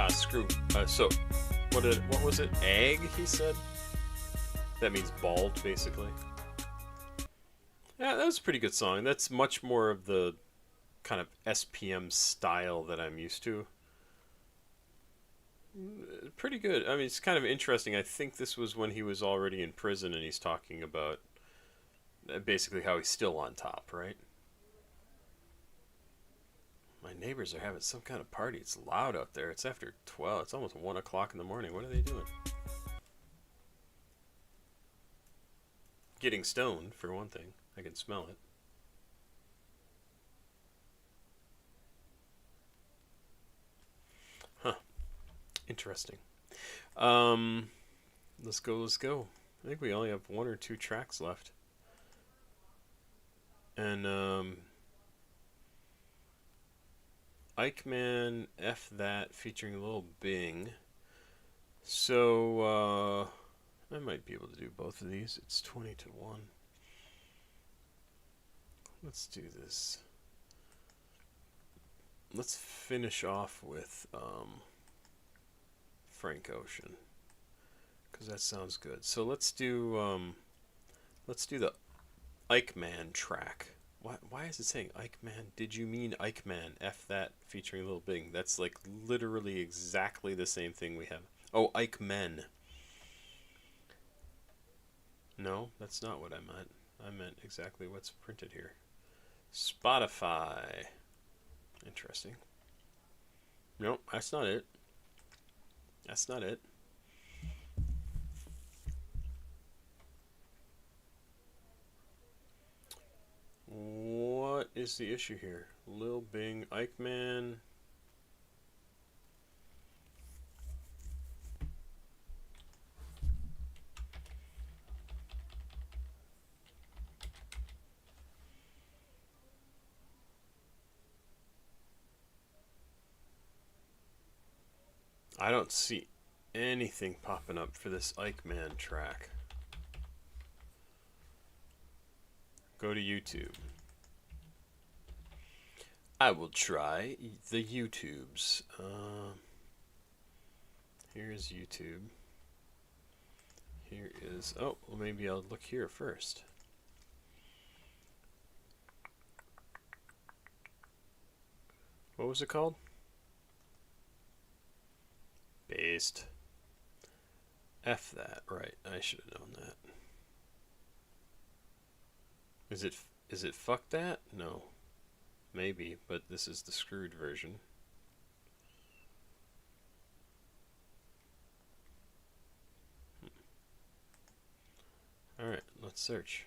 S1: Screw. So, what was it? Egg, he said? That means bald, basically. Yeah, that was a pretty good song. That's much more of the kind of SPM style that I'm used to. Pretty good. I mean, it's kind of interesting. I think this was when he was already in prison and he's talking about basically how he's still on top, right? My neighbors are having some kind of party. It's loud out there. It's after 12. It's almost 1 o'clock in the morning. What are they doing? Getting stoned, for one thing. I can smell it. Huh. Interesting. Let's go. I think we only have 1 or 2 tracks left. And, IKEMAN, F That, featuring Lil Bing. So, I might be able to do both of these. It's 20 to 1. Let's do this. Let's finish off with, Frank Ocean. Because that sounds good. So let's do the IKEMAN track. Why is it saying IKEMAN? Did you mean IKEMAN? F That featuring Lil Bing. That's like literally exactly the same thing we have. Oh, IKEMAN. No, that's not what I meant. I meant exactly what's printed here. Spotify. Interesting. Nope, that's not it. That's not it. What is the issue here? Lil Bing, IKEMAN. I don't see anything popping up for this IKEMAN track. Go to YouTube. I will try the YouTubes. Here's YouTube. Here is... Oh, well, maybe I'll look here first. What was it called? Based. F That. Right, I should have known that. Is it Fuk Dat? No. Maybe, but this is the screwed version. Alright, let's search.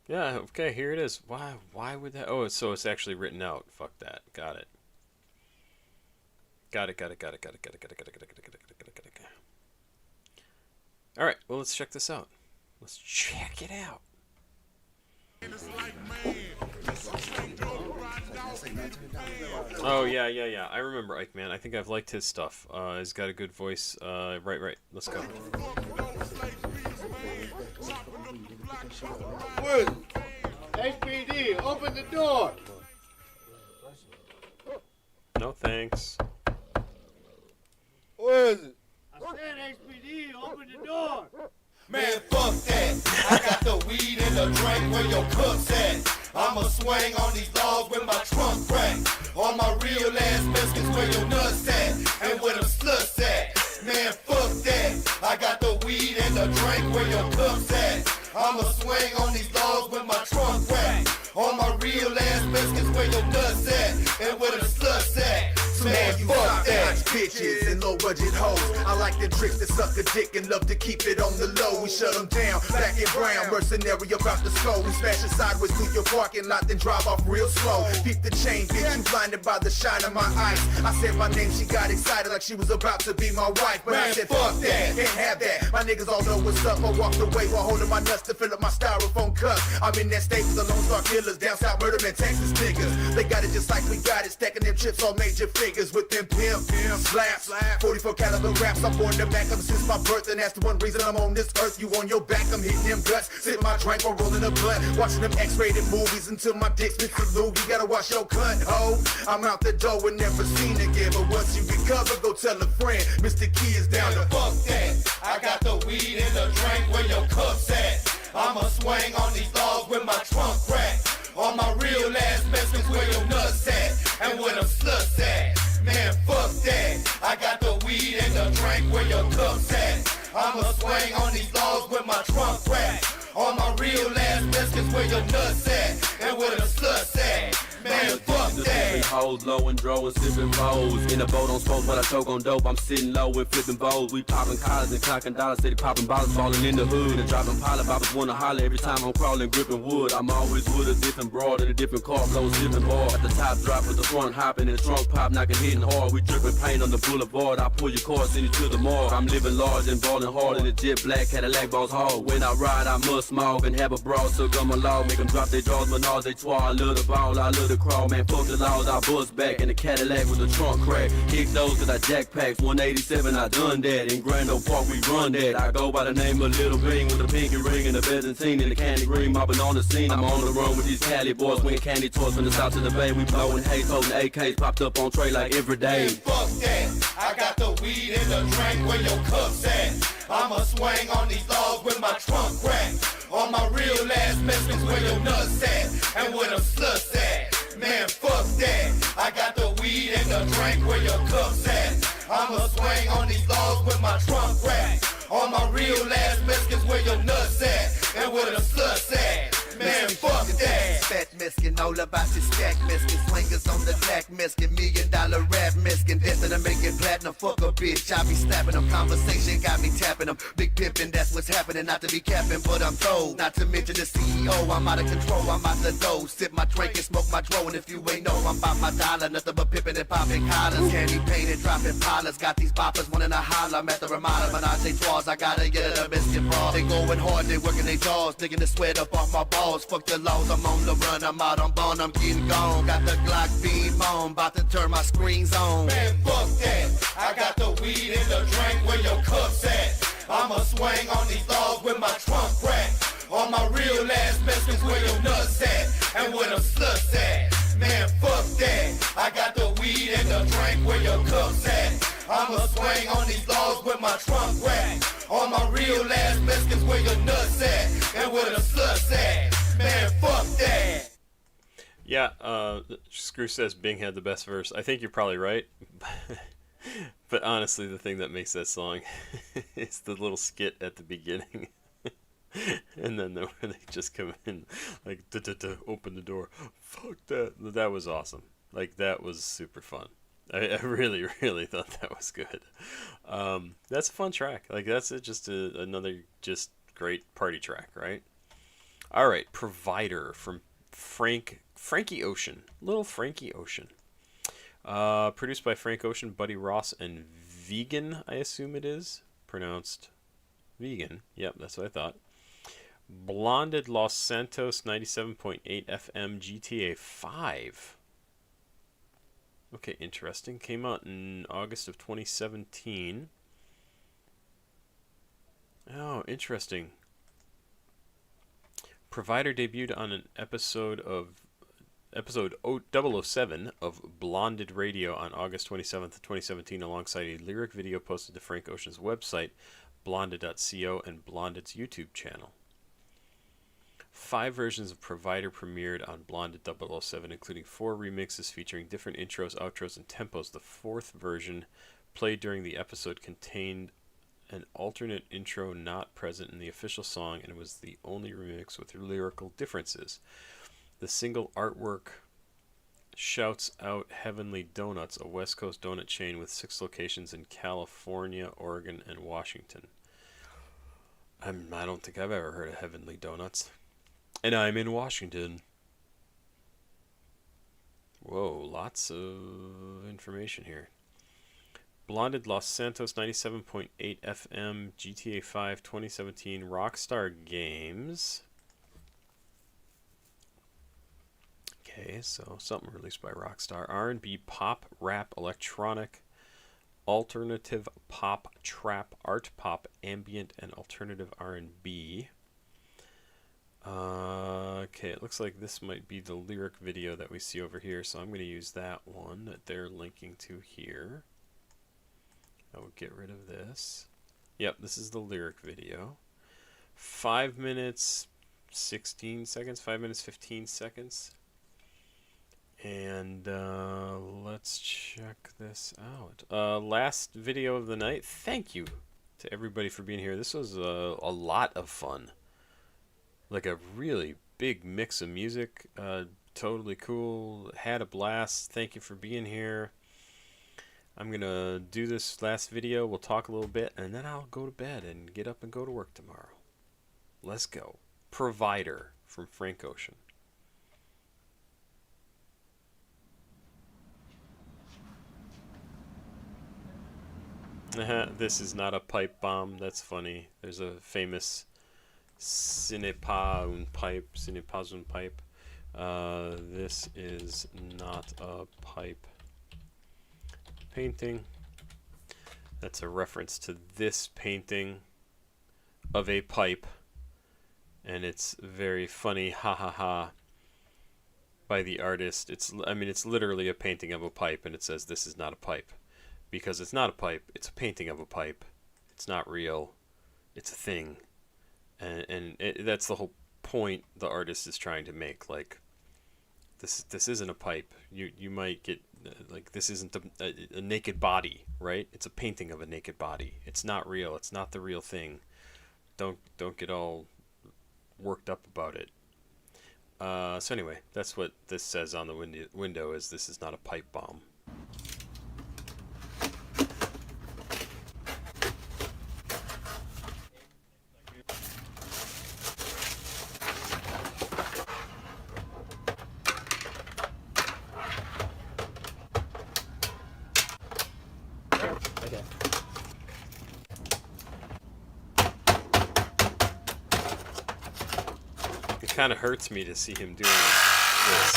S1: Yeah, okay, here it is. Why would that... Oh, so it's actually written out. Fuk Dat. Got it. Got it. Alright, well, let's check this out. Let's check it out. Oh, yeah. I remember IKEMAN. I think I've liked his stuff. He's got a good voice. Right. Let's go.
S3: Where is it? HPD, open the door.
S1: No thanks.
S3: Where is it? I said HPD, open the door.
S14: Man, fuck that. I got the weed and the drink where your cups at.
S7: I'ma swing on these laws with my trunk crack. All my real ass Mexicans where your nuts at, and where the sluts at. Man, fuck that. I got the weed and the drink where your cups at. I'ma swing on these laws with my trunk crack. All my real ass Mexicans where your nuts at, and where the sluts at. Man,
S22: you
S7: fuck that.
S22: bitches and low budget hoes. I like the tricks that suck a dick and love to keep it on the low. We shut them down, black and brown, mercenary about the skull. We smash it sideways through your parking lot, then drive off real slow. Peep the chain, bitch, you blinded by the shine of my eyes. I said my name, she got excited like she was about to be my wife. But I said fuck that, can't have that. My niggas all know what's up. I walked away while holding my nuts to fill up my styrofoam cup. I'm in that state with the Lone Star Killers, down south murdermen, Texas niggas. They got it just like we got it, stacking them chips on major figures with them pimp slaps. 44 caliber raps, I'm born to back up since my birth, and that's the one reason I'm on this earth. You on your back, I'm hitting them guts, sipping my drink while rolling a blunt, watching them X-rated movies until my dick spits the lube. You gotta wash your cunt, ho. I'm out the door and never seen again, but once you recover, go tell a friend, Mr. Key is down to
S7: fuck that. I got the weed and the drink where your cups at. I'ma swing on these laws with my trunk crack. All my real ass Mexicans where your nuts at, and where them sluts at. Man, fuck that. I got the weed and the drink where your cups at. I'ma swing on these laws with my trunk crack. All my real ass Mexicans where your nuts at, and where them sluts at. Man, fuck that.
S23: Hoes low and dro and sipping bowls. In a boat on spokes, but I choke on dope. I'm sitting low and flipping bowls. We popping collars and clocking dollars. Steady popping bottles, falling in the hood. And dropping pilot boppers wanna holler every time I'm crawling, gripping wood. I'm always with a different broad and a different car, blow zipping bar. At the top drop with the front hopping and the trunk pop, knocking hitting hard. We dripping paint on the boulevard. I pull your car, send you to the mall. I'm living large and balling hard in a jet black Cadillac balls hard. When I ride, I must smoke and have a broad, so come along. Make them drop their jaws, menage, they twirl. I love the ball, I love the crawl, man. Fuck the laws, I bust back in the Cadillac with the trunk crack. Kick those cause I jack packs, 187, I done that. In Grand Oak Park, we run that. I go by the name of Lil Bing with the pinky ring and the Byzantine and the candy green, mopping on the scene. I'm on the run with these Cali boys, swinging candy toys from the south to the bay. We blowing haze, holding AKs, popped up on tray like every day.
S7: Man, fuck that. I got the weed and the drink where your cups at. I'ma swing on these laws with my trunk crack. All my real ass Mexicans where your nuts at, and where them sluts at. Man, fuck that. I got the weed and the drink where your cups at. I'ma swing on these laws with my trunk crack. All my real ass Mexicans where your nuts at, and where them sluts at. Man, fuck that.
S22: Fat Mexican, all about this stack Mexican. Swingers on the black Mexican, $1 million rap Mexican. Destined to make it platinum, fuck a bitch. I be slapping them, conversation got me tapping them. Big pimpin', that's what's happening. Not to be capping, but I'm told. Not to mention the CEO, I'm out of control, I'm out the dough. Sip my drink and smoke my dro, and if you ain't know, I'm about my dollar. Nothing but pimpin' and poppin' collars. Candy painted, dropping pilots. Got these boppers wanting to holler. I'm at the Ramada, menage a trois. I gotta get it, a Mexican bra. They going hard, they working their jaws. Digging the sweat up off my balls. Fuck the laws, I'm on the run, I'm out on bone, I'm getting gone. Got the Glock beam on, about to turn my screens on.
S7: Man, fuck that. I got the weed and the drink where your cups at. I'ma swing on these laws with my trunk crack. All my real ass Mexicans where your nuts at, and where them sluts at. Man, fuck that. I got the weed and the drink where your cups at. I'ma swing on these laws with my trunk crack. All my real ass Mexicans where your nuts at, and where them sluts at. Man, fuck that.
S1: Yeah, Screw says Bing had the best verse. I think you're probably right. But honestly, the thing that makes that song is the little skit at the beginning. And then where they just come in, like, open the door. Fuck that. That was awesome. Like, that was super fun. I really, really thought that was good. That's a fun track. Like, that's just another just great party track, right? All right, Provider from Frankie Ocean. Little Frankie Ocean. Produced by Frank Ocean, Buddy Ross, and Vegan, I assume it is. Pronounced Vegan. Yep, that's what I thought. Blonded Los Santos 97.8 FM GTA 5. Okay, interesting. Came out in August of 2017. Oh, interesting. Provider debuted on an episode 007 of Blonded Radio on August 27th, 2017, alongside a lyric video posted to Frank Ocean's website, blonded.co, and Blonded's YouTube channel. 5 versions of Provider premiered on Blonde at 007, including 4 remixes featuring different intros, outros, and tempos. The 4th version, played during the episode, contained an alternate intro not present in the official song, and was the only remix with lyrical differences. The single artwork shouts out Heavenly Donuts, a West Coast donut chain with 6 locations in California, Oregon, and Washington. I don't think I've ever heard of Heavenly Donuts. And I'm in Washington. Whoa, lots of information here. Blonded Los Santos 97.8 FM, GTA 5 2017, Rockstar Games. Okay, so something released by Rockstar. R&B, pop, rap, electronic, alternative pop, trap, art pop, ambient, and alternative R&B. Okay, it looks like this might be the lyric video that we see over here, so I'm going to use that one that they're linking to here. I will get rid of this. Yep, this is the lyric video. 5 minutes 16 seconds, 5 minutes 15 seconds. And let's check this out. Last video of the night. Thank you to everybody for being here. This was a lot of fun. Like a really big mix of music. Totally cool. Had a blast. Thank you for being here. I'm going to do this last video. We'll talk a little bit, and then I'll go to bed and get up and go to work tomorrow. Let's go. Provider from Frank Ocean. This is not a pipe bomb. That's funny. There's a famous ce n'est pas un pipe. Ce n'est pas un pipe. This is not a pipe painting. That's a reference to this painting of a pipe. And it's very funny, ha ha ha, by the artist. It's literally a painting of a pipe, and it says this is not a pipe. Because it's not a pipe, it's a painting of a pipe. It's not real. It's a thing. And that's the whole point the artist is trying to make. Like, this isn't a pipe. You might get, like, this isn't a naked body, right? It's a painting of a naked body. It's not real. It's not the real thing. Don't get all worked up about it. So anyway, that's what this says on the window, is this is not a pipe bomb. It kind of hurts me to see him doing this.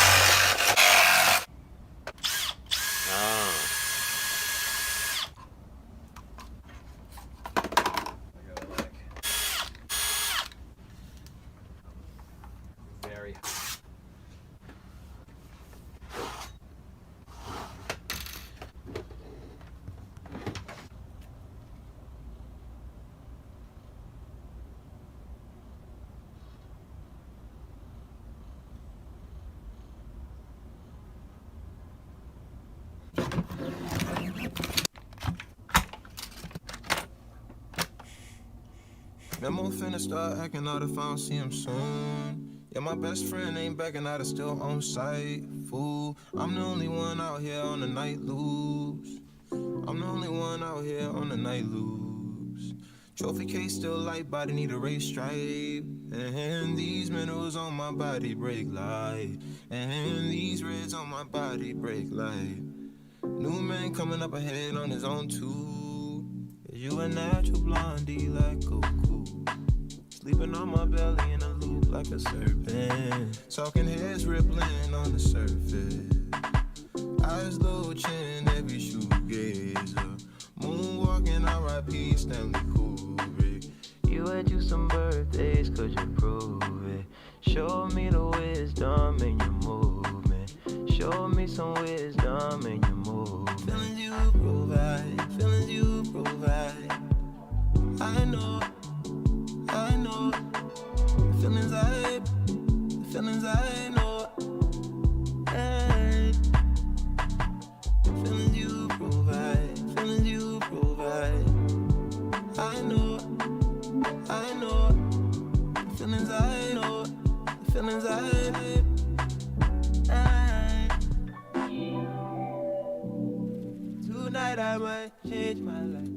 S9: Very.
S2: Memo finna start acting out if I don't see him soon. Yeah, my best friend ain't backing out, it's still on site. Fool, I'm the only one out here on the night loose. I'm the only one out here on the night loose. Trophy case still light, body need a race stripe. And these minerals on my body break light. And these reds on my body break light. New man coming up ahead on his own too. You a natural blondie like Goku. Sleeping on my belly in a loop like a serpent. Talking heads rippling on the surface. Eyes low, chin, every shoegazer. Moonwalking, R.I.P. Stanley Kubrick. You had you some birthdays, could you prove it? Show me the wisdom in your movement. Show me some wisdom in your movement. Feelings you provide, feelings you provide. I know, feelings I feelings I know. Hey. Feelings you provide, feelings you provide. I know, feelings I know, the feelings I. Tonight I might change my life.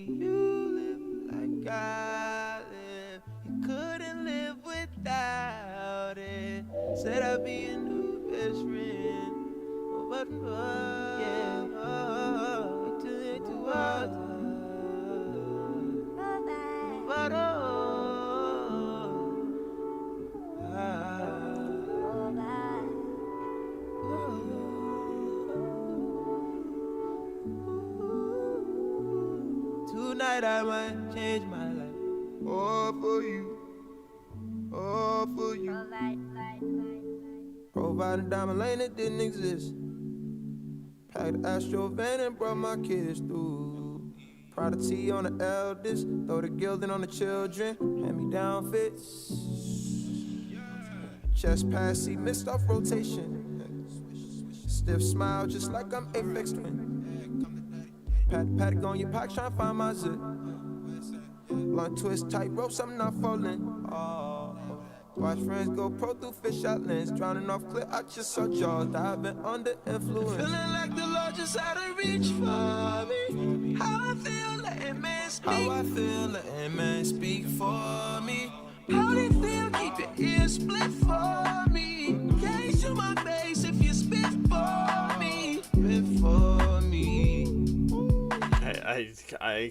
S2: You live like I live. You couldn't live without it. Said I'd be a new best friend. But yeah, wait till it too hard. But tonight I might change my life. All for you, all for you. Provide a diamond lane that didn't exist. Packed the Astro van and brought my kids through. Pride of T on the eldest, throw the gilding on the children. Hand me down fits. Chest pass, see missed off rotation. Stiff smile, just like I'm Apex Twin. Paddock on your pocket, tryna find my zip. Long twist, tight ropes, I'm not falling. Oh. Watch friends go pro through fish out lens. Drowning off cliff, I just saw jaws diving under influence. Feeling like the Lord just had to reach for me. How I feel, letting man speak. How I feel, letting man speak for me. How they feel, keep your ears split for me. Can't shoot my face if you spit for me. Spit for me.
S1: I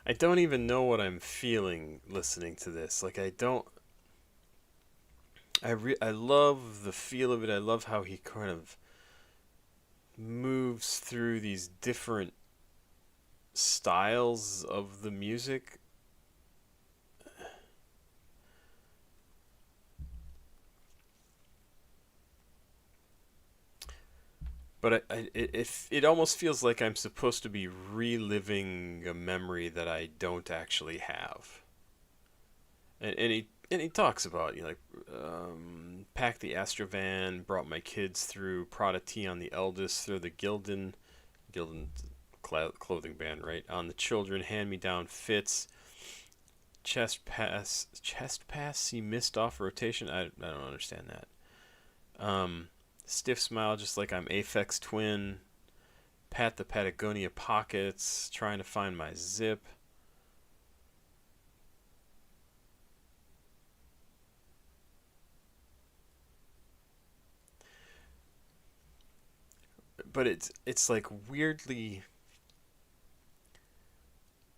S1: I don't even know what I'm feeling listening to this. Like, I love the feel of it. I love how he kind of moves through these different styles of the music. But it almost feels like I'm supposed to be reliving a memory that I don't actually have. And he talks about, you know, like, packed the Astrovan, brought my kids through, Prada T on the eldest, through the Gildan clothing band, right? On the children, hand me down fits, chest pass, see missed off rotation. I don't understand that. Stiff smile, just like I'm Aphex Twin. Pat the Patagonia pockets, trying to find my zip. But it's like weirdly,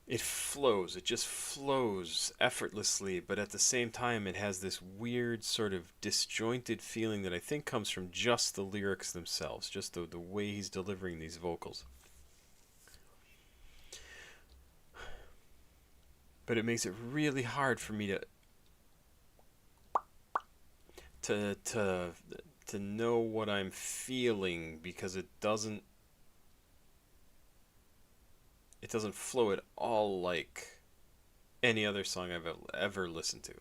S1: it flows. It just flows effortlessly, but at the same time it has this weird sort of disjointed feeling that I think comes from just the lyrics themselves, just the way he's delivering these vocals. But it makes it really hard for me to know what I'm feeling, because it doesn't flow at all like any other song I've ever listened to.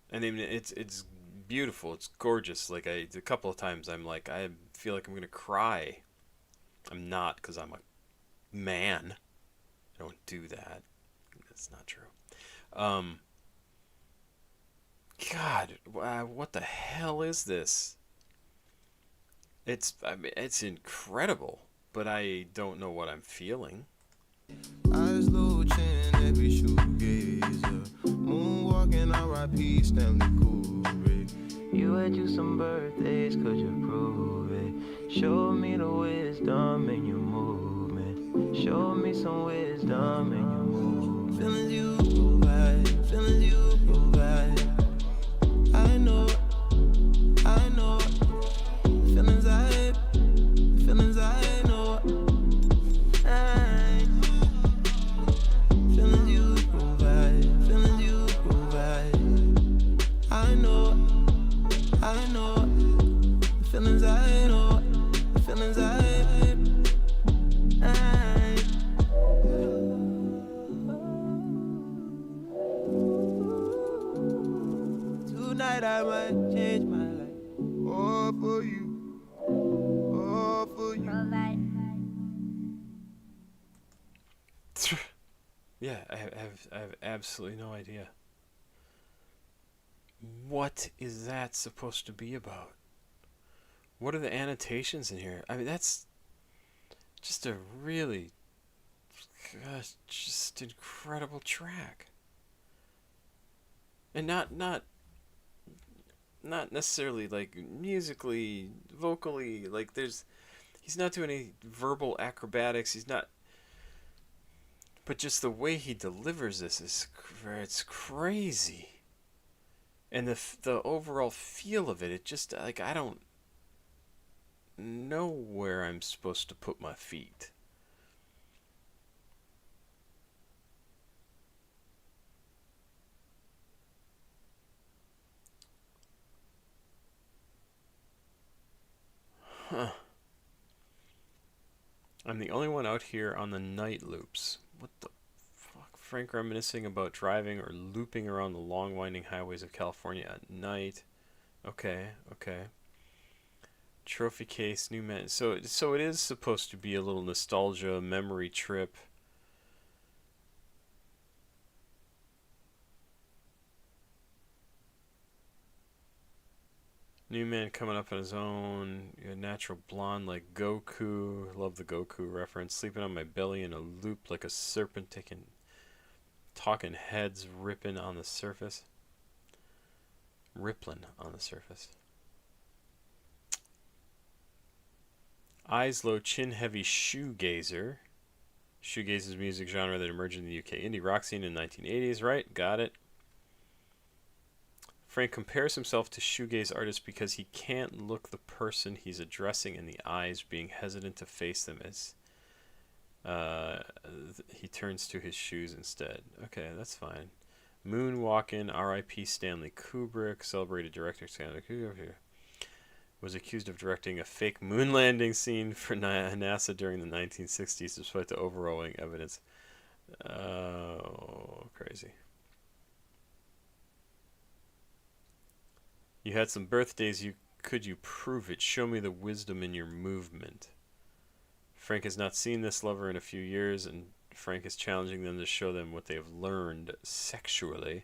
S1: And I mean, it's beautiful, it's gorgeous. Like, a couple of times I'm like, I feel like I'm gonna cry. I'm not, because I'm a man. I don't do that. That's not true. God, what the hell is this? It's incredible, but I don't know what I'm feeling.
S2: Eyes low, chin, every shoegazer. Moonwalking, R.I.P. Stanley Kubrick. You had you some birthdays, could you prove it? Show me the wisdom in your movement. Show me some wisdom in your movement. Feelings you provide, feelings you provide. I know, feelings I know. Feelings you provide, I know. inside, oh, the feelings Tonight I might change my life. All for you. All for you.
S1: Yeah, I have absolutely no idea. What is that supposed to be about? What are the annotations in here? I mean, that's just a really, gosh, just incredible track. And not necessarily like musically, vocally, like he's not doing any verbal acrobatics. He's not, but just the way he delivers this it's crazy. And the overall feel of it, it just like I don't know where I'm supposed to put my feet. Huh. I'm the only one out here on the night loops. What the fuck? Frank reminiscing about driving or looping around the long winding highways of California at night. Okay, okay. Trophy case, new man. So it is supposed to be a little nostalgia, memory trip. New man coming up on his own. You natural blonde like Goku. Love the Goku reference. Sleeping on my belly in a loop like a serpent talking heads ripping on the surface. Rippling on the surface. Eyes low, chin heavy shoegazer. Shoegaze is a music genre that emerged in the UK indie rock scene in the 1980s, right? Got it. Frank compares himself to shoegaze artists because he can't look the person he's addressing in the eyes, being hesitant to face them as he turns to his shoes instead. Okay, that's fine. Moonwalking, R.I.P. Stanley Kubrick, celebrated director Stanley Kubrick, was accused of directing a fake moon landing scene for NASA during the 1960s, despite the overwhelming evidence. Oh, crazy. You had some birthdays. Could you prove it? Show me the wisdom in your movement. Frank has not seen this lover in a few years, and Frank is challenging them to show them what they have learned sexually.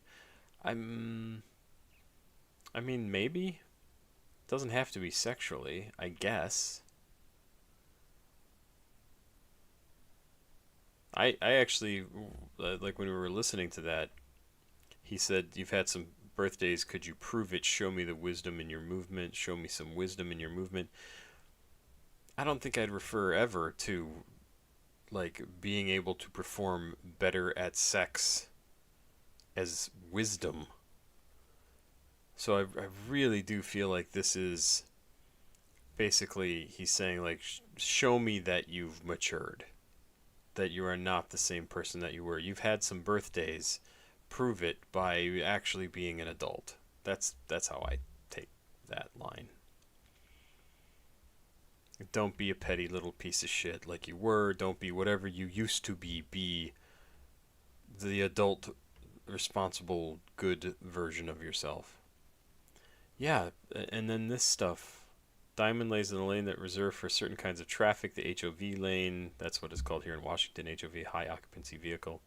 S1: I mean, maybe. It doesn't have to be sexually, I guess. I actually, like when we were listening to that, he said, you've had some birthdays, could you prove it? Show me the wisdom in your movement. Show me some wisdom in your movement. I don't think I'd refer ever to like being able to perform better at sex as wisdom. So I really do feel like this is basically he's saying like show me that you've matured, that you are not the same person that you were. You've had some birthdays. Prove it by actually being an adult. That's how I take that line. Don't be a petty little piece of shit like you were. Don't be whatever you used to be. Be the adult, responsible, good version of yourself. Yeah, and then this stuff. Diamond lays in the lane that reserved for certain kinds of traffic, the HOV lane. That's what it's called here in Washington, HOV, high occupancy vehicle.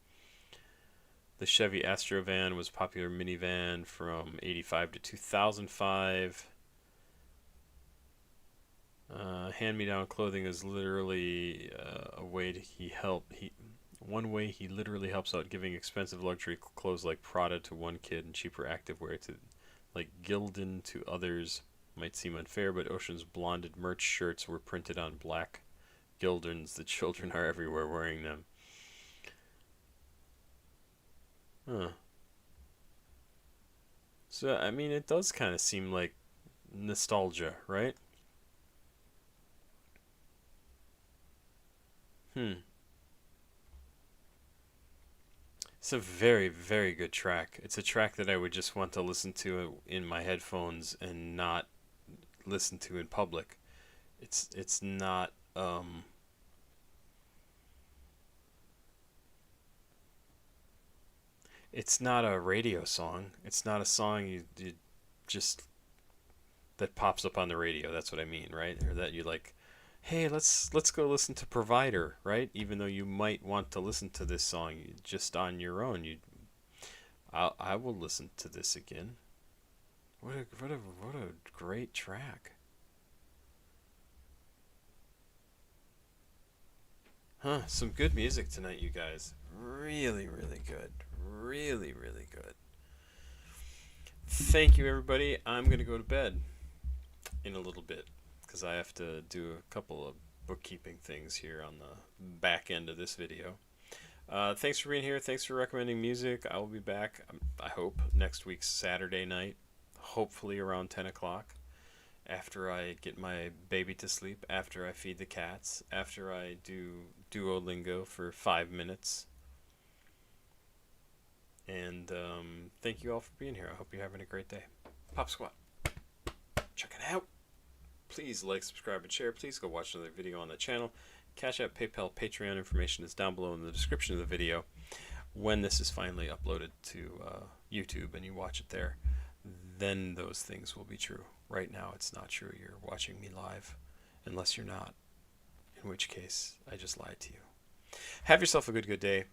S1: The Chevy Astrovan was a popular minivan from 85 to 2005. Hand-me-down clothing is literally one way he literally helps out, giving expensive luxury clothes like Prada to one kid and cheaper activewear to like Gildan to others. Might seem unfair, but Ocean's blonded merch shirts were printed on black Gildans. The children are everywhere wearing them. Huh. So, I mean, it does kind of seem like nostalgia, right? It's a very, very good track. It's a track that I would just want to listen to in my headphones and not listen to in public. It's not it's not a radio song. It's not a song you just that pops up on the radio. That's what I mean, right? Or that you like, hey, let's go listen to Provider, right? Even though you might want to listen to this song just on your own, I will listen to this again. What a great track. Huh, some good music tonight, you guys. Really, really good. Really, really good. Thank you, everybody. I'm going to go to bed in a little bit because I have to do a couple of bookkeeping things here on the back end of this video. Thanks for being here. Thanks for recommending music. I will be back, I hope, next week's Saturday night, hopefully around 10 o'clock. After I get my baby to sleep, after I feed the cats, after I do Duolingo for 5 minutes. And thank you all for being here. I hope you're having a great day. Pop Squat. Check it out. Please like, subscribe, and share. Please go watch another video on the channel. CashApp, PayPal, Patreon information is down below in the description of the video. When this is finally uploaded to YouTube and you watch it there, then those things will be true. Right now, it's not true. You're watching me live, unless you're not, in which case, I just lied to you. Have yourself a good day.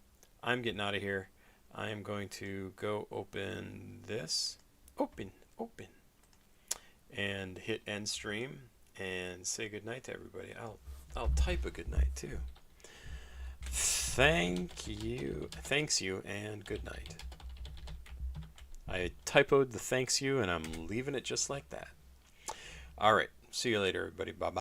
S1: I'm getting out of here. I am going to go open this. Open. And hit end stream and say goodnight to everybody. I'll type a good night too. Thanks you, and good night. I typoed the thanks you, and I'm leaving it just like that. All right. See you later, everybody. Bye-bye.